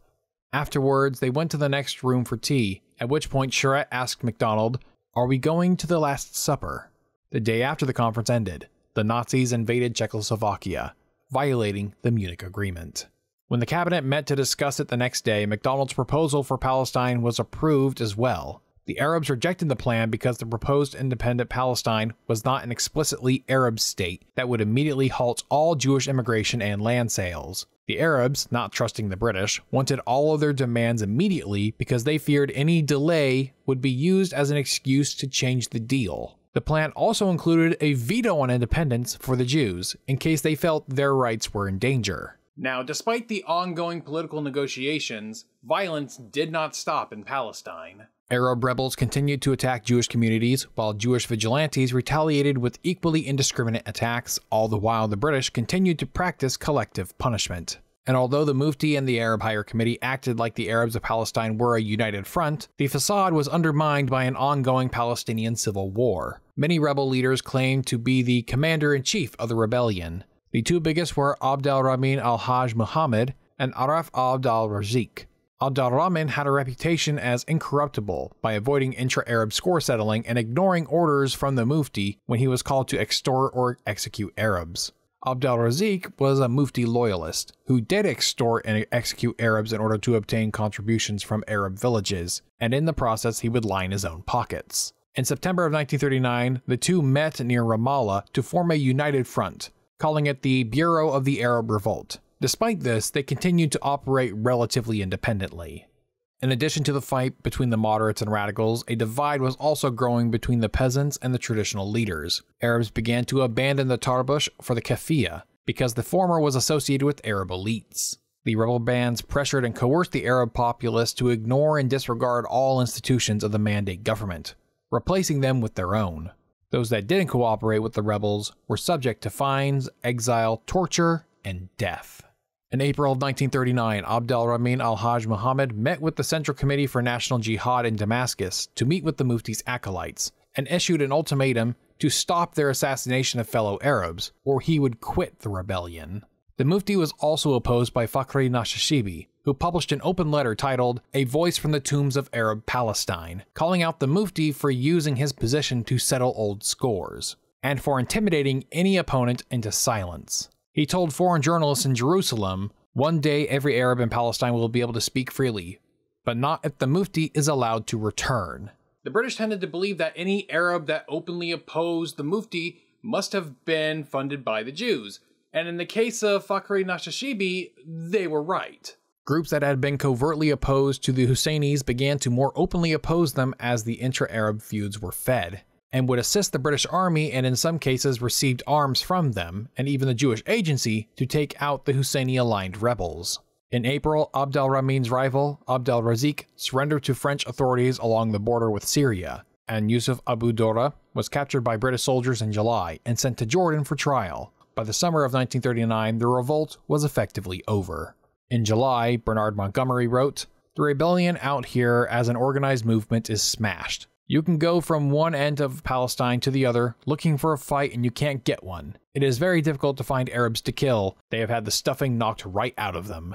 Afterwards, they went to the next room for tea, at which point Sharet asked MacDonald, "Are we going to the Last Supper?" The day after the conference ended, the Nazis invaded Czechoslovakia, violating the Munich Agreement. When the cabinet met to discuss it the next day, MacDonald's proposal for Palestine was approved as well. The Arabs rejected the plan because the proposed independent Palestine was not an explicitly Arab state that would immediately halt all Jewish immigration and land sales. The Arabs, not trusting the British, wanted all of their demands immediately because they feared any delay would be used as an excuse to change the deal. The plan also included a veto on independence for the Jews, in case they felt their rights were in danger. Now, despite the ongoing political negotiations, violence did not stop in Palestine. Arab rebels continued to attack Jewish communities, while Jewish vigilantes retaliated with equally indiscriminate attacks, all the while the British continued to practice collective punishment. And although the Mufti and the Arab Higher Committee acted like the Arabs of Palestine were a united front, the facade was undermined by an ongoing Palestinian civil war. Many rebel leaders claimed to be the commander-in-chief of the rebellion. The two biggest were Abd al-Rahman al-Hajj Muhammad and Araf Abd al-Razik. Abd al-Rahman had a reputation as incorruptible by avoiding intra-Arab score settling and ignoring orders from the Mufti when he was called to extort or execute Arabs. Abd al-Razik was a Mufti loyalist who did extort and execute Arabs in order to obtain contributions from Arab villages, and in the process he would line his own pockets. In September of 1939, the two met near Ramallah to form a united front, calling it the Bureau of the Arab Revolt. Despite this, they continued to operate relatively independently. In addition to the fight between the moderates and radicals, a divide was also growing between the peasants and the traditional leaders. Arabs began to abandon the Tarbush for the Kafia, because the former was associated with Arab elites. The rebel bands pressured and coerced the Arab populace to ignore and disregard all institutions of the Mandate government, replacing them with their own. Those that didn't cooperate with the rebels were subject to fines, exile, torture, and death. In April of 1939, Abd al-Rahman al-Hajj Muhammad met with the Central Committee for National Jihad in Damascus to meet with the Mufti's acolytes, and issued an ultimatum to stop their assassination of fellow Arabs, or he would quit the rebellion. The Mufti was also opposed by Fakhri Nashashibi, who published an open letter titled "A Voice from the Tombs of Arab Palestine," calling out the Mufti for using his position to settle old scores, and for intimidating any opponent into silence. He told foreign journalists in Jerusalem, "One day every Arab in Palestine will be able to speak freely, but not if the Mufti is allowed to return." The British tended to believe that any Arab that openly opposed the Mufti must have been funded by the Jews, and in the case of Fakhri Nashashibi, they were right. Groups that had been covertly opposed to the Husseinis began to more openly oppose them as the intra-Arab feuds were fed, and would assist the British Army and in some cases received arms from them, and even the Jewish Agency, to take out the Husseini-aligned rebels. In April, Abd al-Rahman's rival, Abd al-Razik, surrendered to French authorities along the border with Syria, and Yusuf Abu Dora was captured by British soldiers in July and sent to Jordan for trial. By the summer of 1939, the revolt was effectively over. In July, Bernard Montgomery wrote, "The rebellion out here as an organized movement is smashed. You can go from one end of Palestine to the other looking for a fight and you can't get one. It is very difficult to find Arabs to kill. They have had the stuffing knocked right out of them."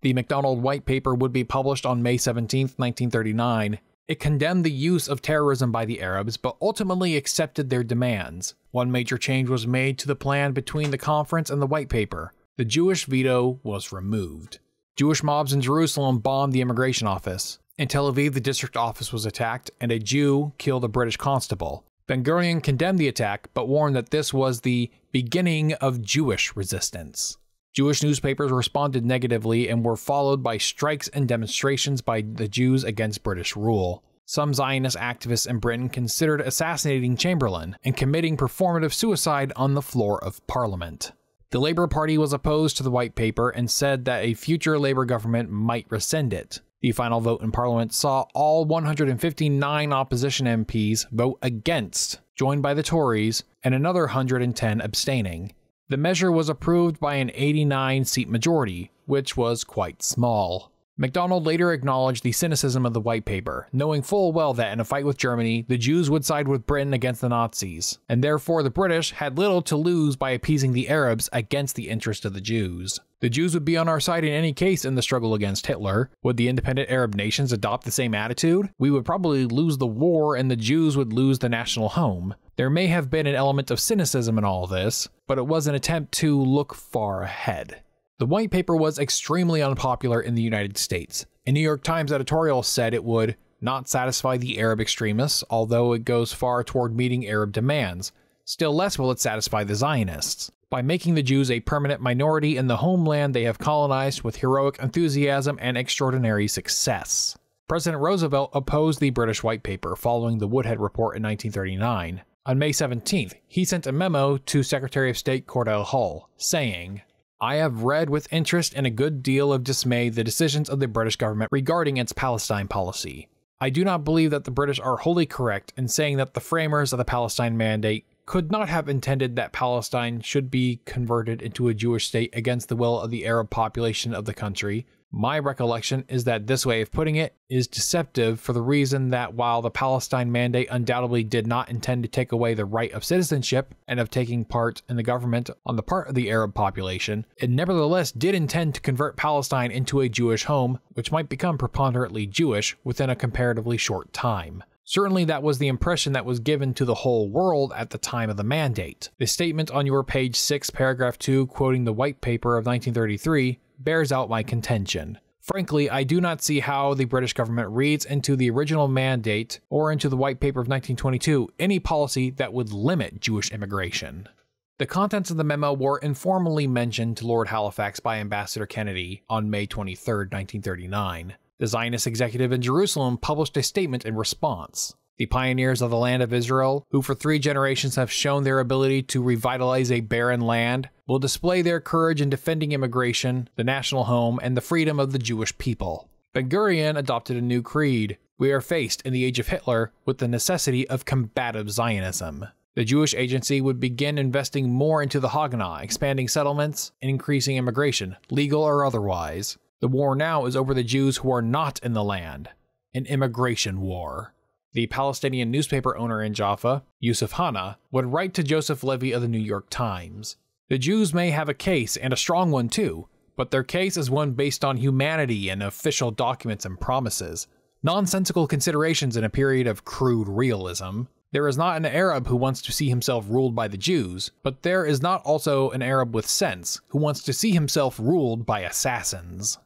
The MacDonald White Paper would be published on May 17, 1939. It condemned the use of terrorism by the Arabs, but ultimately accepted their demands. One major change was made to the plan between the conference and the White Paper. The Jewish veto was removed. Jewish mobs in Jerusalem bombed the immigration office. In Tel Aviv, the district office was attacked, and a Jew killed a British constable. Ben-Gurion condemned the attack, but warned that this was the beginning of Jewish resistance. Jewish newspapers responded negatively and were followed by strikes and demonstrations by the Jews against British rule. Some Zionist activists in Britain considered assassinating Chamberlain and committing performative suicide on the floor of Parliament. The Labour Party was opposed to the White Paper and said that a future Labour government might rescind it. The final vote in Parliament saw all 159 opposition MPs vote against, joined by the Tories, and another 110 abstaining. The measure was approved by an 89-seat majority, which was quite small. MacDonald later acknowledged the cynicism of the White Paper, knowing full well that in a fight with Germany, the Jews would side with Britain against the Nazis, and therefore the British had little to lose by appeasing the Arabs against the interest of the Jews. The Jews would be on our side in any case in the struggle against Hitler. Would the independent Arab nations adopt the same attitude? We would probably lose the war and the Jews would lose the national home. There may have been an element of cynicism in all this, but it was an attempt to look far ahead. The White Paper was extremely unpopular in the United States. A New York Times editorial said it would not satisfy the Arab extremists, although it goes far toward meeting Arab demands. Still less will it satisfy the Zionists. By making the Jews a permanent minority in the homeland they have colonized with heroic enthusiasm and extraordinary success. President Roosevelt opposed the British White Paper following the Woodhead Report in 1939. On May 17th, he sent a memo to Secretary of State Cordell Hull, saying, "I have read with interest and a good deal of dismay the decisions of the British government regarding its Palestine policy. I do not believe that the British are wholly correct in saying that the framers of the Palestine Mandate could not have intended that Palestine should be converted into a Jewish state against the will of the Arab population of the country. My recollection is that this way of putting it is deceptive for the reason that while the Palestine Mandate undoubtedly did not intend to take away the right of citizenship and of taking part in the government on the part of the Arab population, it nevertheless did intend to convert Palestine into a Jewish home, which might become preponderantly Jewish within a comparatively short time. Certainly that was the impression that was given to the whole world at the time of the mandate. The statement on your page 6, paragraph 2, quoting the White Paper of 1933, bears out my contention. Frankly, I do not see how the British government reads into the original mandate or into the White Paper of 1922 any policy that would limit Jewish immigration." The contents of the memo were informally mentioned to Lord Halifax by Ambassador Kennedy on May 23, 1939. The Zionist executive in Jerusalem published a statement in response. The pioneers of the land of Israel, who for 3 generations have shown their ability to revitalize a barren land, will display their courage in defending immigration, the national home, and the freedom of the Jewish people. Ben-Gurion adopted a new creed. We are faced, in the age of Hitler, with the necessity of combative Zionism. The Jewish Agency would begin investing more into the Haganah, expanding settlements and increasing immigration, legal or otherwise. The war now is over the Jews who are not in the land. An immigration war. The Palestinian newspaper owner in Jaffa, Yusuf Hanna, would write to Joseph Levy of the New York Times. The Jews may have a case, and a strong one too, but their case is one based on humanity and official documents and promises. Nonsensical considerations in a period of crude realism. There is not an Arab who wants to see himself ruled by the Jews, but there is not also an Arab with sense who wants to see himself ruled by assassins.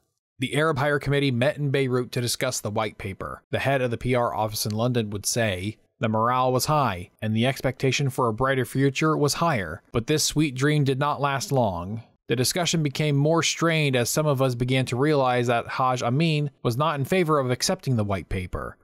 The Arab Higher Committee met in Beirut to discuss the White Paper. The head of the PR office in London would say, "The morale was high, and the expectation for a brighter future was higher, but this sweet dream did not last long. The discussion became more strained as some of us began to realize that Haj Amin was not in favor of accepting the White Paper.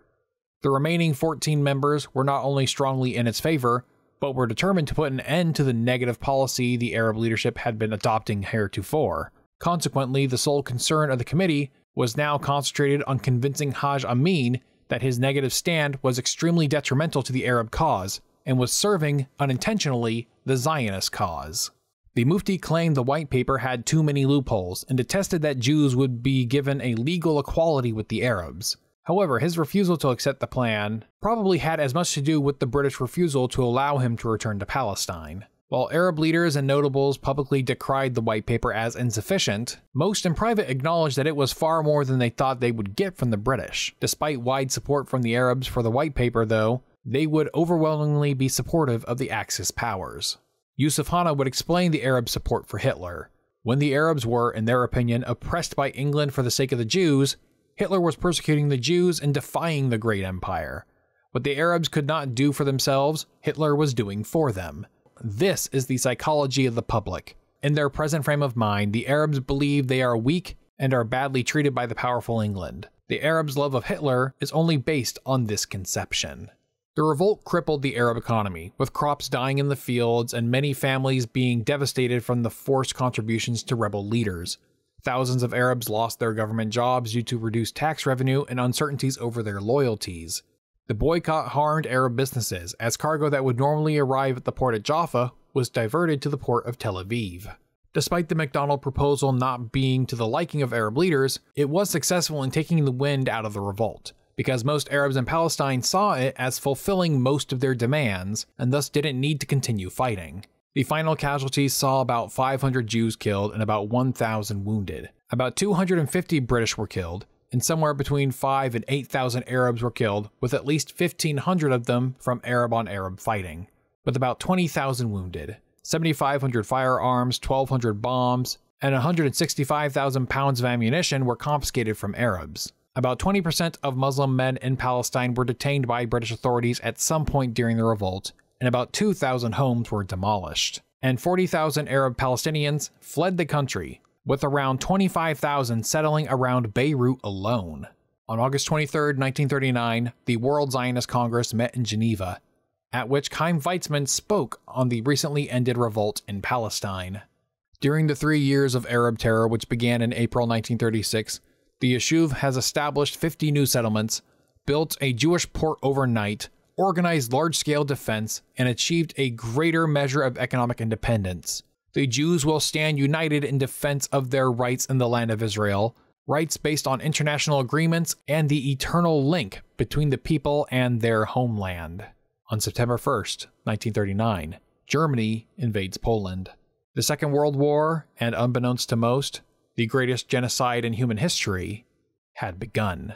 The remaining 14 members were not only strongly in its favor, but were determined to put an end to the negative policy the Arab leadership had been adopting heretofore. Consequently, the sole concern of the committee was now concentrated on convincing Haj Amin that his negative stand was extremely detrimental to the Arab cause and was serving, unintentionally, the Zionist cause." The Mufti claimed the White Paper had too many loopholes and detested that Jews would be given a legal equality with the Arabs. However, his refusal to accept the plan probably had as much to do with the British refusal to allow him to return to Palestine. While Arab leaders and notables publicly decried the White Paper as insufficient, most in private acknowledged that it was far more than they thought they would get from the British. Despite wide support from the Arabs for the White Paper, though, they would overwhelmingly be supportive of the Axis powers. Yusuf Hanna would explain the Arab support for Hitler. When the Arabs were, in their opinion, oppressed by England for the sake of the Jews, Hitler was persecuting the Jews and defying the great empire. What the Arabs could not do for themselves, Hitler was doing for them. This is the psychology of the public, in their present frame of mind, the Arabs believe they are weak and are badly treated by the powerful England. The Arabs' love of Hitler is only based on this conception. The revolt crippled the Arab economy, with crops dying in the fields and many families being devastated from the forced contributions to rebel leaders. Thousands of Arabs lost their government jobs due to reduced tax revenue and uncertainties over their loyalties. The boycott harmed Arab businesses, as cargo that would normally arrive at the port at Jaffa was diverted to the port of Tel Aviv. Despite the MacDonald proposal not being to the liking of Arab leaders, it was successful in taking the wind out of the revolt, because most Arabs in Palestine saw it as fulfilling most of their demands, and thus didn't need to continue fighting. The final casualties saw about 500 Jews killed and about 1,000 wounded. About 250 British were killed, and somewhere between 5,000 and 8,000 Arabs were killed, with at least 1,500 of them from Arab-on-Arab fighting, with about 20,000 wounded. 7,500 firearms, 1,200 bombs, and 165,000 pounds of ammunition were confiscated from Arabs. About 20% of Muslim men in Palestine were detained by British authorities at some point during the revolt, and about 2,000 homes were demolished. And 40,000 Arab Palestinians fled the country, with around 25,000 settling around Beirut alone. On August 23, 1939, the World Zionist Congress met in Geneva, at which Chaim Weizmann spoke on the recently ended revolt in Palestine. During the 3 years of Arab terror, which began in April 1936, the Yishuv has established 50 new settlements, built a Jewish port overnight, organized large-scale defense, and achieved a greater measure of economic independence. The Jews will stand united in defense of their rights in the land of Israel, rights based on international agreements and the eternal link between the people and their homeland. On September 1st, 1939, Germany invades Poland. The Second World War, and unbeknownst to most, the greatest genocide in human history, had begun.